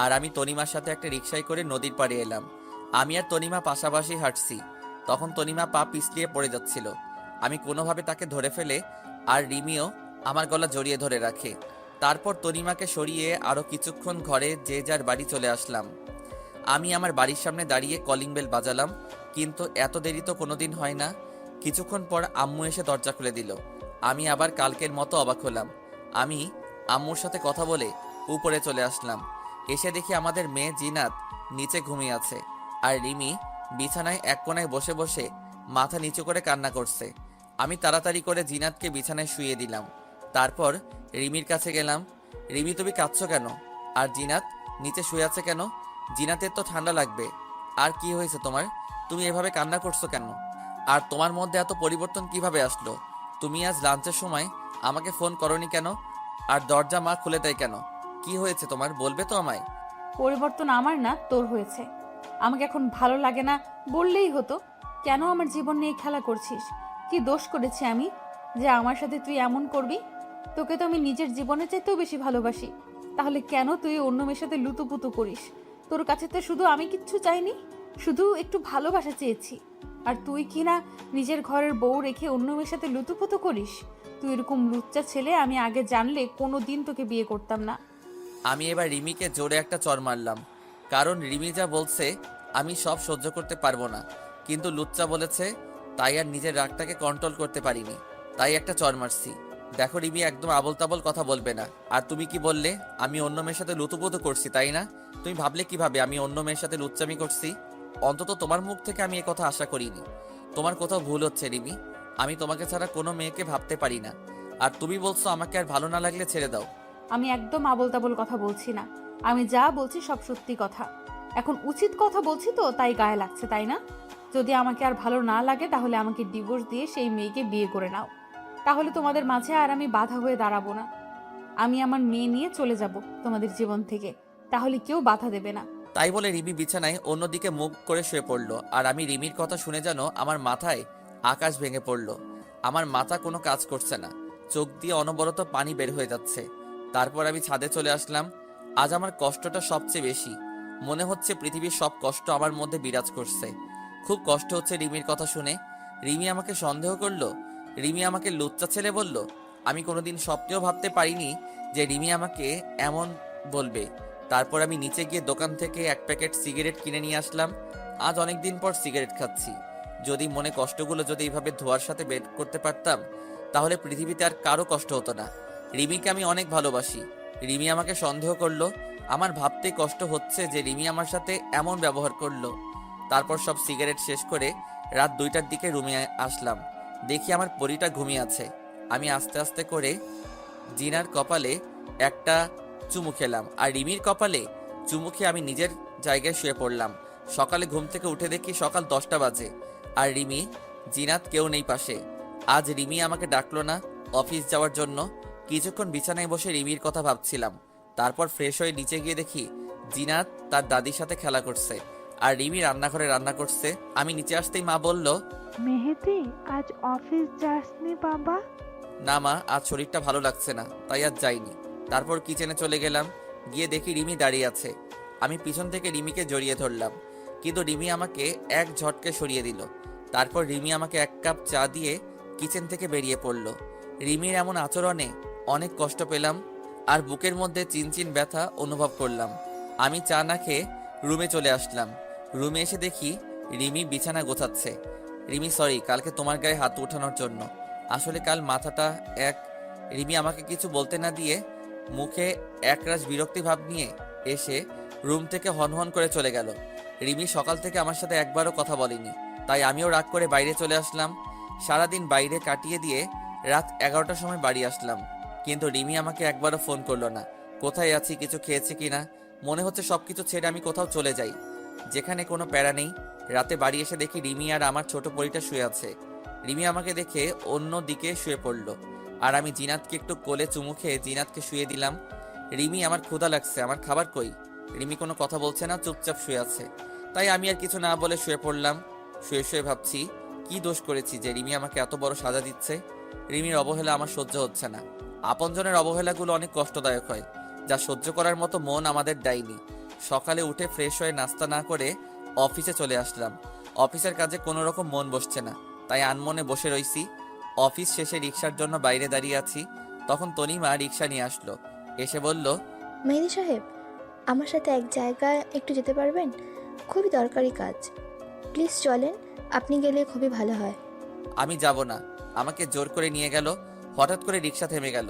আর আমি তনিমার সাথে একটা রিকশায় করে নদীর পাড়ে এলাম। আমি আর তনিমা পাশাপাশি হাঁটছি। তখন তনিমা পা পিছলিয়ে পড়ে যাচ্ছিল। আমি কোনোভাবে তাকে ধরে ফেলে আর রিমিও আমার গলা জড়িয়ে ধরে রাখে। তারপর তনিমাকে সরিয়ে আরও কিছুক্ষণ ঘরে যে যার বাড়ি চলে আসলাম। আমি আমার বাড়ির সামনে দাঁড়িয়ে কলিং বেল বাজালাম, কিন্তু এত দেরি তো কোনোদিন হয় না। কিছুক্ষণ পর আম্মু এসে দরজা খুলে দিল। আমি আবার কালকের মতো অবাক হলাম। আমি আম্মুর সাথে কথা বলে উপরে চলে আসলাম। এসে দেখি আমাদের মেয়ে জিনাত নিচে ঘুমিয়ে আছে, আর রিমি বিছানায় এক কোণায় বসে বসে মাথা নিচু করে কান্না করছে। আমি তাড়াতাড়ি করে জিনাতকে বিছানায় শুইয়ে দিলাম। তারপর রিমির কাছে গেলাম। রিমি, তুমি কাঁদছো কেন? আর জিনাত নিচে শুয়ে আছে কেন? জিনাতের তো ঠান্ডা লাগবে। আর কি হয়েছে তোমার? তুমি এভাবে কান্না করছো কেন? আর তোমার মধ্যে এত পরিবর্তন কিভাবে আসলো? তুমি আজ লাঞ্চের সময় আমাকে ফোন করনি কেন? আর দরজা মা খুলে দেয় কেন? কি হয়েছে তোমার, বলবে তো আমায়? পরিবর্তন আমার না, তোর হয়েছে। আমাকে এখন ভালো লাগে না বললেই হতো। কেন আমার জীবন নিয়ে খেলা করছিস? কি দোষ করেছি আমি যে আমার সাথে তুই এমন করবি? তোকে তো আমি নিজের জীবনের চাইতেও বেশি ভালোবাসি। তাহলে কেন তুই অন্য মেয়ের সাথে লুতুপুতু করিস? তোর কাছে তো শুধু আমি কিচ্ছু চাইনি, শুধু একটু ভালোবাসা চেয়েছি। আর তুই কি না নিজের ঘরের বউ রেখে অন্য মেয়ের সাথে লুতুপুতু করিস? তুই এরকম লুচ্চা ছেলে আমি আগে জানলে কোনো দিন তোকে বিয়ে করতাম না। আমি এবার রিমিকে জোরে একটা চড় মারলাম, কারণ রিমি যা বলছে আমি সব সহ্য করতে পারবো না। কিন্তু লুচ্চা বলেছে তাই আর নিজের রাগটাকে কন্ট্রোল করতে পারিনি, তাই একটা চড় মারছি। দেখো রিমি, একদম আবল তাবল কথা বলবে না। আর তুমি কি বললে আমি অন্য মেয়ের সাথে লুতুপুতু করছি, তাই না? তুমি ভাবলে কিভাবে আমি অন্য মেয়ের সাথে লুচ্চামি করছি? অন্তত তোমার মুখ থেকে আমি এ কথা আশা করিনি। তোমার কোথাও ভুল হচ্ছে রিমি, আমি তোমাকে ছাড়া কোনো মেয়েকে ভাবতে পারি না। আর তুমি বলছো আমাকে আর ভালো না লাগলে ছেড়ে দাও। আমি একদম আবল তাবল কথা বলছি না, আমি যা বলছি সব সত্যি কথা। এখন উচিত কথা বলছি তো তাই গায়ে লাগছে, তাই না? যদি আমাকে আর ভালো না লাগে তাহলে আমাকে ডিভোর্স দিয়ে সেই মেয়েকে বিয়ে করে নাও। তাহলে তোমাদের মাঝে আর আমি বাধা হয়ে দাঁড়াবো না। আমি আমার মেয়ে নিয়ে চলে যাব তোমাদের জীবন থেকে, তাহলে কেউ বাধা দেবে না। তাই বলে রিমি বিছানায় অন্যদিকে মুখ করে শুয়ে পড়ল। আর আমি রিমির কথা শুনে যেন আমার মাথায় আকাশ ভেঙে পড়ল। আমার মাথা কোনো কাজ করছে না, চোখ দিয়ে অনবরত পানি বের হয়ে যাচ্ছে। তারপর আমি ছাদে চলে আসলাম। আজ আমার কষ্টটা সবচেয়ে বেশি। মনে হচ্ছে পৃথিবীর সব কষ্ট আমার মধ্যে বিরাজ করছে। খুব কষ্ট হচ্ছে রিমির কথা শুনে। রিমি আমাকে সন্দেহ করলো, রিমি আমাকে লুচ্চা ছেলে বলল। আমি কোনোদিন স্বপ্নেও ভাবতে পারিনি যে রিমি আমাকে এমন বলবে। তারপর আমি নিচে গিয়ে দোকান থেকে এক প্যাকেট সিগারেট কিনে নিয়ে আসলাম। আজ অনেক দিন পর সিগারেট খাচ্ছি। যদি মনে কষ্টগুলো যদি এইভাবে ধোয়ার সাথে বের করতে পারতাম, তাহলে পৃথিবীতে আর কারো কষ্ট হতো না। রিমিকে আমি অনেক ভালোবাসি। রিমি আমাকে সন্দেহ করলো। আমার ভাবতে কষ্ট হচ্ছে যে রিমি আমার সাথে এমন ব্যবহার করলো। তারপর সব সিগারেট শেষ করে রাত 2টার দিকে রুমে আসলাম। দেখি আমার পরিটা ঘুমিয়ে আছে। আমি আস্তে আস্তে করে জিনার কপালে একটা চুমু খেলাম, আর রিমির কপালে চুমু খেয়ে আমি নিজের জায়গায় শুয়ে পড়লাম। সকালে ঘুম থেকে উঠে দেখি সকাল 10টা বাজে, আর রিমি, জিনাত কেউ নেই পাশে। আজ রিমি আমাকে ডাকলো না অফিস যাওয়ার জন্য। কিছুক্ষণ বিছানায় বসে রিমির কথা ভাবছিলাম। তারপর ফ্রেশ হয়ে নিচে গিয়ে দেখি জিনাত তার দাদির সাথে খেলা করছে, আর রিমি রান্নাঘরে রান্না করছে। আমি নিচে আসতেই মা বলল, মেহেদি, আজ অফিস যাসনি বাবা? না মা, আজ শরীরটা ভালো লাগছে না, তাই আজ যাইনি। তারপর কিচেনে চলে গেলাম। গিয়ে দেখি রিমি দাঁড়িয়ে আছে। আমি পিছন থেকে রিমিকে জড়িয়ে ধরলাম, কিন্তু রিমি আমাকে এক ঝটকে সরিয়ে দিল। তারপর রিমি আমাকে 1 কাপ চা দিয়ে কিচেন থেকে বেরিয়ে পড়ল। রিমির এমন আচরণে অনেক কষ্ট পেলাম, আর বুকের মধ্যে চিনচিন ব্যথা অনুভব করলাম। আমি চা না খেয়ে রুমে চলে আসলাম। রুমে এসে দেখি রিমি বিছানা গোছাচ্ছে। রিমি, সরি কালকে তোমার গায়ে হাত উঠানোর জন্য। আসলে কাল মাথাটা রিমি আমাকে কিছু বলতে না দিয়ে মুখে একরাশ বিরক্তি ভাব নিয়ে এসে রুম থেকে হনহন করে চলে গেল। রিমি সকাল থেকে আমার সাথে একবারও কথা বলেনি, তাই আমিও রাগ করে বাইরে চলে আসলাম। সারাদিন বাইরে কাটিয়ে দিয়ে রাত 11টার সময় বাড়ি আসলাম, কিন্তু রিমি আমাকে একবারও ফোন করলো না। কোথায় আছি, কিছু খেয়েছি কিনা। মনে হচ্ছে সবকিছু ছেড়ে আমি কোথাও চলে যাই, যেখানে কোনো প্যারা নেই। রাতে বাড়ি এসে দেখি রিমি আর আমার ছোট পরিটা শুয়ে আছে। রিমি আমাকে দেখে অন্য দিকে শুয়ে পড়ল, আর আমি জিনাতকে একটু কোলে চুমু খেয়ে জিনাতকে শুয়ে দিলাম। রিমি, আমার ক্ষুধা লাগছে, আমার খাবার কই? রিমি কোনো কথা বলছে না, চুপচাপ শুয়ে আছে। তাই আমি আর কিছু না বলে শুয়ে পড়লাম। শুয়ে শুয়ে ভাবছি কি দোষ করেছি যে রিমি আমাকে এত বড় সাজা দিচ্ছে। রিমির অবহেলা আমার সহ্য হচ্ছে না। আপনজনের অবহেলাগুলো অনেক কষ্টদায়ক হয়, যা সহ্য করার মতো মন আমাদের দেয়নি। সকালে উঠে ফ্রেশ হয়ে নাস্তা না করে অফিসে চলে আসলাম। অফিসের কাজে কোনো রকম মন বসছে না, তাই আনমনে বসে রইছি। অফিস শেষে রিক্সার জন্য বাইরে দাঁড়িয়ে আছি, তখন তনিমা রিক্সা নিয়ে আসলো। এসে বলল, মেহেদি সাহেব, আমার সাথে এক জায়গায় একটু যেতে পারবেন? খুবই দরকারি কাজ, প্লিজ চলেন। আপনি গেলে খুবই ভালো হয়। আমি যাব না। আমাকে জোর করে নিয়ে গেল। হঠাৎ করে রিক্সা থেমে গেল।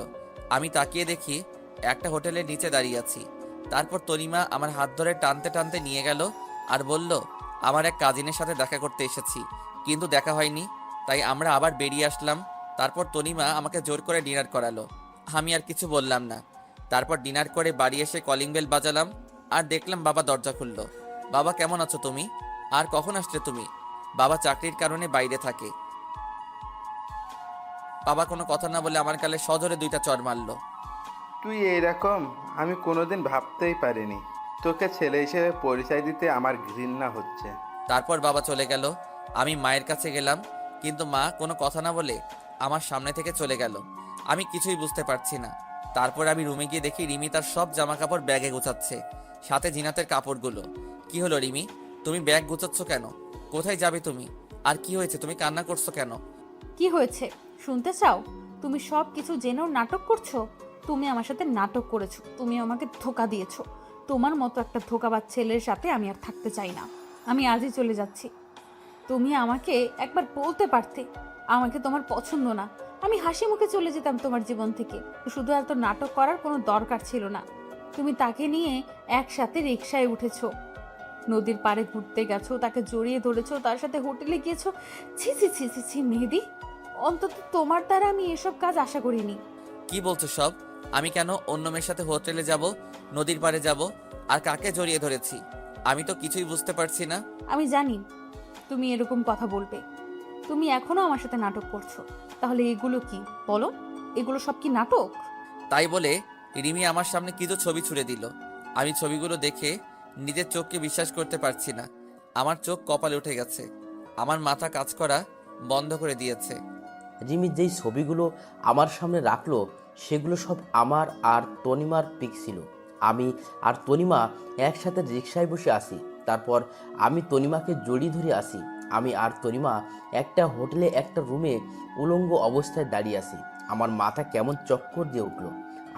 আমি তাকিয়ে দেখি একটা হোটেলের নিচে দাঁড়িয়ে আছি। তারপর তনিমা আমার হাত ধরে টানতে টানতে নিয়ে গেল আর বলল, আমার এক কাজিনের সাথে দেখা করতে এসেছি, কিন্তু দেখা হয়নি, তাই আমরা আবার বেরিয়ে আসলাম। তারপর তনিমা আমাকে জোর করে ডিনার করালো। আমি আর কিছু বললাম না। তারপর ডিনার করে বাড়ি এসে কলিং বেল বাজালাম, আর দেখলাম বাবা দরজা খুললো। বাবা, কেমন আছো তুমি? আর কখন আসলে তুমি? বাবা চাকরির কারণে বাইরে থাকে। বাবা কোনো কথা না বলে আমার গালে সজোরে 2টা চড় মারলো। তুই এইরকম আমি কোনোদিন ভাবতেই পারিনি। তোকে ছেলে হিসেবে পরিচয় দিতে আমার ঘৃণা হচ্ছে। তারপর বাবা চলে গেল। আমি মায়ের কাছে গেলাম, কিন্তু মা কোনো কথা না বলে আমার সামনে থেকে চলে গেল। আমি কিছুই বুঝতে পারছি না। তারপর আমি রুমে গিয়ে দেখি রিমি তার সব জামা কাপড় ব্যাগে গুছাচ্ছে, সাথে জিনাতের কাপড়গুলো। কি হলো রিমি, তুমি ব্যাগ গুছাচ্ছ কেন? কোথায় যাবে তুমি? আর কি হয়েছে, তুমি কান্না করছো কেন? কি হয়েছে শুনতে চাও? তুমি সব কিছু জেনেও নাটক করছো। তুমি আমার সাথে নাটক করেছো, তুমি আমাকে ধোকা দিয়েছো। তোমার মতো একটা ধোকাবাজ ছেলের সাথে আমি আর থাকতে চাই না। আমি আজই চলে যাচ্ছি। তুমি আমাকে একবার বলতে পারতে আমাকে তোমার পছন্দ না। আমি হাসি মুখে চলে যেতাম তোমার জীবন থেকে। শুধু এত নাটক করার কোনো দরকার ছিল না। তুমি তাকে নিয়ে একসাথে রিকশায় উঠেছো, নদীর পাড়ে ঘুরতে গেছো, তাকে জড়িয়ে ধরেছো, তার সাথে হোটেলে গিয়েছো। ছি ছি ছি ছি ছি মেহেদি, অন্তত তোমার দ্বারা আমি এসব কাজ আশা করিনি। কি বলছো সব? আমি কেন অন্য মেয়ের সাথে হোটেলে যাব, নদীর পাড়ে যাব, আর কাকে জড়িয়ে ধরেছি? আমি তো কিছুই বুঝতে পারছি না। আমি জানি তুমি এরকম কথা বলবে। তুমি এখনো আমার সাথে নাটক করছো। তাহলে এগুলো কি বলো? এগুলো সব কি নাটক? তাই বলে রিমি আমার সামনে কিছু ছবি ছুড়ে দিল। আমি ছবিগুলো দেখে নিজের চোখকে বিশ্বাস করতে পারছি না। আমার চোখ কপালে উঠে গেছে, আমার মাথা কাজ করা বন্ধ করে দিয়েছে। রিমি যেই ছবিগুলো আমার সামনে রাখলো সেগুলো সব আমার আর তনিমার পিক ছিল। আমি আর তনিমা একসাথে রিকশায় বসে আসি। তারপর আমি তনিমাকে জড়িয়ে ধরে আসি। আমি আর তনিমা একটা হোটেলে একটা রুমে উলঙ্গ অবস্থায় দাঁড়িয়ে আসি। আমার মাথা কেমন চক্কর দিয়ে উঠলো।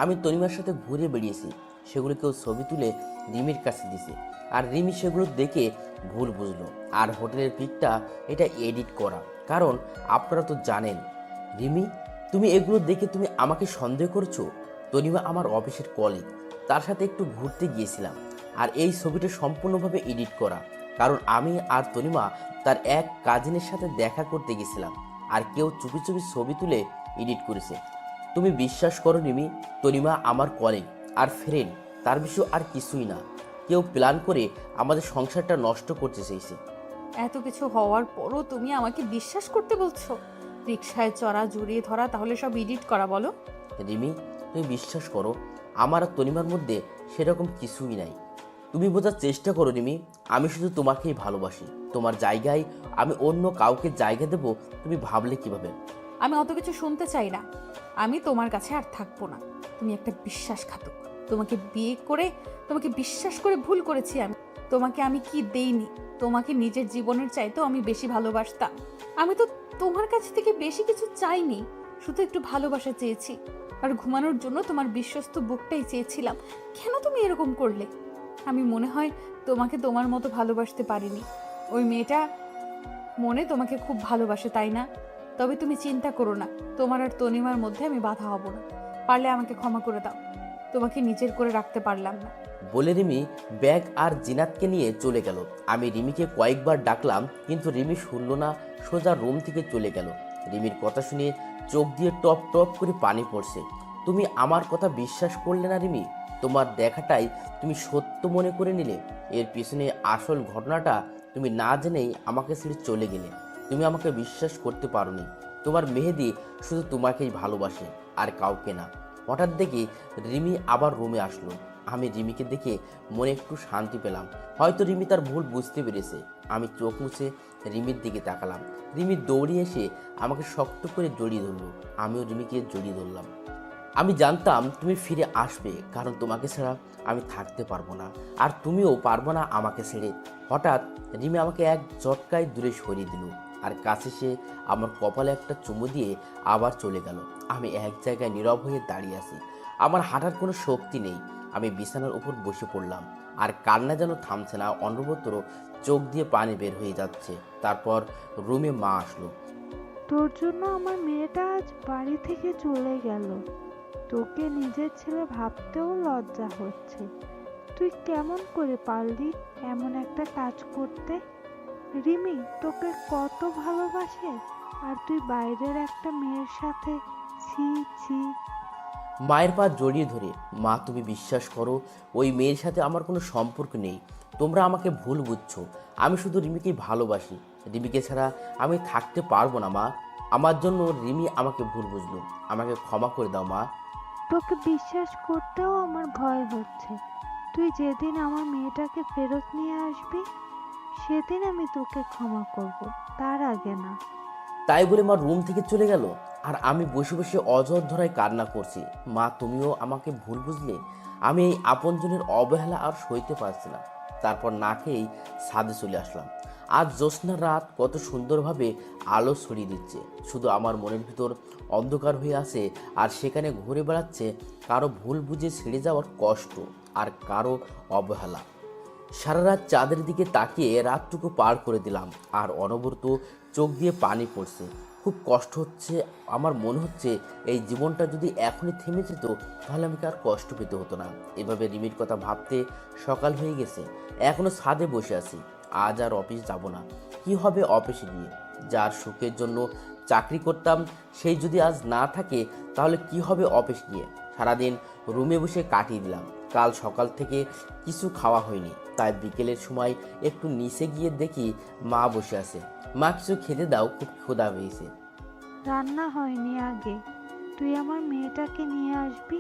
আমি তনিমার সাথে ঘুরে বেরিয়েছি। সেগুলো কেউ ছবি তুলে রিমির কাছে দিছে, আর রিমি সেগুলো দেখে ভুল বুঝলো। আর হোটেলের পিকটা এটা এডিট করা। কারণ আপনারা তো জানেন রিমি, তুমি এগুলো দেখে তুমি আমাকে সন্দেহ করছো। তনিমা আমার অফিসের কলিগ, তার সাথে একটু ঘুরতে গিয়েছিলাম। আর এই ছবিটা সম্পূর্ণভাবে এডিট করা, কারণ আমি আর তনিমা তার এক কাজিনের সাথে দেখা করতে গেছিলাম। আর কেউ চুপি চুপি ছবি তুলে এডিট করেছে। তুমি বিশ্বাস করো রিমি, তনিমা আমার কলিগ আর ফ্রেন্ড, তার বিষয় আর কিছুই না। কেউ প্ল্যান করে আমাদের সংসারটা নষ্ট করতে চেয়েছে। এত কিছু হওয়ার পরও তুমি আমাকে বিশ্বাস করতে বলছো? রিকশায় চড়া, জড়িয়ে ধরা, তাহলে সব এডিট করা বলো? রিমি, তুমি বিশ্বাস করো, আমার আর তনিমার মধ্যে সেরকম কিছুই নাই। তুমি বোঝার চেষ্টা করো রিমি, আমি শুধু তোমাকেই ভালোবাসি। তোমার জায়গায় আমি অন্য কাউকে জায়গা দেব তুমি ভাবলে কিভাবে? আমি অত কিছু শুনতে চাই না। আমি তোমার কাছে আর থাকবো না। তুমি একটা বিশ্বাসঘাতক। তোমাকে বিয়ে করে, তোমাকে বিশ্বাস করে ভুল করেছি আমি। তোমাকে আমি কি দেইনি? তোমাকে নিজের জীবনের চাইতেও আমি বেশি ভালোবাসতাম। আমি তো তোমার কাছ থেকে বেশি কিছু চাইনি, শুধু একটু ভালোবাসা চেয়েছি। আর ঘুমানোর জন্য তোমার বিশ্বস্ত বুকটাই চেয়েছিলাম। কেন তুমি এরকম করলে? আমি মনে হয় তোমাকে তোমার মতো ভালোবাসতে পারিনি। ওই মেয়েটা মনে তোমাকে খুব ভালোবাসে, তাই না? তবে তুমি চিন্তা করো না, তোমার আর তনিমার মধ্যে আমি বাধা হব না। পারলে আমাকে ক্ষমা করে দাও, তোমাকে নিজের করে রাখতে পারলাম না। বলে রিমি ব্যাগ আর জিনাতকে নিয়ে চলে গেল। আমি রিমিকে কয়েকবার ডাকলাম, কিন্তু রিমি শুনল না, সোজা রুম থেকে চলে গেল। রিমির কথা শুনে চোখ দিয়ে টপ টপ করে পানি পড়ছে। তুমি আমার কথা বিশ্বাস করলে না রিমি, তোমার দেখাটাই তুমি সত্য মনে করে নিলে। এর পিছনে আসল ঘটনাটা তুমি না জেনেই আমাকে ছেড়ে চলে গেলে। তুমি আমাকে বিশ্বাস করতে পারোনি। তোমার মেহেদি শুধু তোমাকেই ভালোবাসে, আর কাউকে না। হঠাৎ দেখি রিমি আবার রুমে আসলো। আমি রিমিকে দেখে মনে একটু শান্তি পেলাম। হয়তো রিমি তার ভুল বুঝতে পেরেছে। আমি চোখ মুছে রিমির দিকে তাকালাম। রিমি দৌড়িয়ে এসে আমাকে শক্ত করে জড়িয়ে ধরলো। আমিও রিমিকে জড়িয়ে ধরলাম। আমি জানতাম তুমি ফিরে আসবে, কারণ তোমাকে ছাড়া আমি থাকতে পারবো না, আর তুমিও পারবো না আমাকে ছেড়ে। হঠাৎ রিমি আমাকে এক ঝটকায় দূরে সরিয়ে দিল, আর কাছে সে আমার কপালে একটা চুমু দিয়ে আবার চলে গেল। আমি এক জায়গায় নীরব হয়ে দাঁড়িয়ে আছি। আমার হাঁটার কোনো শক্তি নেই। আমি বিছানার উপর বসে পড়লাম, আর কান্না যেন থামছে না, অনবরত চোখ দিয়ে পানি বের হয়ে যাচ্ছে। তারপর রুমে মা আসলো। তোর জন্য আমার মেয়েটা আজ বাড়ি থেকে চলে গেল। তোকে নিজের ছেলে ভাবতেও লজ্জা হচ্ছে। তুই কেমন করে পারলি এমন একটা কাজ করতে? রিমি তোকে কত ভালোবাসে, আর তুই বাইরের একটা মেয়ের সাথে। ছি ছি। মায়ের পা জড়িয়ে ধরে, মা তুমি বিশ্বাস করো, ওই মেয়ের সাথে আমার কোনো সম্পর্ক নেই। তোমরা আমাকে ভুল বুঝছো। আমি শুধু রিমিকেই ভালোবাসি। রিমিকে ছাড়া আমি থাকতে পারবো না মা। আমার জন্য রিমি আমাকে ভুল বুঝলো। আমাকে ক্ষমা করে দাও মা। তোকে বিশ্বাস করতেও আমার ভয় হচ্ছে। তুই যেদিন আমার মেয়েটাকে ফেরত নিয়ে আসবি সেদিন আমি তোকে ক্ষমা করব, তার আগে না। তাই বলে মা রুম থেকে চলে গেল। আর আমি বসে বসে অঝর ধরায় কান্না করছি। মা, তুমিও আমাকে ভুল বুঝলে। আমি এই আপনজনের অবহেলা আর সইতে পারছি না। তারপর না খেয়েই ছাদে চলে আসলাম। আজ জ্যোৎস্নার রাত কত সুন্দরভাবে আলো ছড়িয়ে দিচ্ছে। শুধু আমার মনের ভিতর অন্ধকার হয়ে আছে, আর সেখানে ঘুরে বেড়াচ্ছে কারো ভুল বুঝে ছেড়ে যাওয়ার কষ্ট আর কারো অবহেলা। সারা রাত চাঁদের দিকে তাকিয়ে রাতটুকু পার করে দিলাম, আর অনবরত চোখ দিয়ে পানি পড়ছে। খুব কষ্ট হচ্ছে। আমার মনে হচ্ছে এই জীবনটা যদি এখনই থেমে যেত তাহলে আমাকে আর কষ্ট পেতে হতো না। এভাবে রিমির কথা ভাবতে সকাল হয়ে গেছে। এখনও ছাদে বসে আছি। আজ আর অফিস যাব না। কি হবে অফিসে গিয়ে? যার সুখের জন্য চাকরি করতাম সেই যদি আজ না থাকে তাহলে কি হবে অফিস গিয়ে? সারাদিন রুমে বসে কাটিয়ে দিলাম। কাল সকাল থেকে কিছু খাওয়া হয়নি, তাই বিকেলের সময় একটু নিচে গিয়ে দেখি মা বসে আছে। মা, কিছু খেতে দাও, খুব ক্ষুধা পেয়েছে। রান্না হয়নি আগে, তুই আমার মেয়েটাকে নিয়ে আসবি,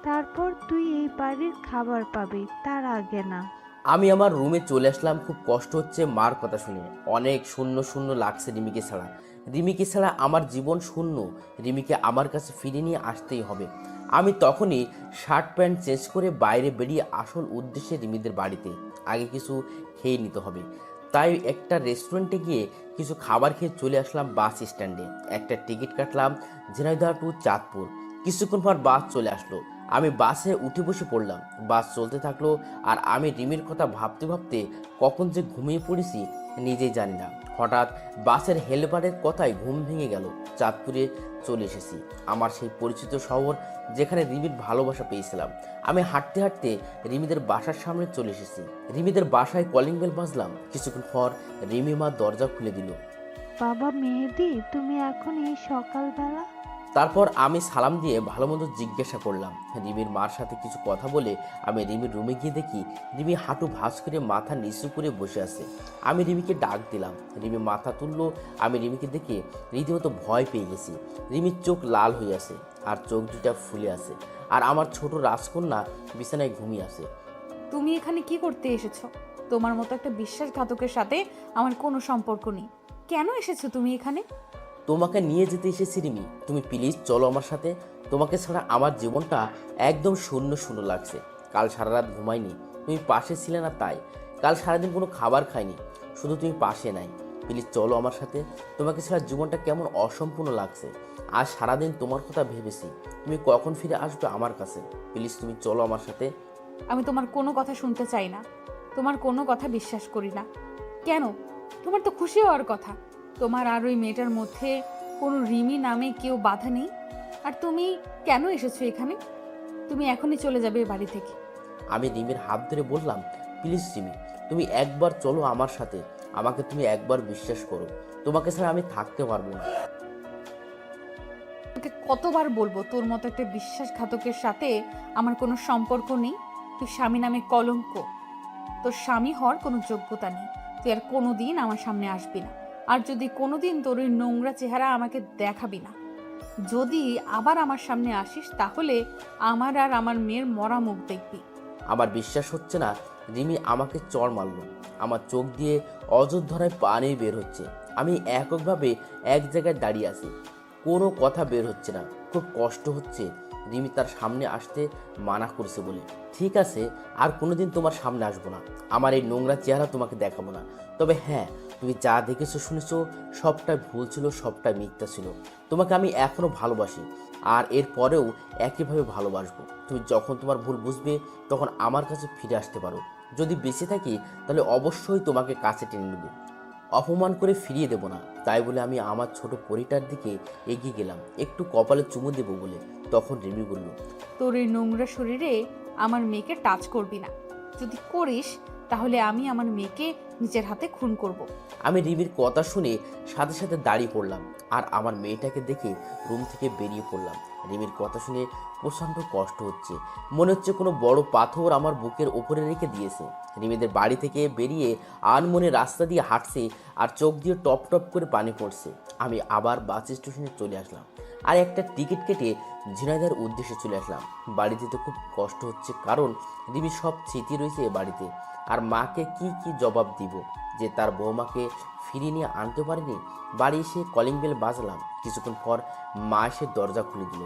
তারপর তুই এই বাড়ির খাবার পাবি, তার আগে না। আমি আমার রুমে চলে আসলাম। খুব কষ্ট হচ্ছে মার কথা শুনে। অনেক শূন্য শূন্য লাগছে রিমিকে ছাড়া। রিমিকে ছাড়া আমার জীবন শূন্য। রিমিকে আমার কাছে ফিরে নিয়ে আসতেই হবে। আমি তখনই শার্ট প্যান্ট চেঞ্জ করে বাইরে বেরিয়ে আসল উদ্দেশ্যে রিমিদের বাড়িতে। আগে কিছু খেয়ে নিতে হবে। তাই একটা রেস্টুরেন্টে গিয়ে কিছু খাবার খেয়ে চলে আসলাম বাস স্ট্যান্ডে। একটা টিকিট কাটলাম ঝিনাইদহ টু চাঁদপুর। কিছুক্ষণ পর বাস চলে আসলো। আমি বাসে উঠে বসে পড়লাম। বাস চলতে থাকলো, আর আমি রিমির কথা ভাবতে ভাবতে কখন যে ঘুমিয়ে পড়েছি নিজেই জানি না। হঠাৎ বাসের হেলপারের কথায় ঘুম ভেঙে গেল। চাঁদপুরে চলে এসেছি, আমার সেই পরিচিত শহর যেখানে রিমির ভালোবাসা পেয়েছিলাম। আমি হাঁটতে হাঁটতে রিমিদের বাসার সামনে চলে এসেছি। রিমিদের বাসায় কলিং বেল বাজলাম। কিছুক্ষণ পর রিমি মা দরজা খুলে দিল। বাবা মেহেদি, তুমি এখন এই সকালবেলা? তারপর আমি সালাম দিয়ে ভালো মন্দ জিজ্ঞাসা করলাম। রিমির মার সাথে কিছু কথা বলে আমি রিমির রুমে গিয়ে দেখি রিমি হাঁটু ভাঁজ করে মাথা নিচু করে বসে আছে। আমি রিমিকে ডাক দিলাম। রিমি মাথা তুললো। আমি রিমিকে দেখে রীতিমতো ভয় পেয়ে গেছি। রিমির চোখ লাল হয়ে আছে, আর চোখ দুটা ফুলে আছে, আর আমার ছোট রাজকন্যা বিছানায় ঘুমিয়ে আছে। তুমি এখানে কি করতে এসেছো? তোমার মতো একটা বিশ্বাসঘাতকের সাথে আমার কোনো সম্পর্ক নেই। কেন এসেছো তুমি এখানে? তোমাকে নিয়ে যেতে এসেছি রিমি, তুমি প্লিজ চলো আমার সাথে। তোমাকে ছাড়া আমার জীবনটা একদম শূন্য শূন্য লাগছে। কাল সারা রাত ঘুমাইনি, তুমি পাশে ছিলে না তাই। কাল সারাদিন কোনো খাবার খাইনি, শুধু তুমি পাশে নাই। প্লিজ চলো আমার সাথে। তোমাকে ছাড়া জীবনটা কেমন অসম্পূর্ণ লাগছে। আজ সারাদিন তোমার কথা ভেবেছি, তুমি কখন ফিরে আসবে আমার কাছে। প্লিজ তুমি চলো আমার সাথে। আমি তোমার কোনো কথা শুনতে চাই না, তোমার কোনো কথা বিশ্বাস করি না। কেন? তোমার তো খুশি হওয়ার কথা। তোমার আর ওই মেয়েটার মধ্যে কোনো রিমি নামে কেউ বাধা নেই। আর তুমি কেন এসেছো এখানে? তুমি এখনই চলে যাবে এ বাড়ি থেকে। আমি রিমির হাত ধরে বললাম, প্লিজ রিমি, তুমি একবার চলো আমার সাথে। আমাকে তুমি একবার বিশ্বাস করো, তোমাকে ছাড়া আমি থাকতে পারবো না। তোকে কতবার বলবো তোর মতো একটা বিশ্বাসঘাতকের সাথে আমার কোনো সম্পর্ক নেই। তুই স্বামী নামে কলঙ্ক। তোর স্বামী হওয়ার কোনো যোগ্যতা নেই। তুই আর কোনোদিন আমার সামনে আসবি না। আর যদি কোনোদিন তোর ওই নোংরা চেহারা আমাকে দেখাবি না। যদি আবার আমার সামনে আসিস তাহলে আমার আর আমার মেয়ের মরা মুখ দেখবি। আমার বিশ্বাস হচ্ছে না। রিমি আমাকে চড় মারলো। আমার চোখ দিয়ে অযোধ্যায় পানি বের হচ্ছে। আমি এককভাবে এক জায়গায় দাঁড়িয়ে আছি, কোনো কথা বের হচ্ছে না। খুব কষ্ট হচ্ছে। রিমি তার সামনে আসতে মানা করছে বলে। ঠিক আছে, আর কোনোদিন তোমার সামনে আসবো না। আমার এই নোংরা চেহারা তোমাকে দেখাবো না। তবে হ্যাঁ, তুমি যা দেখেছো শুনেছো সবটাই ভুল ছিল, সবটাই মিথ্যা ছিল। তোমাকে আমি এখনও ভালোবাসি, আর এর পরেও একইভাবে ভালোবাসবো। তুমি যখন তোমার ভুল বুঝবে তখন আমার কাছে ফিরে আসতে পারো। যদি বেঁচে থাকি তাহলে অবশ্যই তোমাকে কাছে টেনে নেব, অপমান করে ফিরিয়ে দেব না। তাই বলে আমি আমার ছোট পরিটার দিকে এগিয়ে গেলাম একটু কপালে চুমু দেব বলে। তখন রিমি বলল, তোর এই নোংরা শরীরে আমার মেয়েকে টাচ করবি না। যদি করিস তাহলে আমি আমার মেয়েকে নিজের হাতে খুন করব। আমি রিমির কথা শুনে সাথে সাথে দাঁড়িয়ে পড়লাম, আর আমার মেয়েটাকে দেখে রুম থেকে বেরিয়ে পড়লাম। রিমির কথা শুনে প্রচণ্ড কষ্ট হচ্ছে। মনে হচ্ছে কোনো বড় পাথর আমার বুকের ওপরে রেখে দিয়েছে। রিমিদের বাড়ি থেকে বেরিয়ে আনমনে রাস্তা দিয়ে হাঁটছে, আর চোখ দিয়ে টপ টপ করে পানি পড়ছে। আমি আবার বাস স্টেশনে চলে আসলাম। আর একটা টিকিট কেটে ঝিনাইদার উদ্দেশ্যে চলে আসলাম। বাড়িতে তো খুব কষ্ট হচ্ছে, কারণ রিমির সব স্মৃতি রয়েছে এ বাড়িতে। আর মাকে কি জবাব দিব যে তার বৌমাকে ফিরিয়ে নিয়ে আনতে পারেনি। বাড়ি এসে কলিং বেল বাজলাম। কিছুক্ষণ পর মা এসে দরজা খুলে দিল।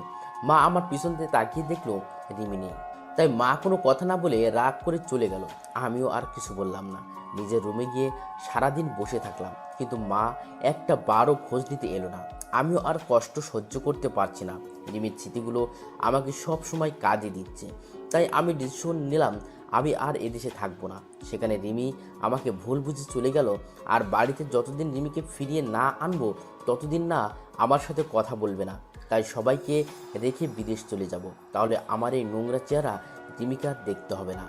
মা আমার পিছন থেকে তাকিয়ে দেখলো রিমি নেই। তাই মা কোনো কথা না বলে রাগ করে চলে গেল। আমিও আর কিছু বললাম না, নিজের রুমে গিয়ে সারাদিন বসে থাকলাম। কিন্তু মা একটা বারও খোঁজ নিতে এলো না। আমিও আর কষ্ট সহ্য করতে পারছি না। রিমির স্মৃতিগুলো আমাকে সব সময় কাজে দিচ্ছে। তাই আমি ডিসিশন নিলাম আমি আর এদেশে থাকবো না। সেখানে রিমি আমাকে ভুল বুঝে চলে গেল। আর বাড়িতে যতদিন রিমিকে ফিরিয়ে না আনবো ততদিন না আমার সাথে কথা বলবে না। তাই সবাইকে রেখে বিদেশ চলে যাব। তাহলে আমার এই নোংরা চেহারা রিমিকে আর দেখতে হবে না।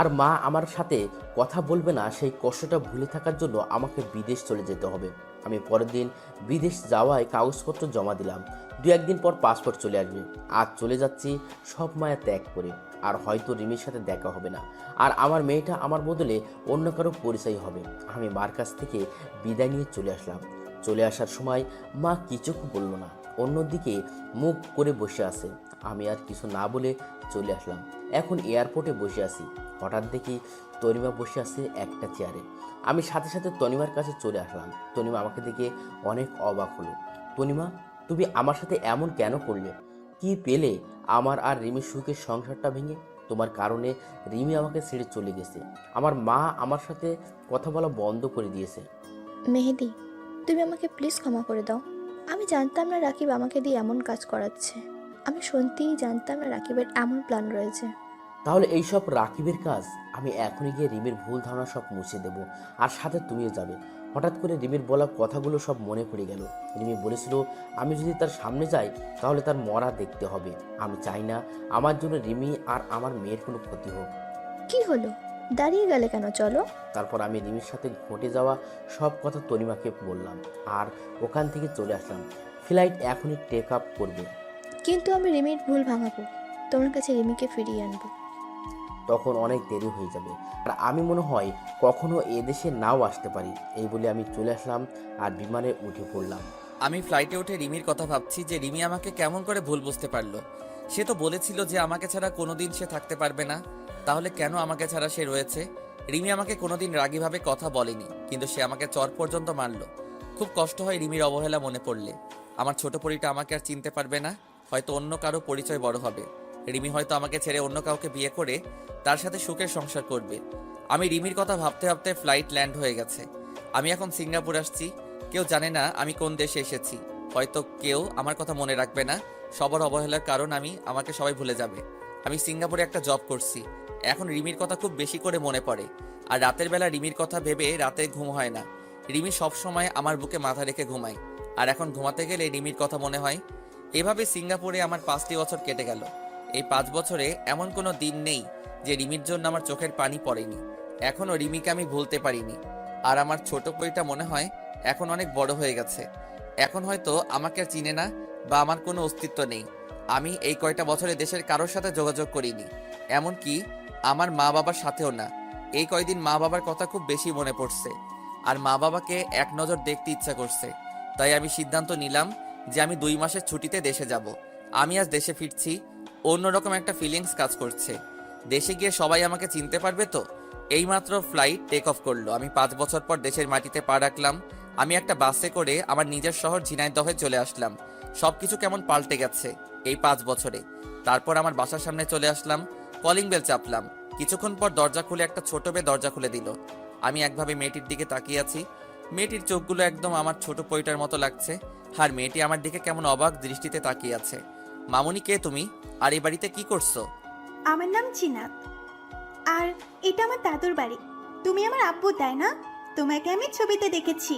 আর মা আমার সাথে কথা বলবে না, সেই কষ্টটা ভুলে থাকার জন্য আমাকে বিদেশ চলে যেতে হবে। আমি পরের দিন বিদেশ যাওয়ায় কাগজপত্র জমা দিলাম। 2-1 দিন পর পাসপোর্ট চলে আসবে। আজ চলে যাচ্ছি সব মায়া ত্যাগ করে। আর হয়তো রিমির সাথে দেখা হবে না। আর আমার মেয়েটা আমার বদলে অন্য কারো পরিচয় হবে। আমি মার কাছ থেকে বিদায় নিয়ে চলে আসলাম। চলে আসার সময় মা কিছু বলল না, অন্যদিকে মুখ করে বসে আছে। আমি আর কিছু না বলে চলে আসলাম। এখন এয়ারপোর্টে বসে আছি। হঠাৎ দেখি তনিমা বসে আছে একটা চেয়ারে। আমি সাথে সাথে তনিমার কাছে চলে আসলাম। তনিমা আমাকে দেখে অনেক অবাক হলো। তনিমা, তুমি আমার সাথে এমন কেন করলে? কি পেলে আমার আর রিমির সুখের সংসারটা ভেঙে? তোমার কারণে রিমি আমাকে ছেড়ে চলে গেছে। আমার মা আমার সাথে কথা বলা বন্ধ করে দিয়েছে। মেহেদি, তুমি আমাকে প্লিজ ক্ষমা করে দাও। আমি জানতাম না রাকিব আমাকে দিয়ে এমন কাজ করাচ্ছে। আমি সত্যিই জানতাম না রাকিবের এমন প্ল্যান রয়েছে। তাহলে এইসব রাকিবের কাজ। আমি এখনই গিয়ে রিমির ভুল ধারণা সব মুছে দেব, আর সাথে তুমিও যাবে। হঠাৎ করে রিমির বলা কথাগুলো সব মনে পড়ে গেল। রিমি বলেছিল আমি যদি তার সামনে যাই তাহলে তার মরা দেখতে হবে। আমি চাই না আমার জন্য রিমি আর আমার মেয়ের কোনো ক্ষতি হোক। কি হলো, দাঁড়িয়ে গেলে কেন? চলো। তারপর আমি রিমির সাথে ঘটে যাওয়া সব কথা তনিমাকে বললাম, আর ওখান থেকে চলে আসলাম। ফ্লাইট এখনই টেক আপ করবে। কিন্তু আমি রিমির ভুল ভাঙাবো, তোমার কাছে রিমিকে ফিরিয়ে আনবো। তখন অনেক দেরি হয়ে যাবে, আর আমি মনে হয় কখনো এদেশে নাও আসতে পারি। এই বলে আমি চলে আসলাম আর বিমানে উঠে পড়লাম। আমি ফ্লাইটে উঠে রিমির কথা ভাবছি যে রিমি আমাকে কেমন করে ভুল বুঝতে পারলো। সে তো বলেছিল যে আমাকে ছাড়া কোনোদিন সে থাকতে পারবে না, তাহলে কেন আমাকে ছাড়া সে রয়েছে? রিমি আমাকে কোনোদিন রাগীভাবে কথা বলেনি, কিন্তু সে আমাকে চর পর্যন্ত মারলো। খুব কষ্ট হয় রিমির অবহেলা মনে পড়লে। আমার ছোট পরিটা আমাকে আর চিনতে পারবে না, হয়তো অন্য কারো পরিচয় বড় হবে। রিমি হয়তো আমাকে ছেড়ে অন্য কাউকে বিয়ে করে তার সাথে সুখের সংসার করবে। আমি রিমির কথা ভাবতে ভাবতে ফ্লাইট ল্যান্ড হয়ে গেছে। আমি এখন সিঙ্গাপুর আসছি। কেউ জানে না আমি কোন দেশে এসেছি। হয়তো কেউ আমার কথা মনে রাখবে না। সবার অবহেলার কারণ আমাকে সবাই ভুলে যাবে। আমি সিঙ্গাপুরে একটা জব করছি। এখন রিমির কথা খুব বেশি করে মনে পড়ে। আর রাতের বেলা রিমির কথা ভেবে রাতে ঘুম হয় না। রিমি সব সময় আমার বুকে মাথা রেখে ঘুমায়, আর এখন ঘুমাতে গেলে রিমির কথা মনে হয়। এভাবে সিঙ্গাপুরে আমার 5টি বছর কেটে গেল। এই 5 বছরে এমন কোনো দিন নেই যে রিমির জন্য আমার চোখের পানি পড়েনি। এখনও রিমিকে আমি ভুলতে পারিনি। আর আমার ছোট পরিটা মনে হয় এখন অনেক বড় হয়ে গেছে। এখন হয়তো আমাকে আর চিনে না বা আমার কোনো অস্তিত্ব নেই। আমি এই কয়টা বছরে দেশের কারোর সাথে যোগাযোগ করিনি, এমনকি আমার মা বাবার সাথেও না। এই কয়দিন মা বাবার কথা খুব বেশি মনে পড়ছে, আর মা বাবাকে এক নজর দেখতে ইচ্ছা করছে। তাই আমি সিদ্ধান্ত নিলাম যে আমি 2 মাসের ছুটিতে দেশে যাব। আমি আজ দেশে ফিরছি, অন্যরকম একটা ফিলিংস কাজ করছে। দেশে গিয়ে সবাই আমাকে চিনতে পারবে তো। এইমাত্র ফ্লাইট টেক অফ করলো। আমি 5 বছর পর দেশের মাটিতে পা রাখলাম। আমি একটা বাসে করে আমার নিজের শহর ঝিনাইদহে চলে আসলাম। সবকিছু কেমন পাল্টে গেছে এই 5 বছরে। তারপর আমার বাসার সামনে চলে আসলাম, কলিং বেল চাপলাম। কিছুক্ষণ পর দরজা খুলে একটা ছোট মেয়ে দরজা খুলে দিল। আমি একভাবে মেয়েটির দিকে তাকিয়ে আছি। মেয়েটির চোখগুলো একদম আমার ছোট পরিটার মতো লাগছে, আর মেয়েটি আমার দিকে কেমন অবাক দৃষ্টিতে তাকিয়ে আছে। মামুনি, কে তুমি? আর এই বাড়িতে কি করছো? আমার নাম জিনাত, আর এটা আমার দাদুর বাড়ি। তুমি আমার আব্বু, তাই না? তোমাকে আমি ছবিতে দেখেছি।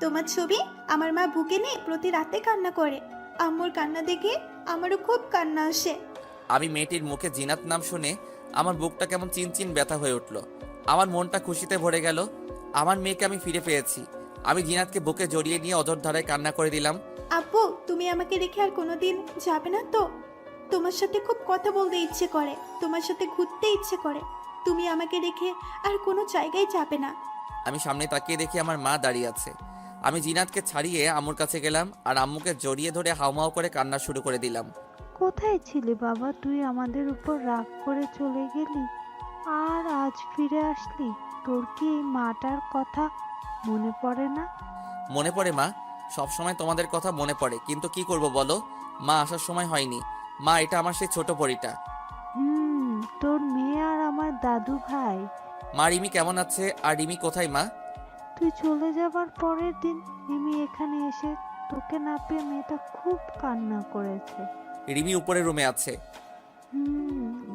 তোমার ছবি আমার মা বুকে নিয়ে প্রতি রাতে কান্না করে। আম্মুর কান্না দেখে আমারও খুব কান্না আসে। আমি মেয়েটির মুখে জিনাত নাম শুনে আমার বুকটা কেমন চিনচিন ব্যথা হয়ে উঠল। আমার মনটা খুশিতে ভরে গেল। আমার মেয়েকে আমি ফিরে পেয়েছি। আমি জিনাতকে বুকে জড়িয়ে নিয়ে অঝোর ধারায় কান্না করে দিলাম। আব্বু, তুমি আমাকে রেখে আর কোনোদিন যাবে না তো? তোমার সাথে খুব কথা বলতে ইচ্ছে করে, তোমার সাথে ঘুরতে ইচ্ছে করে। তুমি আমাকে রেখে আর কোনো জায়গায় যাবে না। আমি সামনে তাকিয়ে দেখি আমার মা দাঁড়িয়ে আছে। আমি জিনাতকে ছাড়িয়ে আম্মুর কাছে গেলাম আর আম্মুকে জড়িয়ে ধরে হাউমাউ করে কান্না শুরু করে দিলাম। কোথায় ছিলি বাবা? তুই আমাদের উপর রাগ করে চলে গেলি আর আজ ফিরে আসলি। তোর কি এই মাটার কথা মনে পড়ে না? মনে পড়ে মা, সব সময় তোমাদের কথা মনে পড়ে, কিন্তু কি করব বলো, মা আসার সময় হয়নি। মা, এটা আমার সেই ছোট পরীটা। তোর মেয়ে আর আমার দাদু ভাই। মা, রিমি কেমন আছে? আর রিমি কোথায় মা? তুই চলে যাবার পরের দিন রিমি এখানে এসে তোকে না পেয়ে মেয়েটা খুব কান্না করেছে। রিমি উপরের রুমে আছে।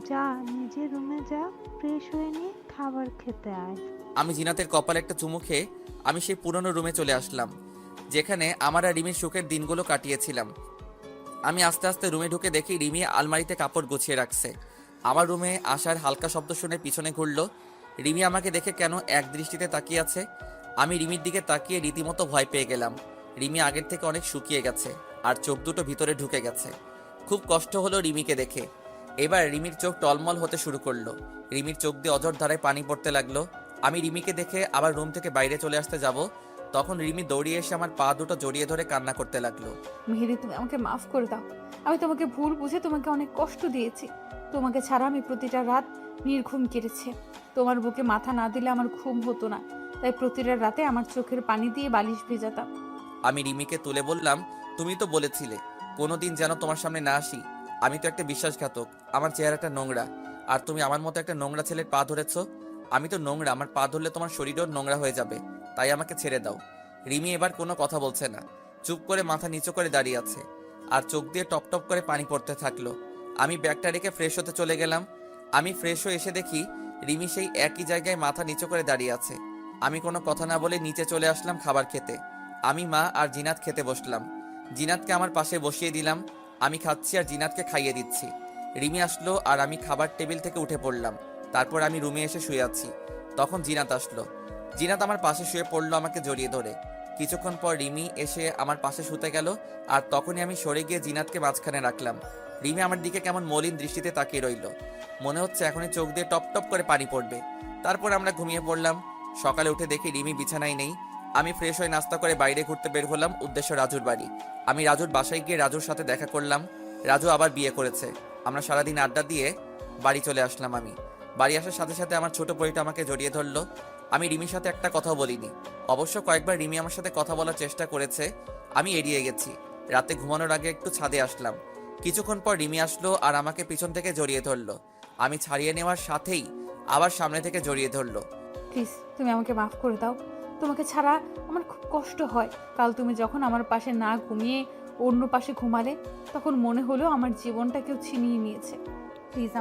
যা নিজের রুমে যা, ফ্রেশ হয়ে নিয়ে খাবার খেতে আয়। আমি জিনাতের কপালে একটা চুমু খেয়ে আমি সেই পুরনো রুমে চলে আসলাম, যেখানে আমার আর রিমির সুখের দিনগুলো কাটিয়েছিলাম। আমি আস্তে আস্তে রুমে ঢুকে দেখি রিমি আলমারিতে কাপড় গুছিয়ে রাখছে। আমার রুমে আসার হালকা শব্দ শুনে পিছনে ঘুরলো। রিমি আমাকে দেখে কেন এক দৃষ্টিতে তাকিয়ে আছে। আমি রিমির দিকে তাকিয়ে রীতিমতো ভয় পেয়ে গেলাম। রিমি আগের থেকে অনেক শুকিয়ে গেছে আর চোখ দুটো ভিতরে ঢুকে গেছে। খুব কষ্ট হলো রিমিকে দেখে। এবার রিমির চোখ টলমল হতে শুরু করলো। রিমির চোখ দিয়ে অঝর ধারায় পানি পড়তে লাগলো। আমি রিমিকে দেখে আবার রুম থেকে বাইরে চলে আসতে যাব, তখন রিমি দৌড়িয়ে এসে আমার পা দুটো জড়িয়ে ধরে কান্না করতে লাগলো। মেহেদি, তুমি আমাকে মাফ করে দাও। আমি তোমাকে ভুল বুঝে তোমাকে অনেক কষ্ট দিয়েছি। তোমাকে ছাড়া আমি প্রতিটা রাত নির্ঘুম কেটেছে। তোমার বুকে মাথা না দিলে আমার ঘুম হতো না, তাই প্রতিটা রাতে আমার চোখের পানি দিয়ে বালিশ ভেজাতাম। আমি রিমিকে তুলে বললাম, তুমি তো বলেছিলে কোনোদিন যেন তোমার সামনে না আসি। আমি তো একটা বিশ্বাসঘাতক, আমার চেহারাটা নোংরা, আর তুমি আমার মতো একটা নোংরা ছেলের পা ধরেছো। আমি তো নোংরা, আমার পা ধরলে তোমার শরীরও নোংরা হয়ে যাবে, তাই আমাকে ছেড়ে দাও। রিমি এবার কোনো কথা বলছে না, চুপ করে মাথা নিচু করে দাঁড়িয়ে আছে আর চোখ দিয়ে টপ টপ করে পানি পড়তে থাকলো। আমি ব্যাগটা রেখে ফ্রেশ হতে চলে গেলাম। আমি ফ্রেশ হয়ে এসে দেখি রিমি সেই একই জায়গায় মাথা নিচু করে দাঁড়িয়ে আছে। আমি কোনো কথা না বলে নিচে চলে আসলাম খাবার খেতে। আমি, মা আর জিনাত খেতে বসলাম। জিনাতকে আমার পাশে বসিয়ে দিলাম। আমি খাচ্ছি আর জিনাতকে খাইয়ে দিচ্ছি। রিমি আসলো আর আমি খাবার টেবিল থেকে উঠে পড়লাম। তারপর আমি রুমে এসে শুয়ে আছি। তখন জিনাত আসলো। জিনাত আমার পাশে শুয়ে পড়লো আমাকে জড়িয়ে ধরে। কিছুক্ষণ পর রিমি এসে আমার পাশে শুতে গেল আর তখনই আমি সরে গিয়ে জিনাতকে মাঝখানে রাখলাম। রিমি আমার দিকে কেমন মলিন দৃষ্টিতে তাকিয়ে রইল। মনে হচ্ছে এখনই চোখ দিয়ে টপ টপ করে পানি পড়বে। তারপর আমরা ঘুমিয়ে পড়লাম। সকালে উঠে দেখি রিমি বিছানায় নেই। আমি ফ্রেশ হয়ে নাস্তা করে বাইরে ঘুরতে বের হলাম, উদ্দেশ্য রাজুর বাড়ি। আমি রাজুর বাসায় গিয়ে রাজুর সাথে দেখা করলাম। রাজু আবার বিয়ে করেছে। আমরা সারাদিন আড্ডা দিয়ে বাড়ি চলে আসলাম। আমি বাড়ি আসার সাথে সাথে আমার ছোট পরিটা আমাকে জড়িয়ে ধরলো। আমি রিমির সাথে একটা কথাও বলিনি। অবশ্য কয়েকবার রিমি আমার সাথে কথা বলার চেষ্টা করেছে, আমি এড়িয়ে গেছি। রাতে ঘুমানোর আগে একটু ছাদে আসলাম। কিছুক্ষণ পর রিমি আসলো আর আমাকে পিছন থেকে জড়িয়ে ধরলো। আমি ছাড়িয়ে নেওয়ার সাথেই আবার সামনে থেকে জড়িয়ে ধরলো। প্লিজ, তুমি আমাকে মাফ করে দাও। তোমাকে ছাড়া আমার খুব কষ্ট হয়। কাল তুমি যখন আমার পাশে না ঘুমিয়ে অন্য পাশে ঘুমালে, তখন মনে হলো আমার জীবনটা কেউ ছিনিয়ে নিয়েছে। প্লিজ